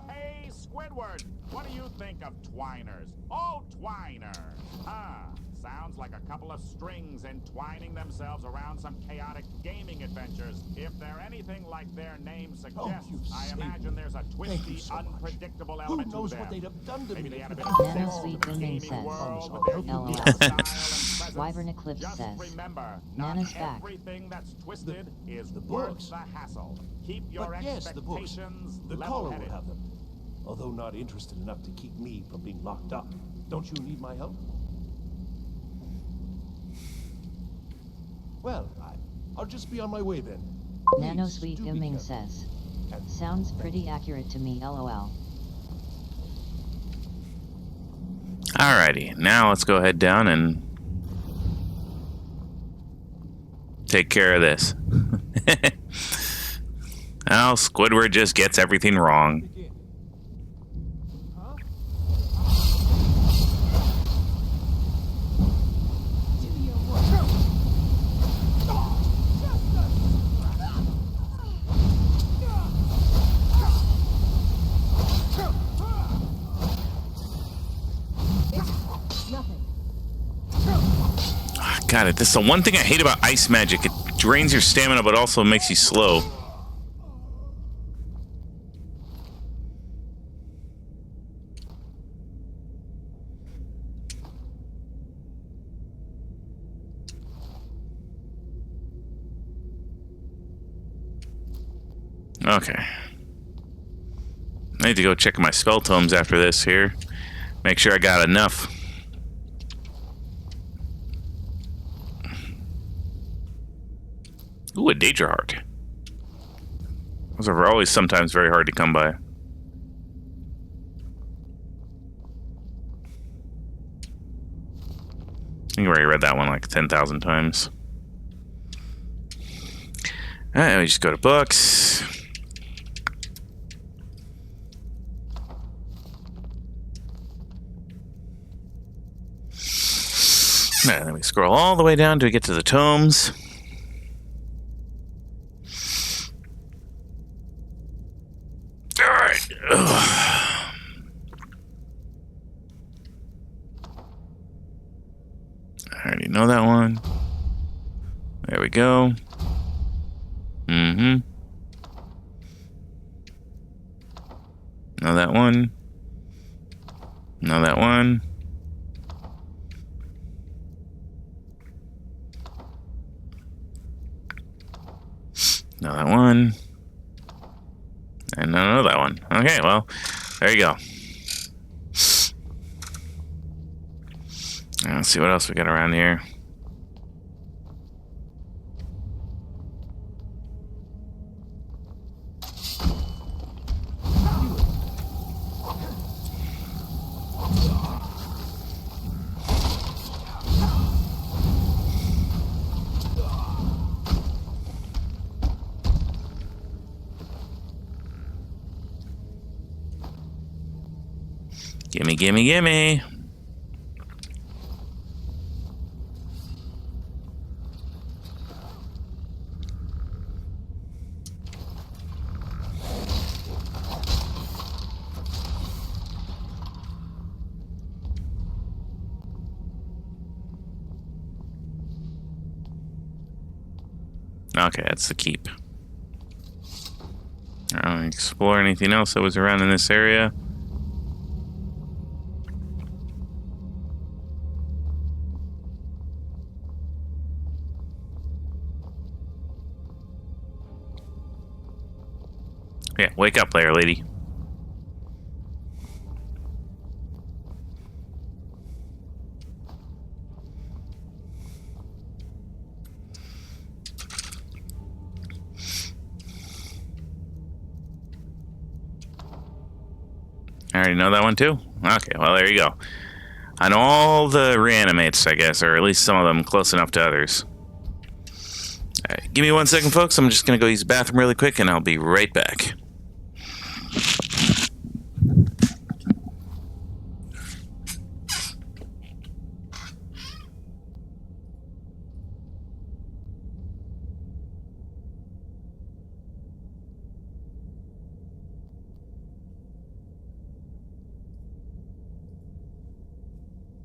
Hey, Squidward, what do you think of Twiners? Oh, Twiner! Ah, sounds like a couple of strings entwining themselves around some chaotic gaming adventures. If they're anything like their name suggests, I imagine there's a twisty, unpredictable element to them. Who knows what they'd have done to me? Maybe they had a bit of Nanosweet Gaming says, "LOL." Wyvern Eclipse says, "Nana's back." Everything that's twisted is worth the hassle. Keep your expectations The caller will level-headed. have them. Although not interested enough to keep me from being locked up. Don't you need my help? Well, I'll just be on my way then. Nanosweet Gaming says, "Sounds pretty accurate to me, LOL." Alrighty, now let's go ahead down and take care of this. Well, Squidward just gets everything wrong. Got it. This is the one thing I hate about ice magic. It drains your stamina, but also makes you slow. Okay. I need to go check my spell tomes after this here. Make sure I got enough. Ooh, a Daedra Heart. Those are always sometimes very hard to come by. I think I already read that one like 10,000 times. Alright, we just go to books. And then we scroll all the way down to get to the tomes. Alright. I already know that one. There we go. Mm-hmm. Know that one. Know that one. Know that one. And I know that one. Okay, well, there you go. Let's see what else we got around here. Gimme, gimme, gimme. Okay, that's the keep. I don't explore anything else that was around in this area. Yeah, wake up there, lady. I already know that one too? Okay, well, there you go. I know all the reanimates, I guess, or at least some of them close enough to others. Alright, give me 1 second, folks. I'm just going to go use the bathroom really quick, and I'll be right back.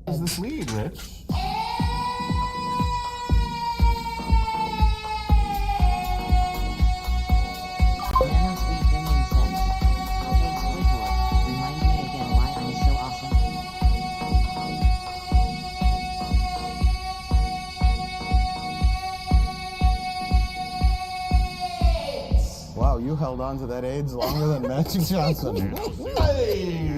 Is this lead, Rich? Nanosweet Dimming says, "Hey Squidward, remind me again why I'm so awesome." Wow, you held on to that AIDS longer than Magic Johnson. Hey!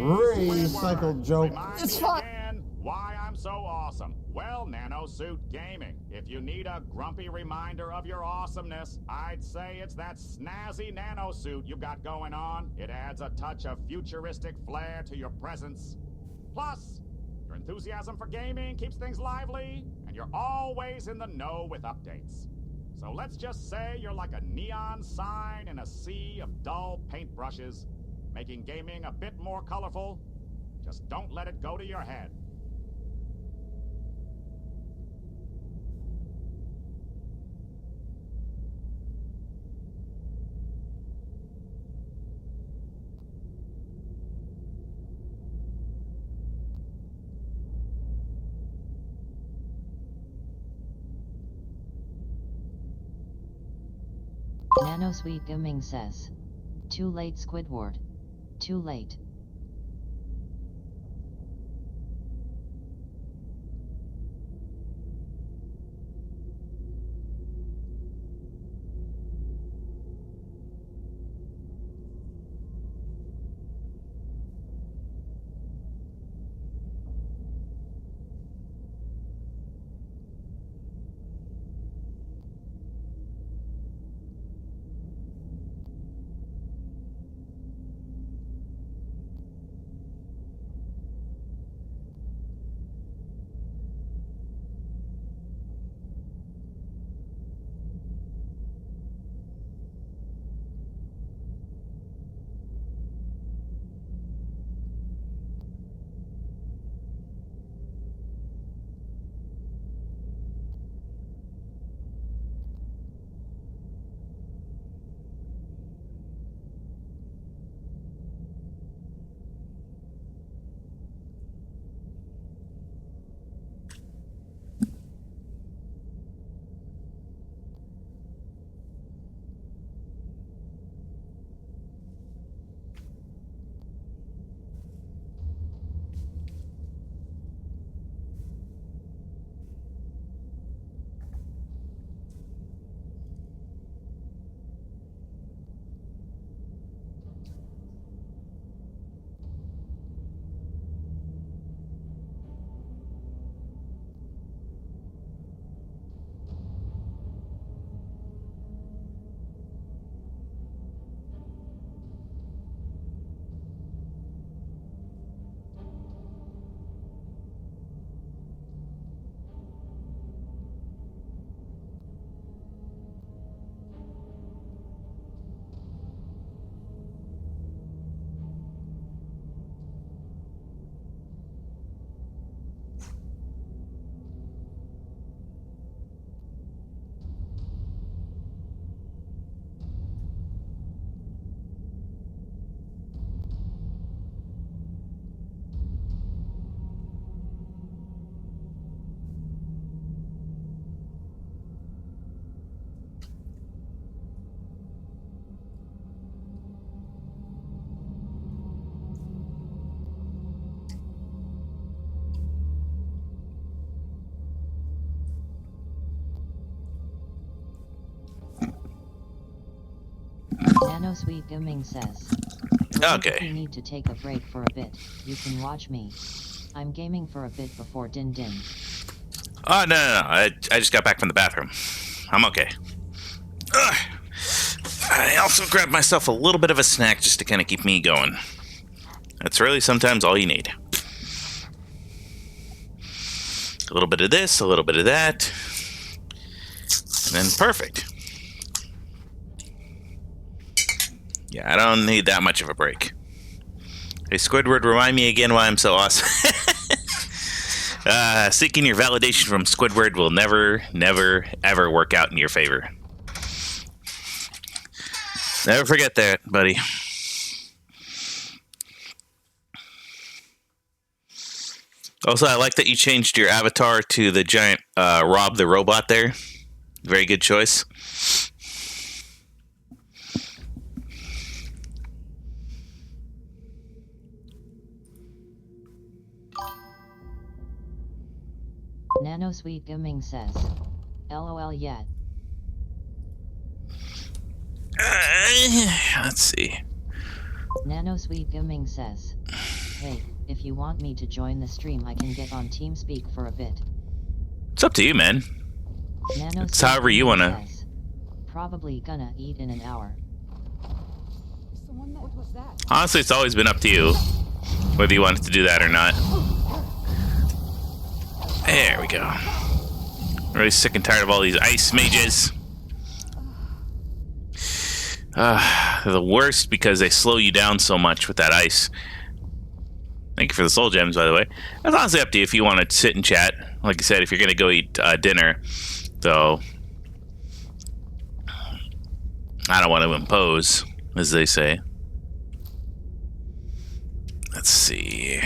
Recycled joke. It's fine. Why I'm so awesome. Well, Nanosuit Gaming, if you need a grumpy reminder of your awesomeness, I'd say it's that snazzy nanosuit you got going on. It adds a touch of futuristic flair to your presence. Plus, your enthusiasm for gaming keeps things lively, and you're always in the know with updates. So let's just say you're like a neon sign in a sea of dull paintbrushes, making gaming a bit more colorful. Just don't let it go to your head. Nanosweet Dimming says, "Too late, Squidward. Too late." Nanosweet Dimming says, Okay. If you need to take a break for a bit, you can watch me. I'm gaming for a bit before Din Din. Oh, no. I just got back from the bathroom. I'm okay. Ugh. I also grabbed myself a little bit of a snack just to kind of keep me going. That's really sometimes all you need. A little bit of this, a little bit of that, and then perfect. Yeah, I don't need that much of a break. Hey, Squidward, remind me again why I'm so awesome. Seeking your validation from Squidward will never, ever work out in your favor. Never forget that, buddy. Also, I like that you changed your avatar to the giant Rob the Robot there. Very good choice. Nanosweet Gaming says, LOL yet. Let's see. Nanosweet Gaming says, hey, if you want me to join the stream, I can get on TeamSpeak for a bit. It's up to you, man. It's however you want to. Probably gonna eat in an hour. Honestly, it's always been up to you whether you wanted to do that or not. There we go. I'm really sick and tired of all these ice mages. They're the worst because they slow you down so much with that ice. Thank you for the soul gems, by the way. That's honestly up to you if you want to sit and chat. Like I said, if you're going to go eat dinner. So, I don't want to impose, as they say. Let's see.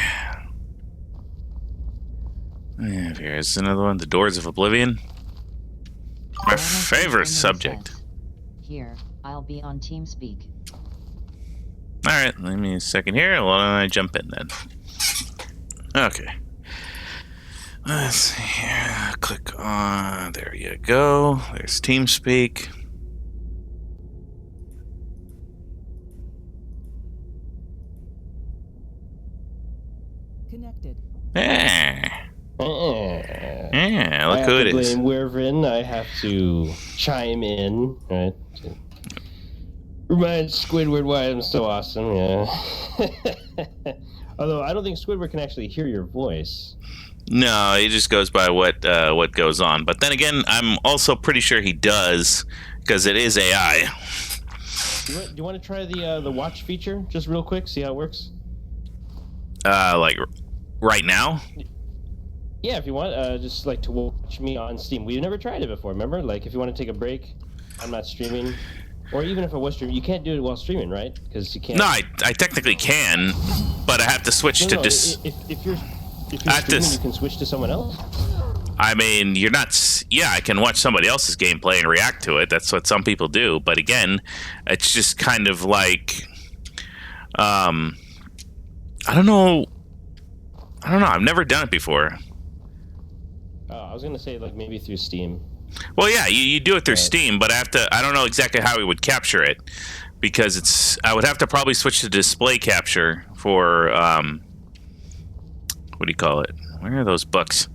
Here's another one. The Doors of Oblivion. My favorite subject. Here, I'll be on TeamSpeak. Alright, let me a second here. Why don't I jump in then? Okay. Let's see here. Click on. There you go. There's TeamSpeak. Connected. Yeah, look who it is. Blame Wyvern. I have to chime in, right? To remind Squidward why I'm so awesome, yeah. Although I don't think Squidward can actually hear your voice. No, he just goes by what goes on. But then again, I'm also pretty sure he does, because it is AI. Do you want to try the watch feature just real quick? See how it works? Like right now? Yeah, if you want, just like to watch me on Steam. We've never tried it before, remember? Like if you want to take a break, I'm not streaming. Or even if I was streaming, you can't do it while streaming, right? Because you can't. No, I technically can, but I have to switch to just. If you're streaming, you can switch to someone else. I mean, you're not. Yeah, I can watch somebody else's gameplay and react to it. That's what some people do. But again, it's just kind of like, I don't know. I've never done it before. I was gonna say like maybe through Steam. Well, yeah, you do it through Steam, but I don't know exactly how we would capture it, because I would have to probably switch to display capture for, what do you call it? Where are those books?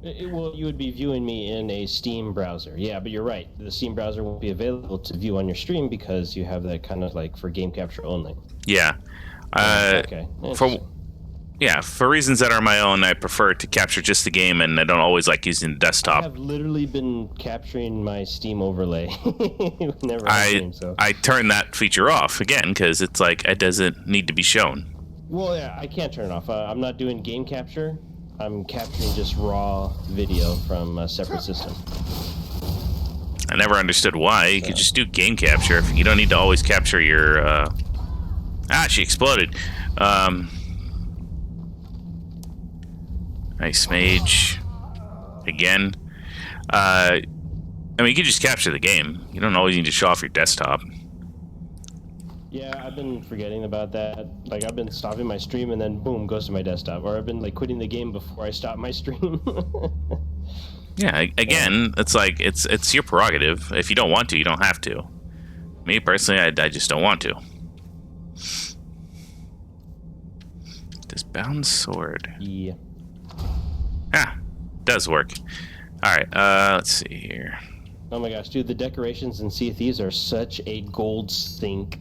Well, you would be viewing me in a Steam browser. Yeah, but you're right. The Steam browser won't be available to view on your stream because you have that kind of like for game capture only. Yeah. Okay. For reasons that are my own, I prefer to capture just the game, and I don't always like using the desktop. I have literally been capturing my Steam overlay. Never I turn that feature off again because it's like it doesn't need to be shown. Well, yeah, I can't turn it off. I'm not doing game capture. I'm capturing just raw video from a separate system. I never understood why. You could just do game capture. You don't need to always capture your... she exploded. Nice mage. Again. I mean, you can just capture the game. You don't always need to show off your desktop. Yeah, I've been forgetting about that. Like, I've been stopping my stream and then boom, goes to my desktop. Or I've been like quitting the game before I stop my stream. Yeah, again, it's like, it's your prerogative. If you don't want to, you don't have to. Me, personally, I just don't want to. This bound sword. Yeah. Does work. Alright, let's see here. Oh my gosh, dude, the decorations in Sea of Thieves are such a gold stink.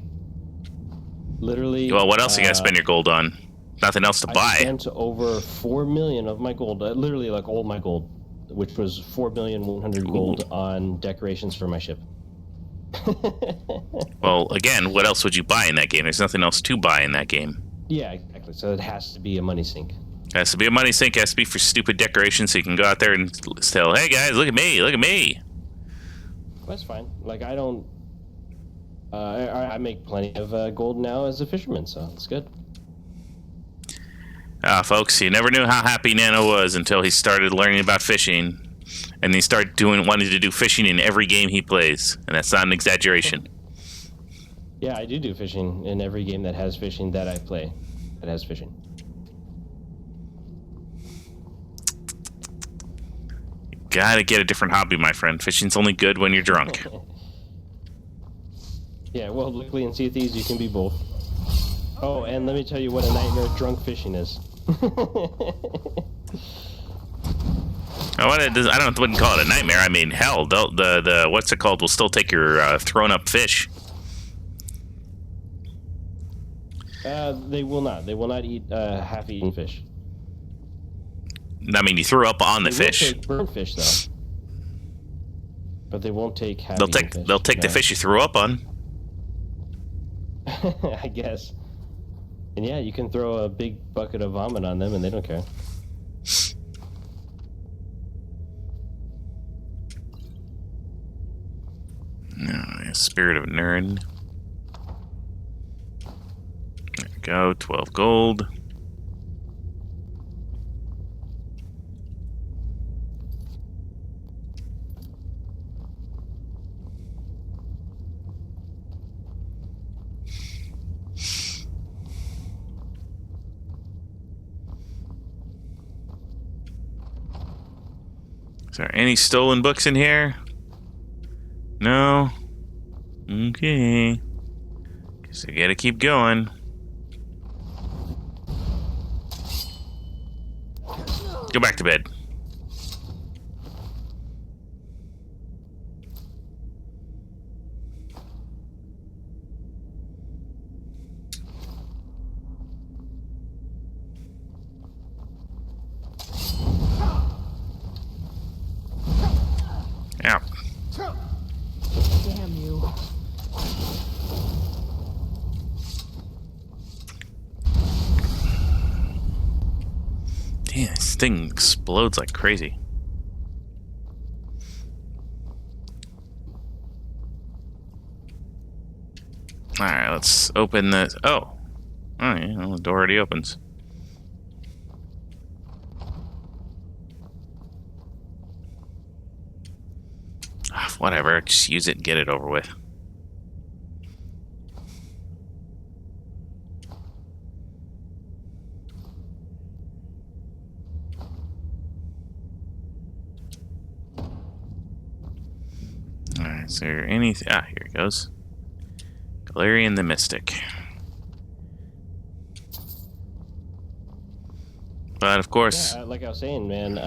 Literally. Well, what else you gotta spend your gold on? nothing else to I buy. spent over 4 million of my gold, literally like all my gold, which was 4,100,000 gold on decorations for my ship. Well, again, what else would you buy in that game? There's nothing else to buy in that game. Yeah, exactly. So it has to be a money sink. It has to be a money sink. It has to be for stupid decorations, so you can go out there and tell, "Hey guys, look at me! Look at me!" That's fine. Like I don't. I make plenty of gold now as a fisherman, so it's good. Folks, you never knew how happy Nano was until he started learning about fishing, and he started wanting to do fishing in every game he plays, and that's not an exaggeration. Yeah, I do fishing in every game that has fishing that I play. That has fishing. You gotta get a different hobby, my friend. Fishing's only good when you're drunk. Yeah, well, luckily in Sea of Thieves you can be both. Oh, and let me tell you what a nightmare drunk fishing is. I wouldn't call it a nightmare. I mean, hell, the what's it called will still take your thrown up fish. They will not. They will not eat half-eaten fish. I mean, you threw up on the fish. They will take burnt fish though, but they won't take half-eaten fish. They'll take the fish you threw up on. I guess. And yeah, you can throw a big bucket of vomit on them and they don't care. No, Spirit of Nern. There we go, 12 gold. Is there any stolen books in here? No? Okay. Guess I gotta keep going. Go back to bed. Yeah. Damn you. Damn, this thing explodes like crazy. Alright, let's open this. Oh. Alright, well, the door already opens. Whatever, just use it and get it over with. Alright, is there anything? Ah, here it goes. Galarian the Mystic. But of course... Yeah, like I was saying, man,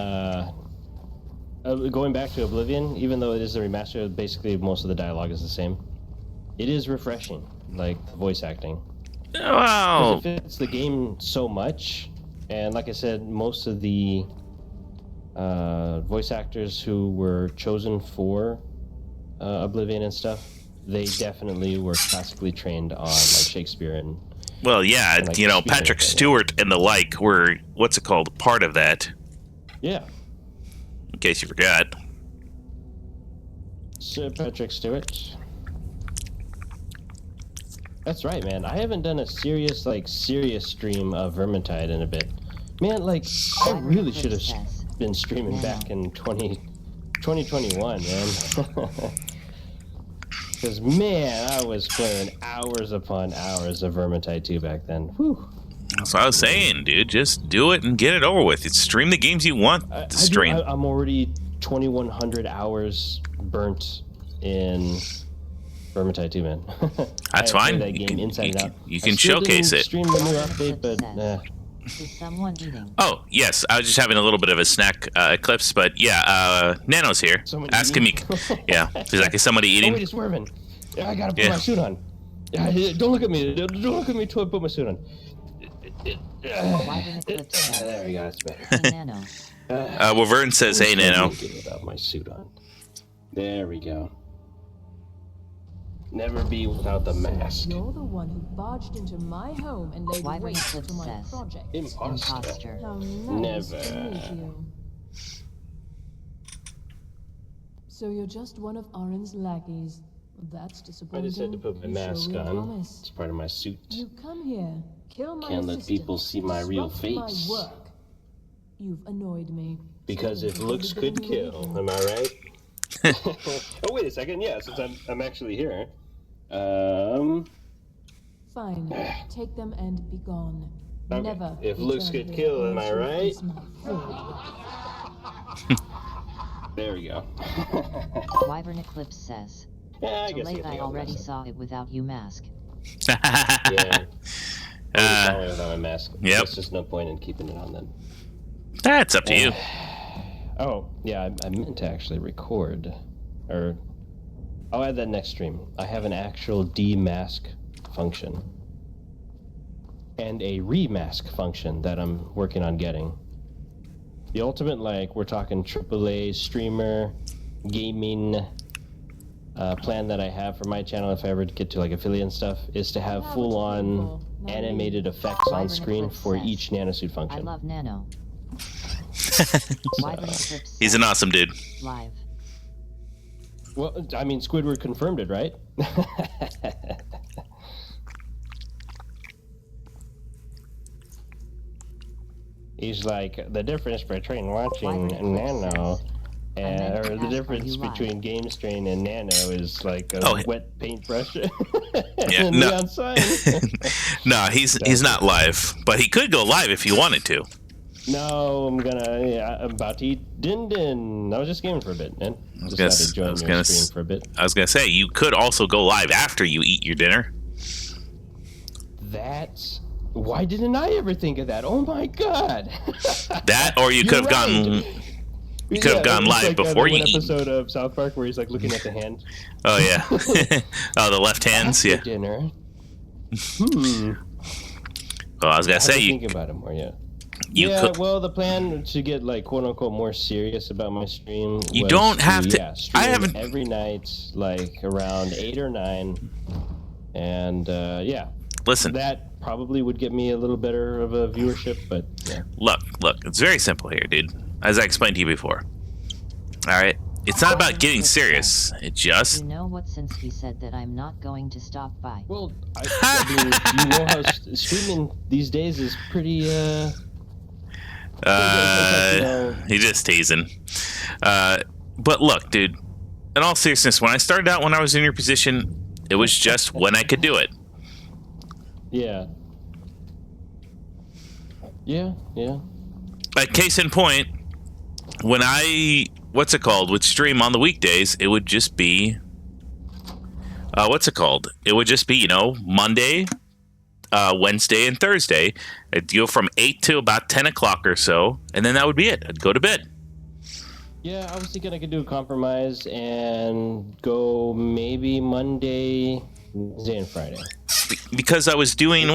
going back to Oblivion, even though it is a remaster, basically most of the dialogue is the same. It is refreshing, like the voice acting. Wow! It fits the game so much, and like I said, most of the voice actors who were chosen for Oblivion and stuff, they definitely were classically trained on like Shakespeare and. Well, yeah, like, you know, Patrick Stewart and the like were what's it called, part of that. Yeah. In case you forgot. Sir Patrick Stewart. That's right, man. I haven't done a serious stream of Vermintide in a bit. Man, like, I really should have been streaming back in 2021, man. Because, man, I was playing hours upon hours of Vermintide 2 back then. Whew. That's what I was saying, dude. Just do it and get it over with. It's stream the games you want to stream. I'm already 2,100 hours burnt in Vermintide 2, man. That's fine. That game inside out. You can showcase it. Stream the new update, but Is someone eating? Oh, yes. I was just having a little bit of a snack eclipse, but yeah, Nano's here. Ask him. Yeah. He's like, is somebody eating? Oh, wait, it's swerving. Yeah, I gotta put my suit on. Yeah, don't look at me. Don't look at me till I put my suit on. There we go. That's better. Hey, Nano. Wavern says, "Hey, Nano." Without my suit on. There we go. Never be without the mask. You're the one who barged into my home and laid Wyvern waste Eclipse to my says, project. Imposter. How nice to Never. meet you. So you're just one of Arin's lackeys. That's I disappointing. just had to put my You mask show real on. promise. It's part of my suit. You come here, kill my Can't let assistant, people see my real disrupt face. My work. You've annoyed me. Because if looks could kill, am I right? Oh, wait a second. Yeah, since I'm actually here. Fine. Take them and be gone. Okay. Never. If looks return could here kill, am or I she'll right? face my fury. There we go. Wyvern Eclipse says, Yeah, I "Too guess late, you I already saw it without you mask." Yeah. I saw it without my mask. Yep. There's just no point in keeping it on then. That's up to you. Oh, yeah, I meant to actually record. Or, I'll add that next stream. I have an actual demask function. And a remask function that I'm working on getting. The ultimate, like, we're talking AAA streamer, gaming plan that I have for my channel, if I ever get to, like, affiliate and stuff, is to have full-on animated effects on screen for each nanosuit function. I love Nano. Wyvern Eclipse He's an awesome dude. live. Well, I mean, Squidward confirmed it, right? He's like, the difference between watching Nano or the difference between Game Strain and Nano is like a wet paintbrush Yeah, and no. neon sign. No, he's not live, but he could go live if he wanted to. No, I'm about to eat Din Din. I was just gaming for a bit, man. I was Just gonna, had to join your stream for a bit. I was gonna say you could also go live after you eat your dinner. That's why didn't I ever think of that? Oh my god! That, or you could have gone. You could have gone live like, before you one eat. episode of South Park where he's like looking at the hand. Oh yeah. Oh, the left hands. After Yeah. dinner. Well, I was gonna say you. Think about it more. Yeah. You yeah, could. well, the plan to get like quote unquote more serious about my stream. You was don't have to. Yeah, I stream haven't. every night, like around 8 or 9, and yeah. Listen. That probably would get me a little better of a viewership, but yeah. Look. It's very simple here, dude. As I explained to you before. All right. It's not about getting serious. It just. You know what? Since he said that I'm not going to stop by. Well, I mean, you know how streaming these days is pretty. He's just teasing. But look, dude. In all seriousness, when I started out, when I was in your position, it was just when I could do it. Yeah. Yeah. Like case in point, when I would stream on the weekdays, it would just be it would just be, Monday, Wednesday, and Thursday. I'd go from 8 to about 10 o'clock or so, and then that would be it. I'd go to bed. Yeah, I was thinking I could do a compromise and go maybe Monday, Wednesday, and Friday. Because I was doing,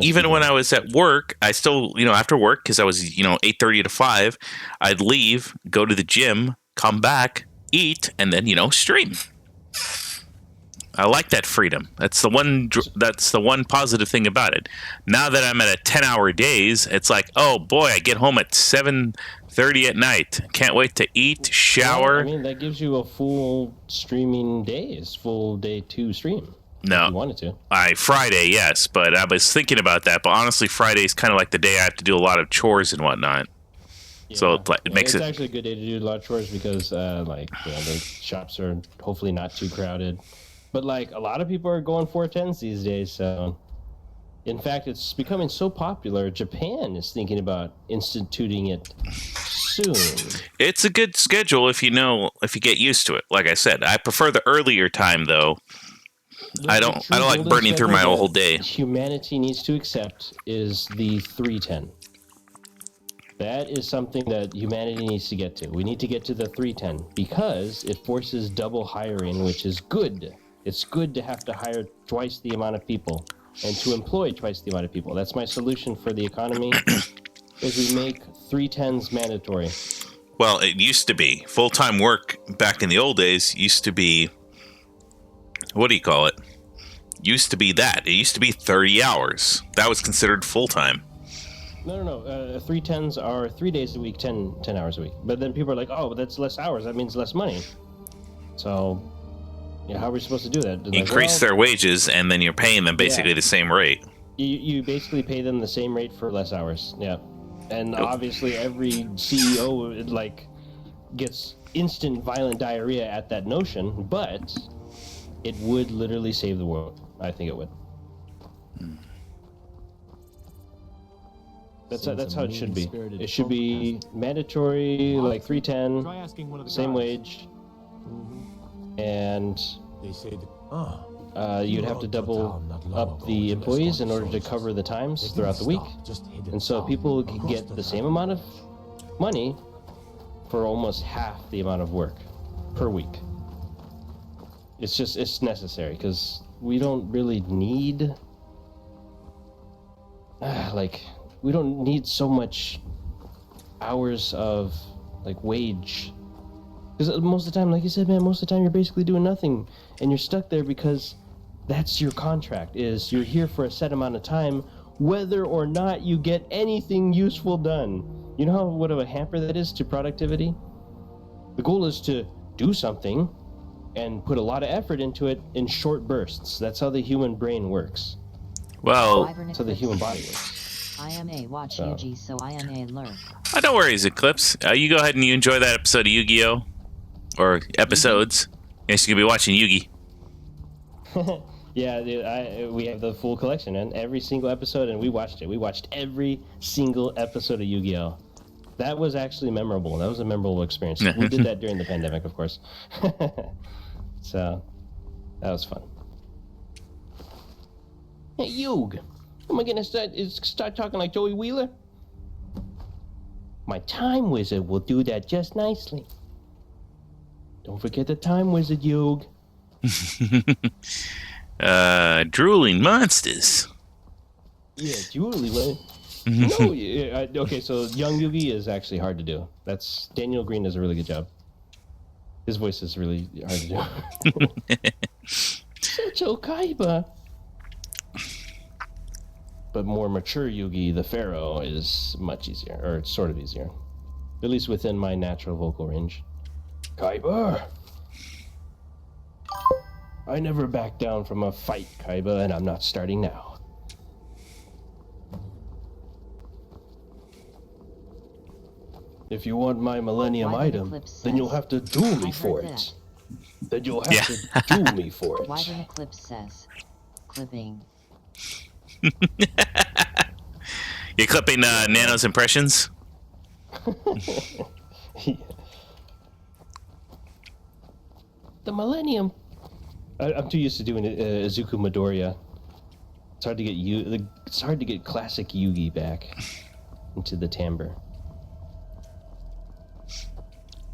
even when I was at work, I still, after work, because I was, 8:30 to 5, I'd leave, go to the gym, come back, eat, and then, stream. I like that freedom. That's the one positive thing about it. Now that I'm at a 10-hour days, it's like, oh boy, I get home at 7:30 at night. Can't wait to eat, shower. Well, I mean, that gives you a full streaming days, full day 2 stream. No, if you wanted to. Friday, yes, but I was thinking about that. But honestly, Friday is kind of like the day I have to do a lot of chores and whatnot. Yeah. So it makes it's actually a good day to do a lot of chores because, the shops are hopefully not too crowded. But a lot of people are going 410s these days. So, in fact, it's becoming so popular. Japan is thinking about instituting it soon. It's a good schedule if you get used to it. Like I said, I prefer the earlier time though. I don't like burning through my whole day. Humanity needs to accept is the 310. That is something that humanity needs to get to. We need to get to the 310 because it forces double hiring, which is good. It's good to have to hire twice the amount of people and to employ twice the amount of people. That's my solution for the economy, is we make 310s mandatory. Well, it used to be. Full-time work back in the old days used to be, what do you call it? Used to be that. It used to be 30 hours. That was considered full-time. No. 310s are 3 days a week, 10 hours a week. But then people are like, oh, but that's less hours. That means less money. So, yeah, how are we supposed to do that? Increase their wages, and then you're paying them basically the same rate. You basically pay them the same rate for less hours. Yeah. And obviously every CEO gets instant violent diarrhea at that notion, but it would literally save the world. I think it would. That's how it should be. It should be mandatory, like 310, same wage, and you'd have to double up the employees in order to cover the times throughout the week. And so people could get the same amount of money for almost half the amount of work per week. It's necessary because we don't really need we don't need so much hours of wage, because most of the time, like you said, man, most of the time you're basically doing nothing, and you're stuck there because that's your contract, is you're here for a set amount of time whether or not you get anything useful done. You know what of a hamper that is to productivity? The goal is to do something and put a lot of effort into it in short bursts. That's how the human brain works. Well, that's how the human body works. I am a watch Yugi, so I am a lurk. Don't worry, Eclipse. You go ahead and you enjoy that episode of Yu-Gi-Oh! Or episodes. Yes, you could be watching Yugi. Yeah, dude, we have the full collection, and every single episode, and we watched it. We watched every single episode of Yu-Gi-Oh! That was actually memorable. That was a memorable experience. We did that during the pandemic, of course. So, that was fun. Hey, Yug! Am I gonna start talking like Joey Wheeler? My time wizard will do that just nicely. Don't forget the time wizard, Yug. Drooling monsters. Yeah, drooling. No, yeah, okay, so young Yugi is actually hard to do. Daniel Green does a really good job. His voice is really hard to do. Seto Kaiba. But more mature Yugi, the Pharaoh, is much easier, or sort of easier. At least within my natural vocal range. Kaiba! I never back down from a fight, Kaiba, and I'm not starting now. If you want my Millennium item, then you'll have to duel me for it. Then you'll have to duel me for it. Wyvern Eclipse says, clipping. You're clipping Nano's impressions? Yeah. The Millennium. I'm too used to doing Izuku Midoriya. It's hard to get It's hard to get classic Yugi back into the timbre.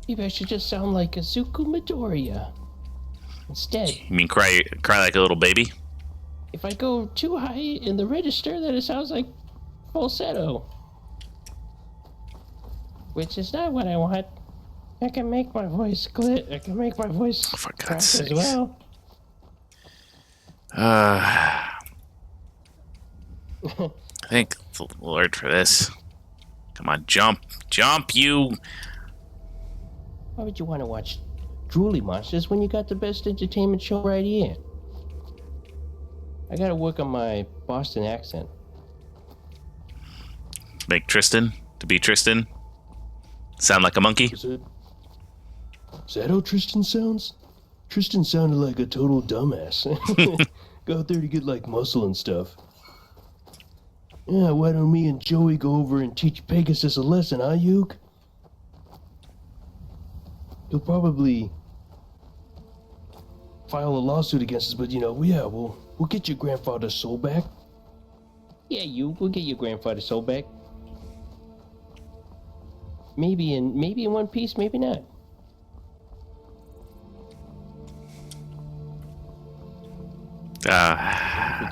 Maybe I should just sound like Izuku Midoriya instead. You mean cry like a little baby? If I go too high in the register, then it sounds like falsetto. Which is not what I want. I can make my voice clit. I can make my voice crack as well. Thank the Lord for this. Come on, jump, you. Why would you want to watch Drooly Monsters when you got the best entertainment show right here? I gotta work on my Boston accent. Make Tristan to be Tristan. Sound like a monkey. Is that how Tristan sounds? Tristan sounded like a total dumbass. Go out there to get like muscle and stuff. Yeah, why don't me and Joey go over and teach Pegasus a lesson, huh, Yuke? He'll probably file a lawsuit against us, but we'll get your grandfather's soul back. Yeah, we'll get your grandfather's soul back. Maybe in one piece, maybe not. I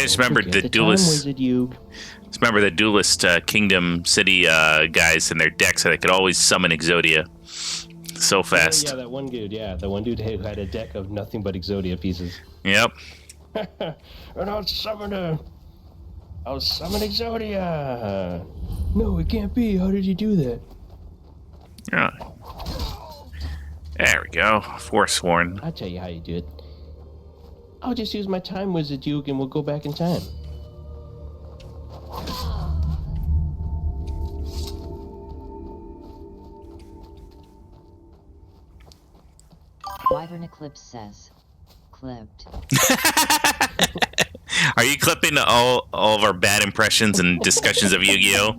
just remembered the duelist. Just remember the duelist Kingdom City guys and their decks, so they could always summon Exodia so fast. Yeah, that one dude. Yeah, the one dude who had a deck of nothing but Exodia pieces. Yep. And I'll summon Exodia. No, it can't be. How did you do that? Yeah. There we go. Forsworn. I'll tell you how you do it. I'll just use my time wizard, Duke, and we'll go back in time. Wyvern Eclipse says, clipped. Are you clipping all of our bad impressions and discussions of Yu-Gi-Oh?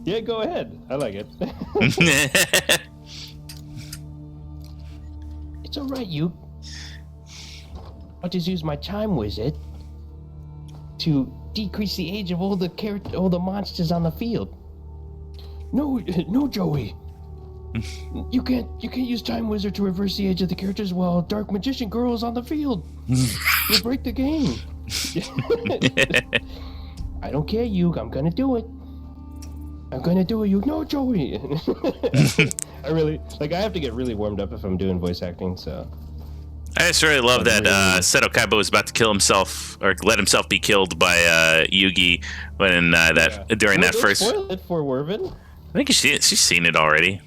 Yeah, go ahead. I like it. It's all right, you. I'll just use my time wizard to decrease the age of all the monsters on the field. No, Joey. You can't use time wizard to reverse the age of the characters while Dark Magician Girl is on the field. You'll break the game. I don't care, Yug. I'm gonna do it. You know, Joey. I have to get really warmed up if I'm doing voice acting. So I just really love that Seto Kaiba was about to kill himself or let himself be killed by Yugi when during that first. Spoil it for Wervin. I think she's seen it already.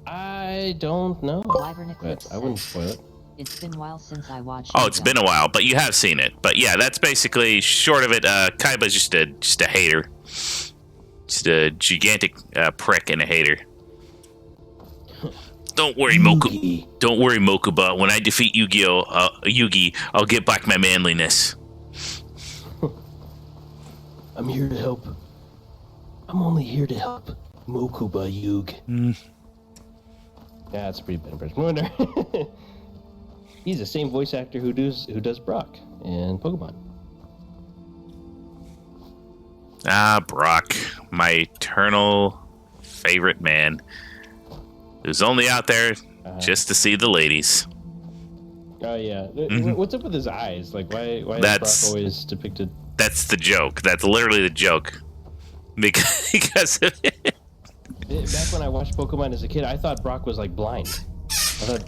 I don't know. Wyvern Eclipse I wouldn't spoil it. It's been a while since I watched. Oh, it's been a while, but you have seen it. But yeah, that's basically short of it. Kaiba's just a hater, just a gigantic prick and a hater. Don't worry, Moku. Don't worry, Mokuba. When I defeat Yugi, I'll get back my manliness. I'm here to help. I'm only here to help Mokuba, Yug. Yeah, that's a pretty bad impression. He's the same voice actor who does Brock in Pokemon. Brock, my eternal favorite man, who's only out there just to see the ladies. Oh yeah, what's up with his eyes? Like, why is Brock always depicted? That's the joke. That's literally the joke. Because of it. Back when I watched Pokemon as a kid, I thought Brock was like blind.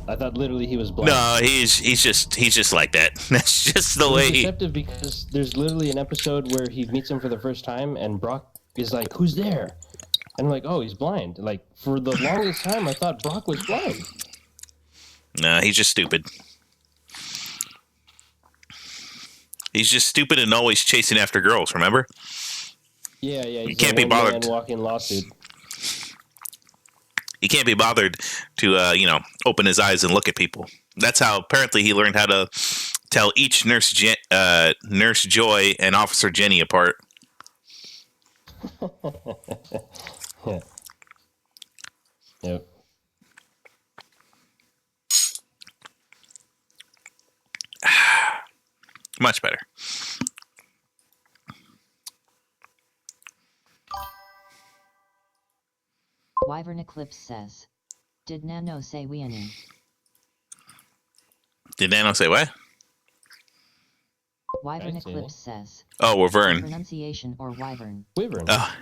I thought literally he was blind. No, he's just like that. That's just the way. He's deceptive because there's literally an episode where he meets him for the first time, and Brock is like, "Who's there?" And I'm like, "Oh, he's blind." Like for the longest time, I thought Brock was blind. No, he's just stupid. He's just stupid and always chasing after girls. Remember? Yeah. You can't be bothered. Walking lawsuit. He can't be bothered to, open his eyes and look at people. That's how apparently he learned how to tell each Nurse Joy and Officer Jenny apart. Yeah. Yep. Much better. Wyvern Eclipse says, did Nano say Weanu? Did Nano say what? Wyvern Eclipse says. Oh, Wyvern. Pronunciation or Wyvern? Wyvern. Oh.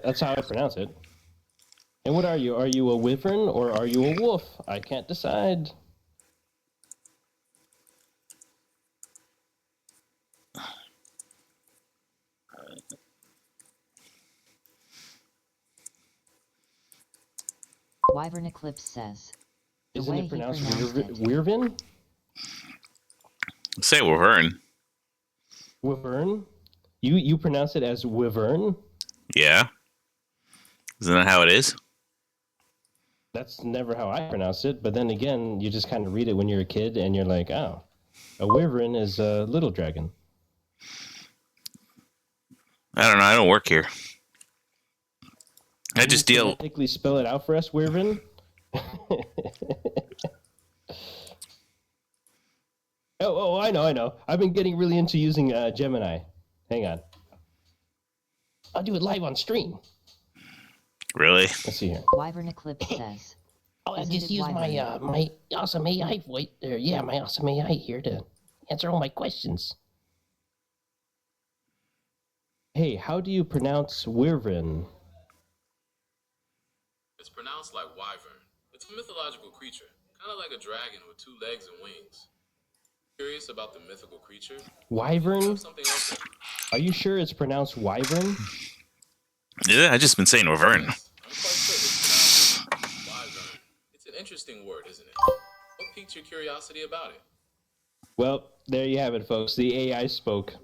That's how I pronounce it. And what are you? Are you a wyvern or are you a wolf? I can't decide. Wyvern Eclipse says. Isn't it pronounced Wyvern? Say Wyvern. Wyvern? You pronounce it as Wyvern? Yeah. Isn't that how it is? That's never how I pronounce it, but then again, you just kind of read it when you're a kid and you're like, oh, a wyvern is a little dragon. I don't know. I don't work here. I just deal. Phonetically spell it out for us, wyvern. Oh, I know. I've been getting really into using Gemini. Hang on. I'll do it live on stream. Really? Let's see here. Wyvern Eclipse says. I'll just use my awesome AI voice. My awesome AI here to answer all my questions. Hey, how do you pronounce wyvern? It's pronounced like wyvern. It's a mythological creature, kind of like a dragon with 2 legs and wings. Curious about the mythical creature? Wyvern? Something else. Are you sure it's pronounced wyvern? Yeah, I just been saying Wyvern. Wyvern. It's an interesting word, isn't it? What piqued your curiosity about it? Well, there you have it, folks. The AI spoke.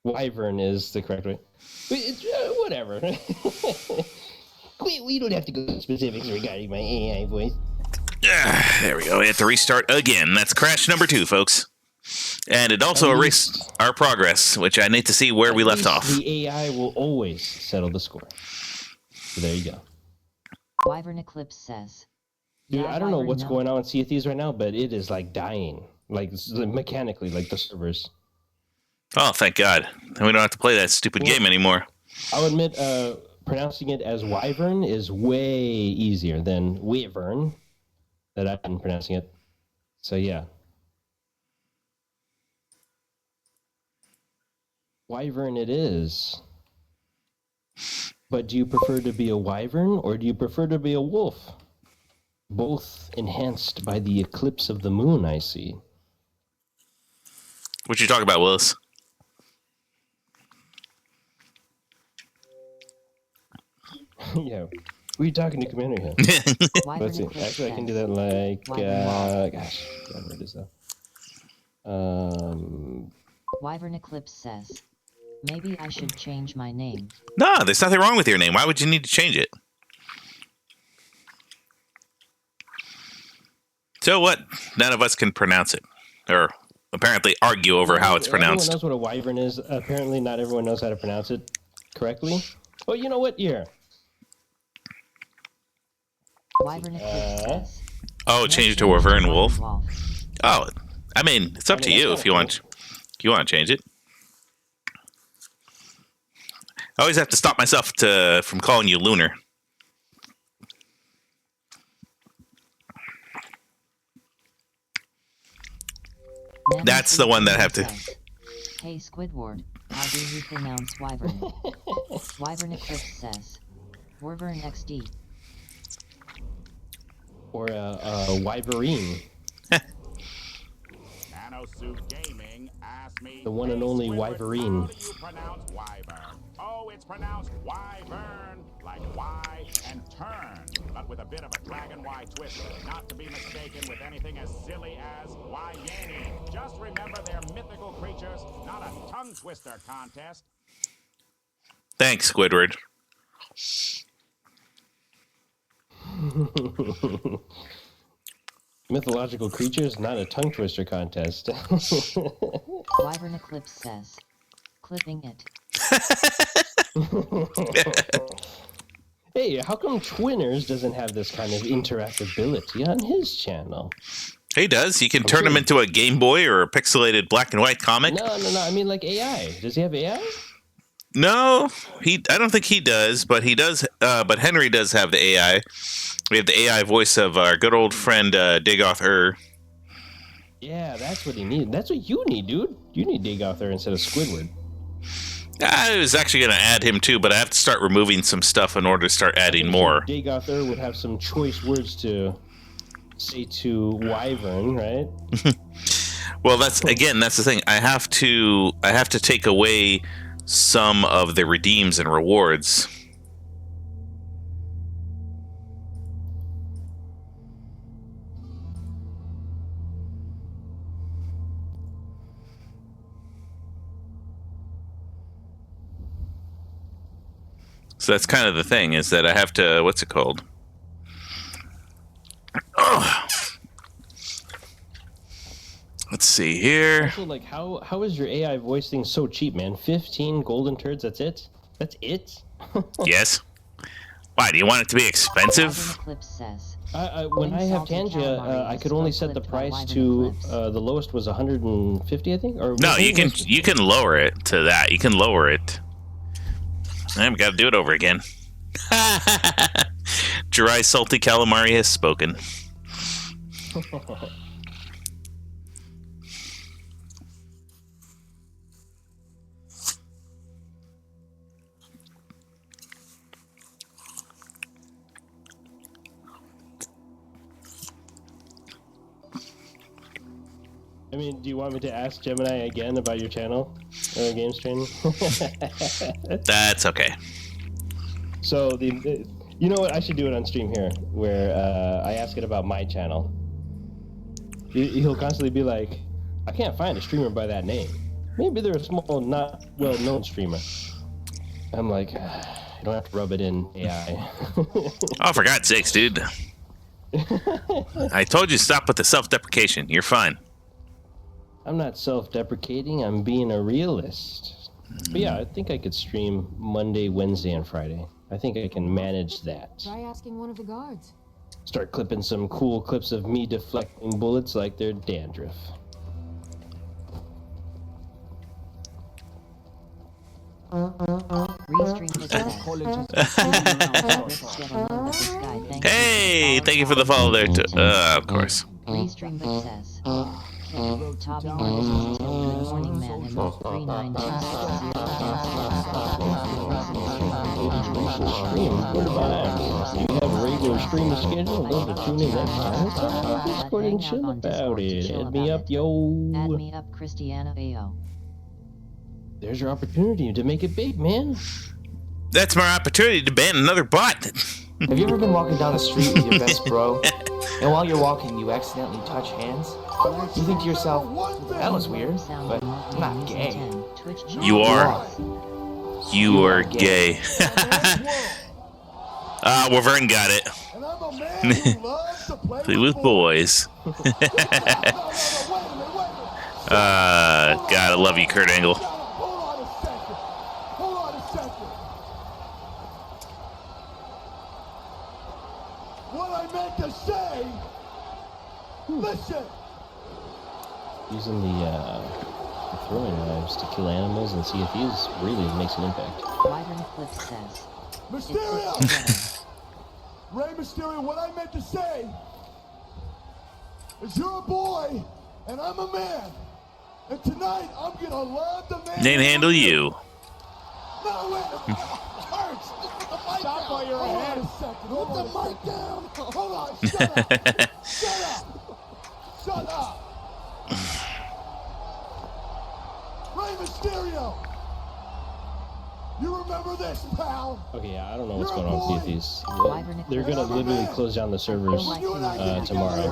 Wyvern is the correct way. Whatever. we don't have to go into specifics regarding my AI voice. There we go. We have to restart again. That's crash number 2, folks. And it also erased our progress, which I need to see where we left off. The AI will always settle the score. So there you go. Wyvern Eclipse says. Dude, I don't know what's going on with Sea of Thieves right now, but it is like dying. Like mechanically, like the servers. Oh, thank God. Then we don't have to play that stupid game anymore. I'll admit, pronouncing it as wyvern is way easier than wyvern that I've been pronouncing it. So yeah. Wyvern it is. But do you prefer to be a wyvern or do you prefer to be a wolf? Both enhanced by the eclipse of the moon, I see. What you talking about, Willis? Yeah. We're talking to Commander here. Let's see. Actually, I can do that like... gosh. What is that? Wyvern Eclipse says. Maybe I should change my name. No, there's nothing wrong with your name. Why would you need to change it? So what? None of us can pronounce it. Or apparently argue over how it's pronounced. Everyone knows what a wyvern is. Apparently not everyone knows how to pronounce it correctly. Oh, you know what? Here. Wyvern Eclipse says. Oh, change it to Wyvern Wolf. Oh, I mean, it's up to you if you want to change it. I always have to stop myself from calling you Lunar. That's the one that I have to... Hey Squidward, how do you pronounce Wyvern? Wyvern Eclipse says. Wyvern XD. Or Wyverine. Gaming asked me, the one and only Wyverine. How do you pronounce wyvern? Oh, it's pronounced wyvern, like Y and turn, but with a bit of a dragon Y twist, not to be mistaken with anything as silly as Wyani. Just remember they're mythical creatures, not a tongue twister contest. Thanks, Squidward. Mythological creatures, not a tongue twister contest. Wyvern Eclipse says. Clipping it. Hey, how come Twinners doesn't have this kind of interactability on his channel? He does. You can turn him into a Game Boy or a pixelated black and white comic. No. I mean, like AI. Does he have AI? No, I don't think he does, but he does. But Henry does have the AI. We have the AI voice of our good old friend Dagoth. Yeah, that's what he needs. That's what you need, dude. You need Dagoth instead of Squidward. I was actually going to add him too, but I have to start removing some stuff in order to start adding more. Dagoth would have some choice words to say to Wyvern, right? Well, that's the thing. I have to take away some of the redeems and rewards. So that's kind of the thing, is that I have to, what's it called? Oh. Let's see here. Also, like, how is your AI voice thing so cheap, man? 15 golden turds, that's it? That's it? Yes. Why, do you want it to be expensive? When I have Tangia, I could only set the price to, the lowest was 150, I think? Or no, you can lower it to that. You can lower it. I've got to do it over again. Dry, salty calamari has spoken. I mean, do you want me to ask Gemini again about your channel, Games Training? That's okay. So you know what? I should do it on stream here, where I ask it about my channel. He'll constantly be like, "I can't find a streamer by that name. Maybe they're a small, not well-known streamer." I'm like, "You don't have to rub it in, AI." Oh, for God's sakes, dude! I told you stop with the self-deprecation. You're fine. I'm not self-deprecating. I'm being a realist. But yeah, I think I could stream Monday, Wednesday, and Friday. I think I can manage that. Try asking one of the guards. Start clipping some cool clips of me deflecting bullets like they're dandruff. Hey, thank you for the follow there, too. Of course. Restream success. Toby Myers is still good morning man in 392. Do you have a regular stream schedule? Love to tune in next time. Let's talk about Discord and chill about it. Add me up, yo. Add me up, Christiana Ao. There's your opportunity to make it big, man. That's my opportunity to ban another bot. Have you ever been walking down the street with your best bro, and while you're walking, you accidentally touch hands? You think to yourself, that was weird, but I'm not gay. You are. You are gay. Wyvern got it. Play with boys. God, I love you, Kurt Angle. Listen. Using the throwing knives to kill animals and see if these really makes an impact. Mysterio! Rey Mysterio, what I meant to say is you're a boy and I'm a man. And tonight I'm gonna love the man. Didn't handle you. No, wait. It hurts. Stop while you're ahead. Put the mic down. Hold on. Shut up. Shut up. Shut up! Rey Mysterio! You remember this, pal? Okay, yeah, I don't know what's going on with these. They're gonna literally close down the servers tomorrow.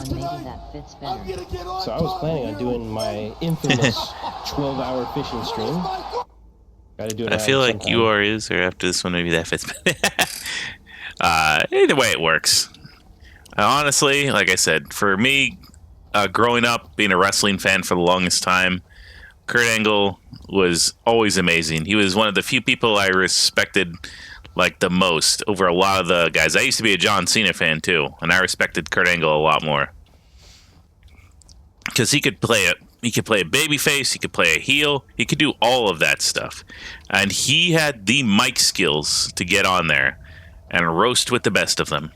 So I was planning on doing my infamous 12-hour fishing stream. Gotta do it. I feel like sometime. you are is, or after this one, maybe that fits. Either way, it works. Honestly, like I said, for me, growing up, being a wrestling fan for the longest time, Kurt Angle was always amazing. He was one of the few people I respected like the most over a lot of the guys. I used to be a John Cena fan too, and I respected Kurt Angle a lot more because he could play a baby face, he could play a heel, he could do all of that stuff, and he had the mic skills to get on there and roast with the best of them.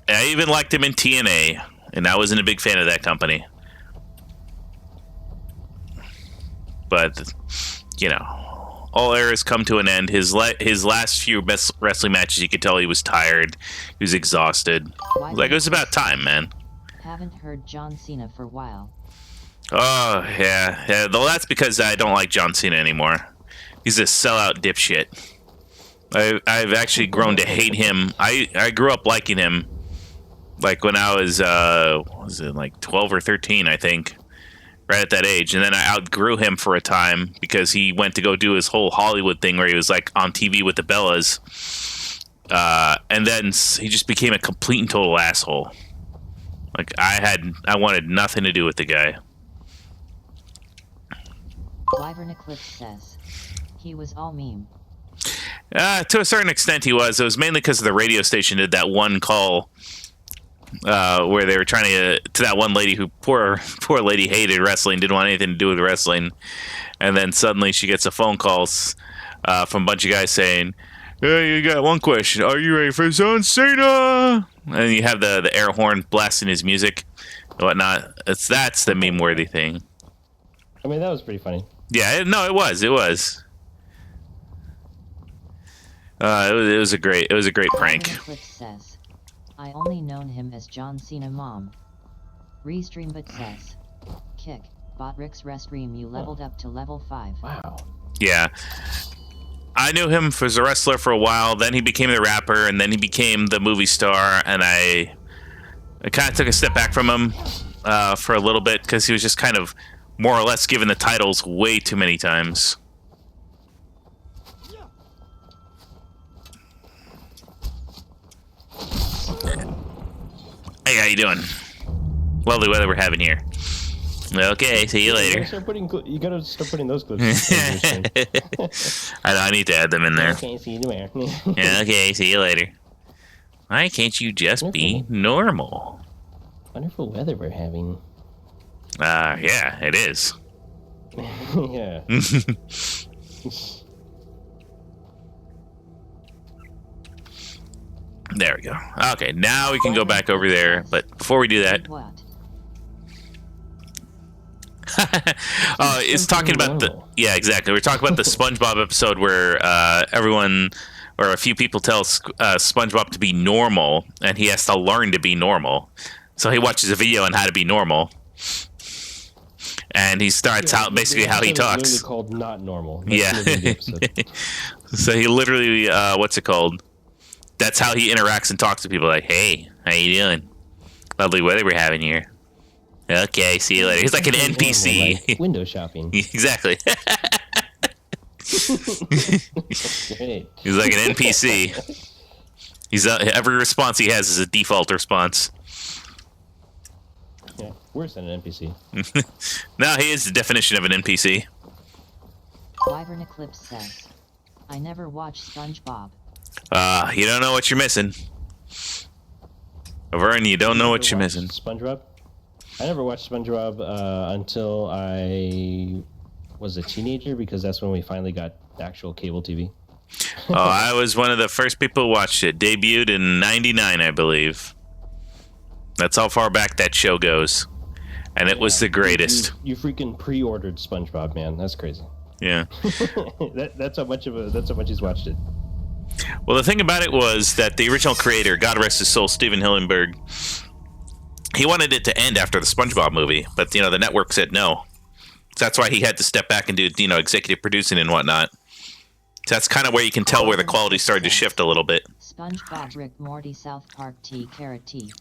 I even liked him in TNA, and I wasn't a big fan of that company. But, you know, all eras come to an end. His last few best wrestling matches, you could tell he was tired. He was exhausted. Like, it was about time, man. Haven't heard John Cena for a while. Oh, yeah. Though that's because I don't like John Cena anymore. He's a sellout dipshit. I've actually grown to hate him. I grew up liking him. Like when I was it like 12 or 13, I think, right at that age. And then I outgrew him for a time because he went to go do his whole Hollywood thing where he was like on TV with the Bellas. And then he just became a complete and total asshole. Like I wanted nothing to do with the guy. Wyvern Eclipse says he was all meme. To a certain extent he was. It was mainly because the radio station did that one call where they were trying to that one lady who poor lady hated wrestling, didn't want anything to do with wrestling, and then suddenly she gets a phone call from a bunch of guys saying, "Hey, you got one question. Are you ready for John Cena?" And you have the air horn blasting his music and whatnot. That's the meme worthy thing. I mean, that was pretty funny. Yeah, no, it was. It was a great prank. Says, I only known him as John Cena Mom. Restreambot says. Kick. Bot Rick's Restream, you leveled up to level 5. Wow. Yeah. I knew him as a wrestler for a while, then he became the rapper, and then he became the movie star, and I kind of took a step back from him for a little bit, because he was just kind of more or less given the titles way too many times. Hey, how you doing? Lovely weather we're having here. Okay, see you later. You gotta start putting those clips. I need to add them in there. Okay, see you tomorrow. Yeah, okay, see you later. Why can't you just be normal? Wonderful weather we're having. Yeah, it is. Yeah. There we go. Okay, now we can go back over there, but before we do that... it's talking about the... Yeah, exactly. We're talking about the SpongeBob episode where everyone, or a few people tell SpongeBob to be normal, and he has to learn to be normal. So he watches a video on how to be normal. And he starts out basically how he talks. It's literally called Not Normal. So he literally, what's it called? That's how he interacts and talks to people, like, hey, how you doing? Lovely weather we're having here. Okay, see you later. He's like an NPC. Like window shopping. Exactly. He's like an NPC. He's every response he has is a default response. Yeah, worse than an NPC. No, he is the definition of an NPC. Wyvern Eclipse says, I never watched SpongeBob. You don't know what you're missing. Vern, you don't know what you're missing. SpongeBob? I never watched SpongeBob until I was a teenager, because that's when we finally got actual cable TV. Oh, I was one of the first people who watched it. Debuted in '99, I believe. That's how far back that show goes. And it was the greatest. You freaking pre-ordered SpongeBob, man. That's crazy. Yeah. that's how much he's watched it. Well, the thing about it was that the original creator, God rest his soul, Steven Hillenburg, he wanted it to end after the SpongeBob movie, but the network said no. So that's why he had to step back and do executive producing and whatnot. So that's kind of where you can tell where the quality started to shift a little bit. SpongeBob, Rick, Morty, South Park, T, Carrot, T.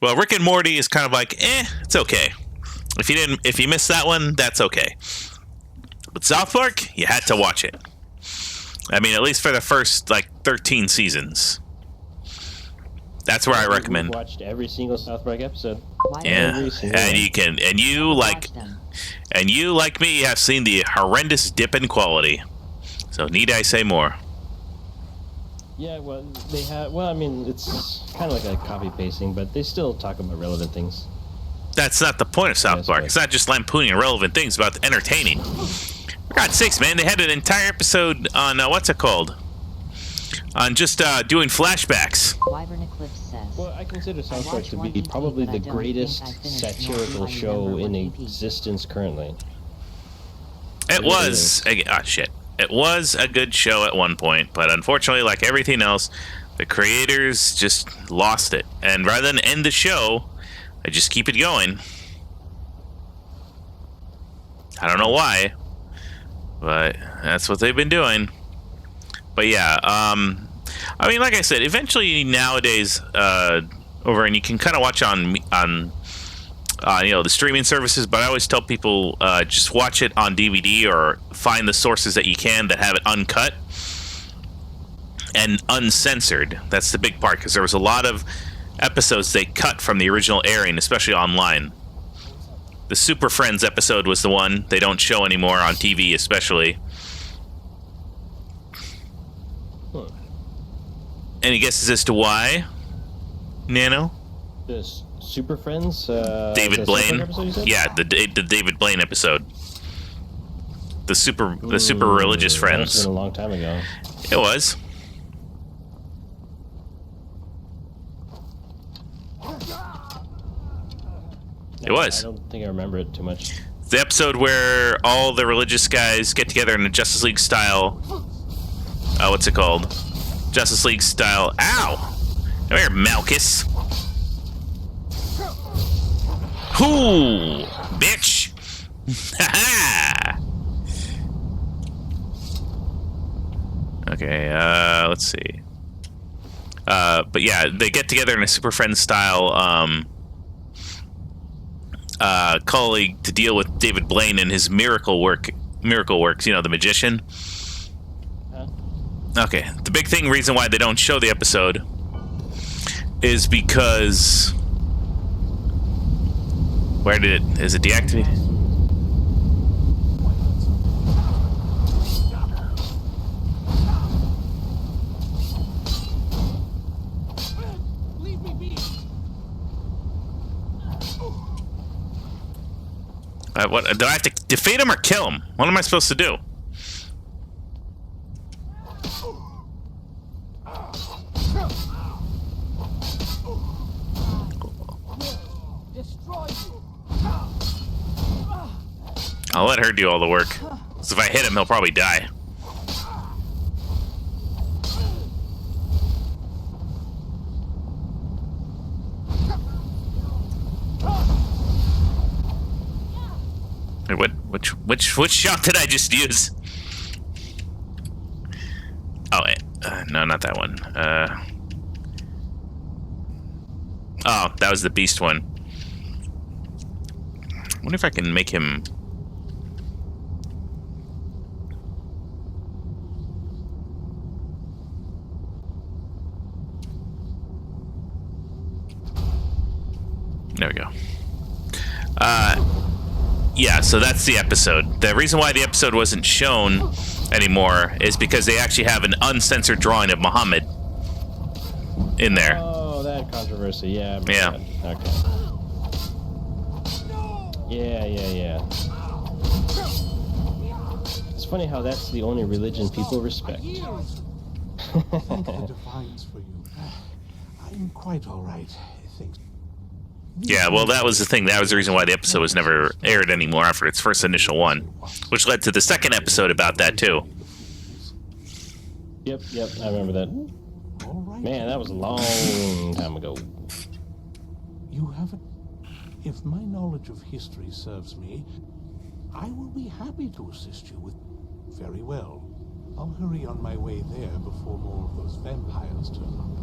Well, Rick and Morty is kind of like, it's okay. If you missed that one, that's okay. But South Park, you had to watch it. I mean, at least for the first 13 seasons. That's where I recommend. We've watched every single South Park episode. Yeah, and you like me have seen the horrendous dip in quality. So need I say more? Yeah, well, they have. Well, I mean, it's kind of like a copy pasting, but they still talk about relevant things. That's not the point of South Park. It's not just lampooning irrelevant things, about entertaining. For God's sakes, man, they had an entire episode on what's it called? On just doing flashbacks. Wyvern Eclipse says, well, I consider South Park to be probably the greatest satirical show in existence currently. It was. Shit. It was a good show at one point, but unfortunately, like everything else, the creators just lost it. And rather than end the show, I just keep it going. I don't know why, but that's what they've been doing. But yeah, I mean, like I said, eventually nowadays, over, and you can kind of watch on the streaming services. But I always tell people just watch it on DVD or find the sources that you can that have it uncut and uncensored. That's the big part, because there was a lot of episodes they cut from the original airing, especially online. The Super Friends episode was the one they don't show anymore on TV, especially. Any guesses as to why, Nano? The Super Friends? David Blaine? Yeah, the David Blaine episode. The super religious friends. That was a long time ago. It was. It was. I don't think I remember it too much. The episode where all the religious guys get together in a Justice League style. What's it called? Justice League style. Ow! Come here, Malchus. Whoo! Bitch! Ha-ha! Okay, let's see. But yeah, they get together in a Super Friends style colleague to deal with David Blaine and his miracle works, you know, the magician. Okay, the big reason why they don't show the episode is because... Where did it... Is it deactivated? What do I have to defeat him or kill him? What am I supposed to do? I'll let her do all the work. Because if I hit him, he'll probably die. Which shot did I just use? Oh, no, not that one. Oh, that was the beast one. I wonder if I can make him... There we go. Yeah, so that's the episode. The reason why the episode wasn't shown anymore is because they actually have an uncensored drawing of Muhammad in there. Oh, that controversy. Yeah. Yeah. Okay. Yeah. It's funny how that's the only religion people respect. Thank the Divines for you. I'm quite all right, I think. Yeah, well, that was the thing. That was the reason why the episode was never aired anymore after its first initial one, which led to the second episode about that, too. Yep, I remember that. Man, that was a long time ago. You haven't... If my knowledge of history serves me, I will be happy to assist you with... Very well. I'll hurry on my way there before more of those vampires turn up.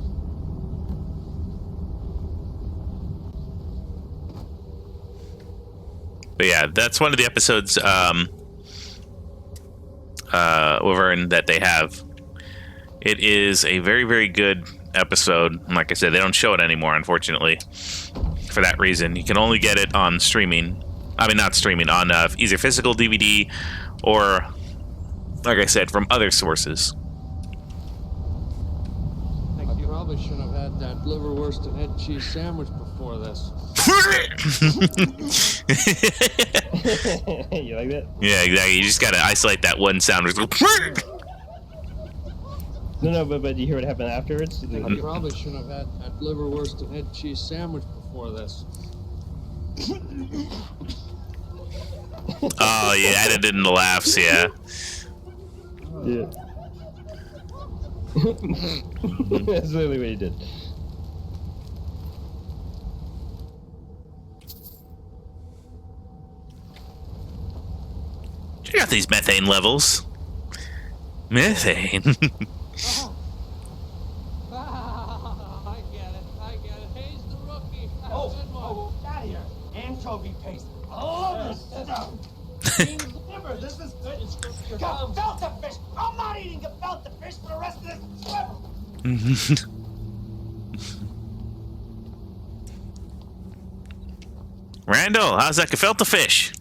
But yeah, that's one of the episodes, Wyvern, that they have. It is a very, very good episode. Like I said, they don't show it anymore, unfortunately. For that reason, you can only get it on streaming. I mean, not streaming, on either physical DVD or, like I said, from other sources. I probably should have had that liverwurst and head cheese sandwich before this. You like that? Yeah, exactly. You just gotta isolate that one sound. No, but you hear what happened afterwards? I probably should have had that liverwurst and head cheese sandwich before this. Oh, yeah, added in the laughs, yeah. Yeah. That's literally what he did. You got these methane levels. Methane. I get it. He's the rookie. Oh, out of here. Anchovy paste. All over this stuff. Beans liver. This is good. It's good for your gums. Gefilte fish. I'm not eating gefilte fish for the rest of this trip. Randall, how's that gefilte fish?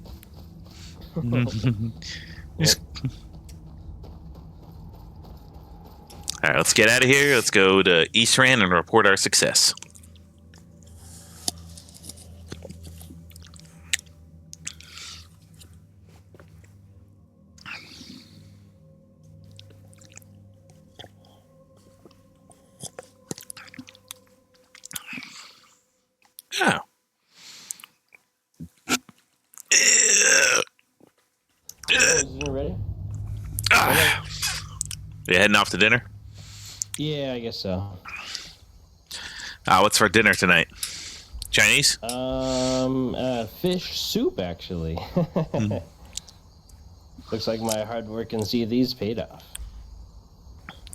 Alright, let's get out of here. Let's go to Eastran and report our success. Oh. Ready? You heading off to dinner? Yeah, I guess so. What's for dinner tonight? Did Chinese? Fish soup, actually. Looks like my hard work in Sea of Thieves paid off.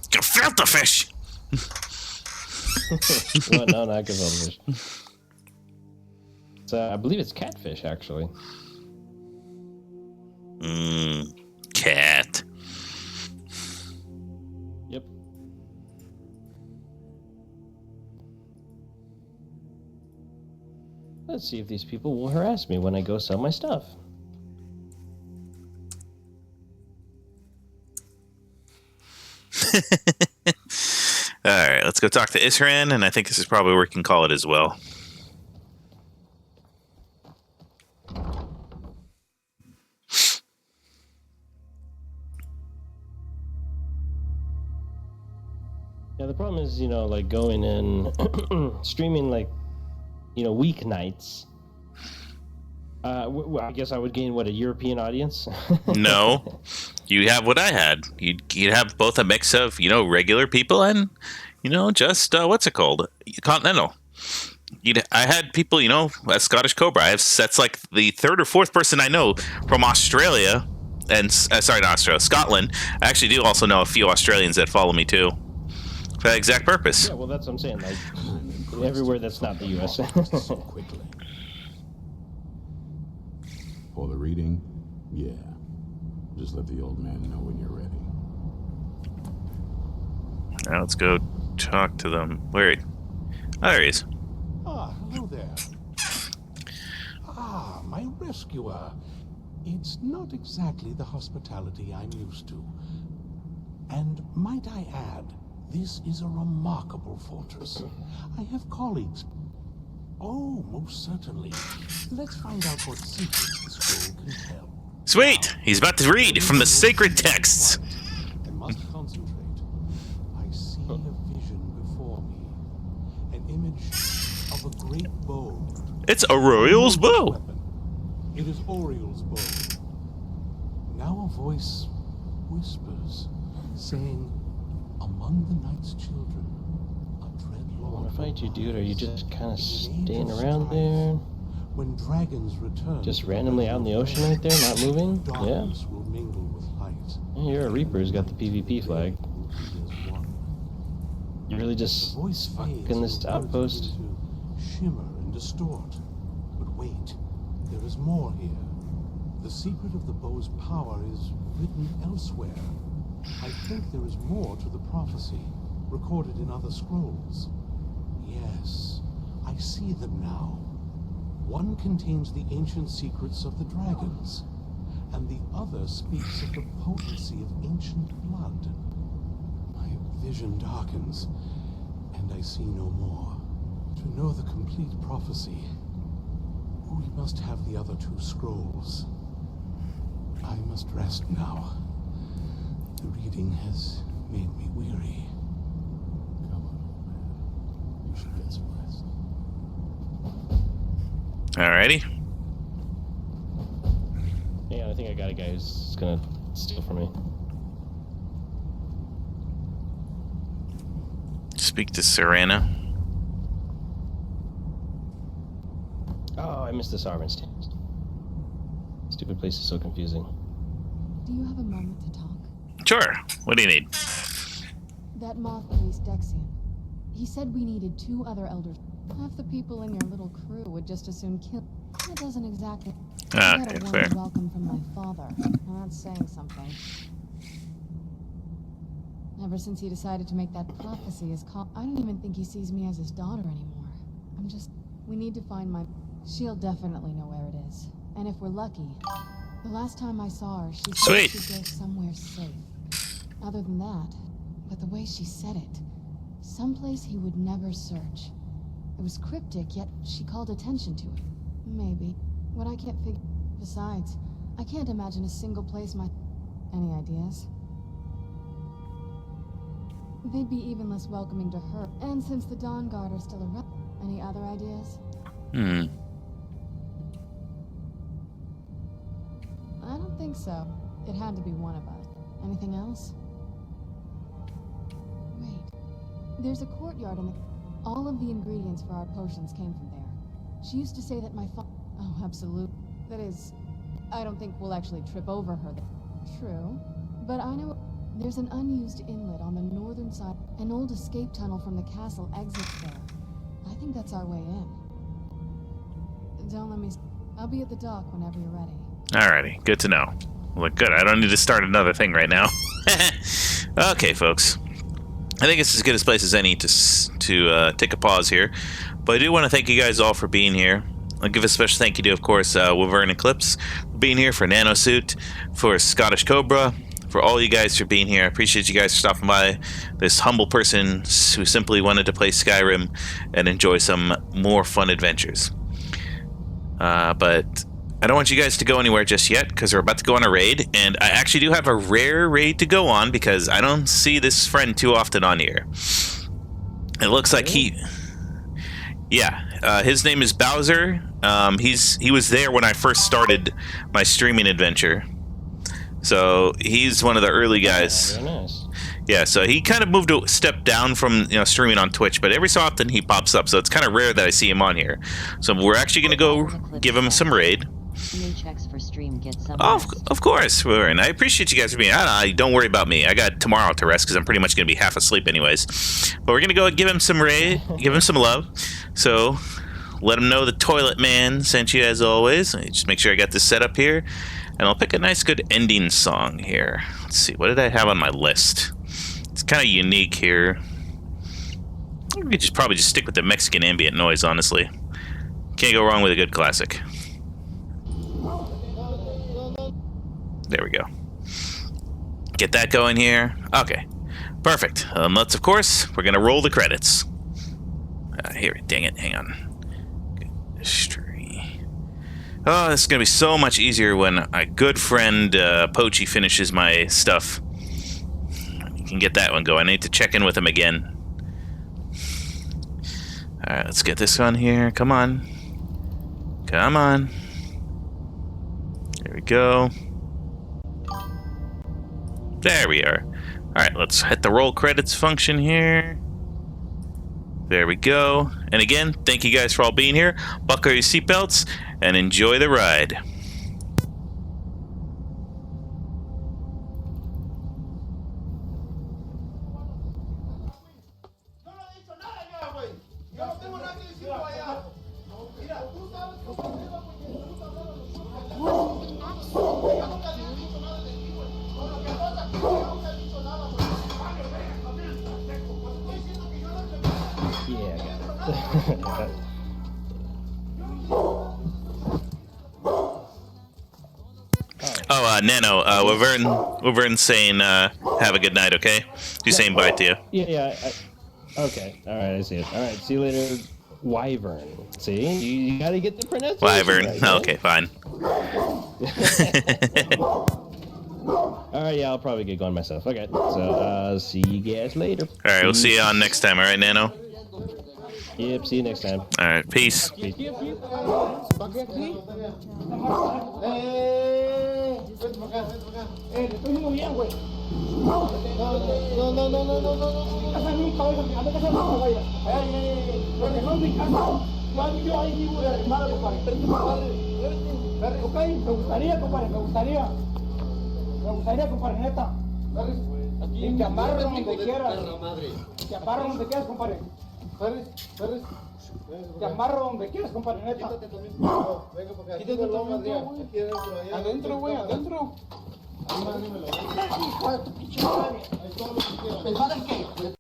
Gefilte fish! Well, no, not gefilte fish. I believe it's catfish, actually. Cat. Yep. Let's see if these people will harass me when I go sell my stuff. Alright, let's go talk to Isran, and I think this is probably where we can call it as well. Yeah, the problem is, like going in, streaming like, weeknights. I guess I would gain, a European audience? No. You have what I had. You'd have both a mix of, regular people and, just, what's it called? Continental. I had people, a Scottish Cobra. That's like the third or fourth person I know from Australia. And, sorry, not Australia, Scotland. I actually do also know a few Australians that follow me, too. For that exact purpose. Yeah, well, that's what I'm saying. Like, everywhere that's not the U.S. So quickly. For the reading, yeah. Just let the old man know when you're ready. Now let's go talk to them. Where? Oh, there he is. Ah, hello there. Ah, my rescuer. It's not exactly the hospitality I'm used to. And might I add, this is a remarkable fortress. I have colleagues. Oh, most certainly. Let's find out what secrets the scroll can tell. Sweet! He's about to read from the sacred texts. I must concentrate. I see a vision before me. An image of a great bow. It's Auriel's bow. It is Auriel's bow. Now a voice whispers, saying, among the night's children, a dread I want lord. to fight you, dude. Are you just kind of staying around there? When dragons return, Just randomly out in the ocean right there, not moving? Yeah. darkness will mingle with light. Yeah, you're a Reaper who's got the PvP flag. You're really just stuck in this outpost. Shimmer and distort. But wait, there is more here. The secret of the bow's power is written elsewhere. I think there is more to the prophecy, recorded in other scrolls. Yes, I see them now. One contains the ancient secrets of the dragons, and the other speaks of the potency of ancient blood. My vision darkens, and I see no more. To know the complete prophecy, we must have the other two scrolls. I must rest now. The reading has made me weary. Come on, old man. You should get some rest. Alrighty. Yeah, I think I got a guy who's gonna steal from me. Speak to Serena. Oh, I missed the Sovereign's text. Stupid place is so confusing. Do you have a moment to talk? Sure. What do you need? That moth priest, Dexian. He said we needed 2 other elders. Half the people in your little crew would just as soon kill. That doesn't exactly. I Okay, got a fair. warm welcome from my father. And that's saying something. Ever since he decided to make that prophecy his call, I don't even think he sees me as his daughter anymore. We need to find my. She'll definitely know where it is. And if we're lucky, the last time I saw her, she said Sweet. she'd go somewhere safe. Other than that, but the way she said it, someplace he would never search. It was cryptic, yet she called attention to it. Maybe. What I can't figure. Besides, I can't imagine a single place my. Any ideas? They'd be even less welcoming to her. And since the Dawn Guard are still around, any other ideas? I don't think so. It had to be one of us. Anything else? Wait. There's a courtyard in the... All of the ingredients for our potions came from there. She used to say that my Oh, absolutely. That is, I don't think we'll actually trip over her. True. But I know there's an unused inlet on the northern side. An old escape tunnel from the castle exits there. I think that's our way in. Don't let me... I'll be at the dock whenever you're ready. Alrighty, good to know. Well, good. I don't need to start another thing right now. Okay, folks. I think it's as good a place as any to take a pause here. But I do want to thank you guys all for being here. I'll give a special thank you to, of course, Wyvern Eclipse for being here, for Nanosuit, for Scottish Cobra, for all you guys for being here. I appreciate you guys for stopping by. This humble person who simply wanted to play Skyrim and enjoy some more fun adventures. But I don't want you guys to go anywhere just yet, because we're about to go on a raid, and I actually do have a rare raid to go on, because I don't see this friend too often on here. It looks like he... Yeah, his name is Bowser. He was there when I first started my streaming adventure. So he's one of the early guys. Very nice. Yeah, so he kind of moved a step down from streaming on Twitch, but every so often he pops up, so it's kind of rare that I see him on here. So we're actually going to go give him some raid. CHX for stream, get some Of course, and I appreciate you guys for being. Don't worry about me. I got tomorrow to rest because I'm pretty much going to be half asleep anyways. But we're going to go give him some raid, give him some love. So let him know the Toilet Man sent you as always. Just make sure I got this set up here, and I'll pick a nice, good ending song here. Let's see, what did I have on my list? It's kind of unique here. We could probably just stick with the Mexican ambient noise, honestly. Can't go wrong with a good classic. There we go. Get that going here. Okay, perfect. Let's, of course, we're gonna roll the credits. Here, dang it, hang on. History. Oh, this is gonna be so much easier when my good friend Pochi finishes my stuff. You can get that one going. I need to check in with him again. All right, let's get this on here. Come on. Come on. There we go. There we are. Alright, let's hit the roll credits function here. There we go. And again, thank you guys for all being here. Buckle your seatbelts and enjoy the ride. Nano, Wyvern's saying, have a good night, okay? He's saying bye to you. Yeah. Okay, alright, I see it. Alright, see you later, Wyvern. See? You gotta get the pronunciation Wyvern, right, right? Okay, fine. Alright, yeah, I'll probably get going myself. Okay, so, see you guys later. Alright, we'll see you on next time, alright, Nano? Yep, see you next time. Alright, peace. Te estoy diciendo bien, güey. No. Casa nunca, oiga, anda casa nunca, vaya. Porque no es mi casa. Yo ahí vivo de arrimada, compadre. Ok, me gustaría, compadre, me gustaría, compadre, neta. Y te amarro donde quieras. Te amarro donde quieras, compadre. Te amarro donde quieras, compadre, neta. Quítate también. Venga para acá. Quítate también. Adentro, güey, adentro. Hijo de tu pinche madre. ¿Pensar en qué?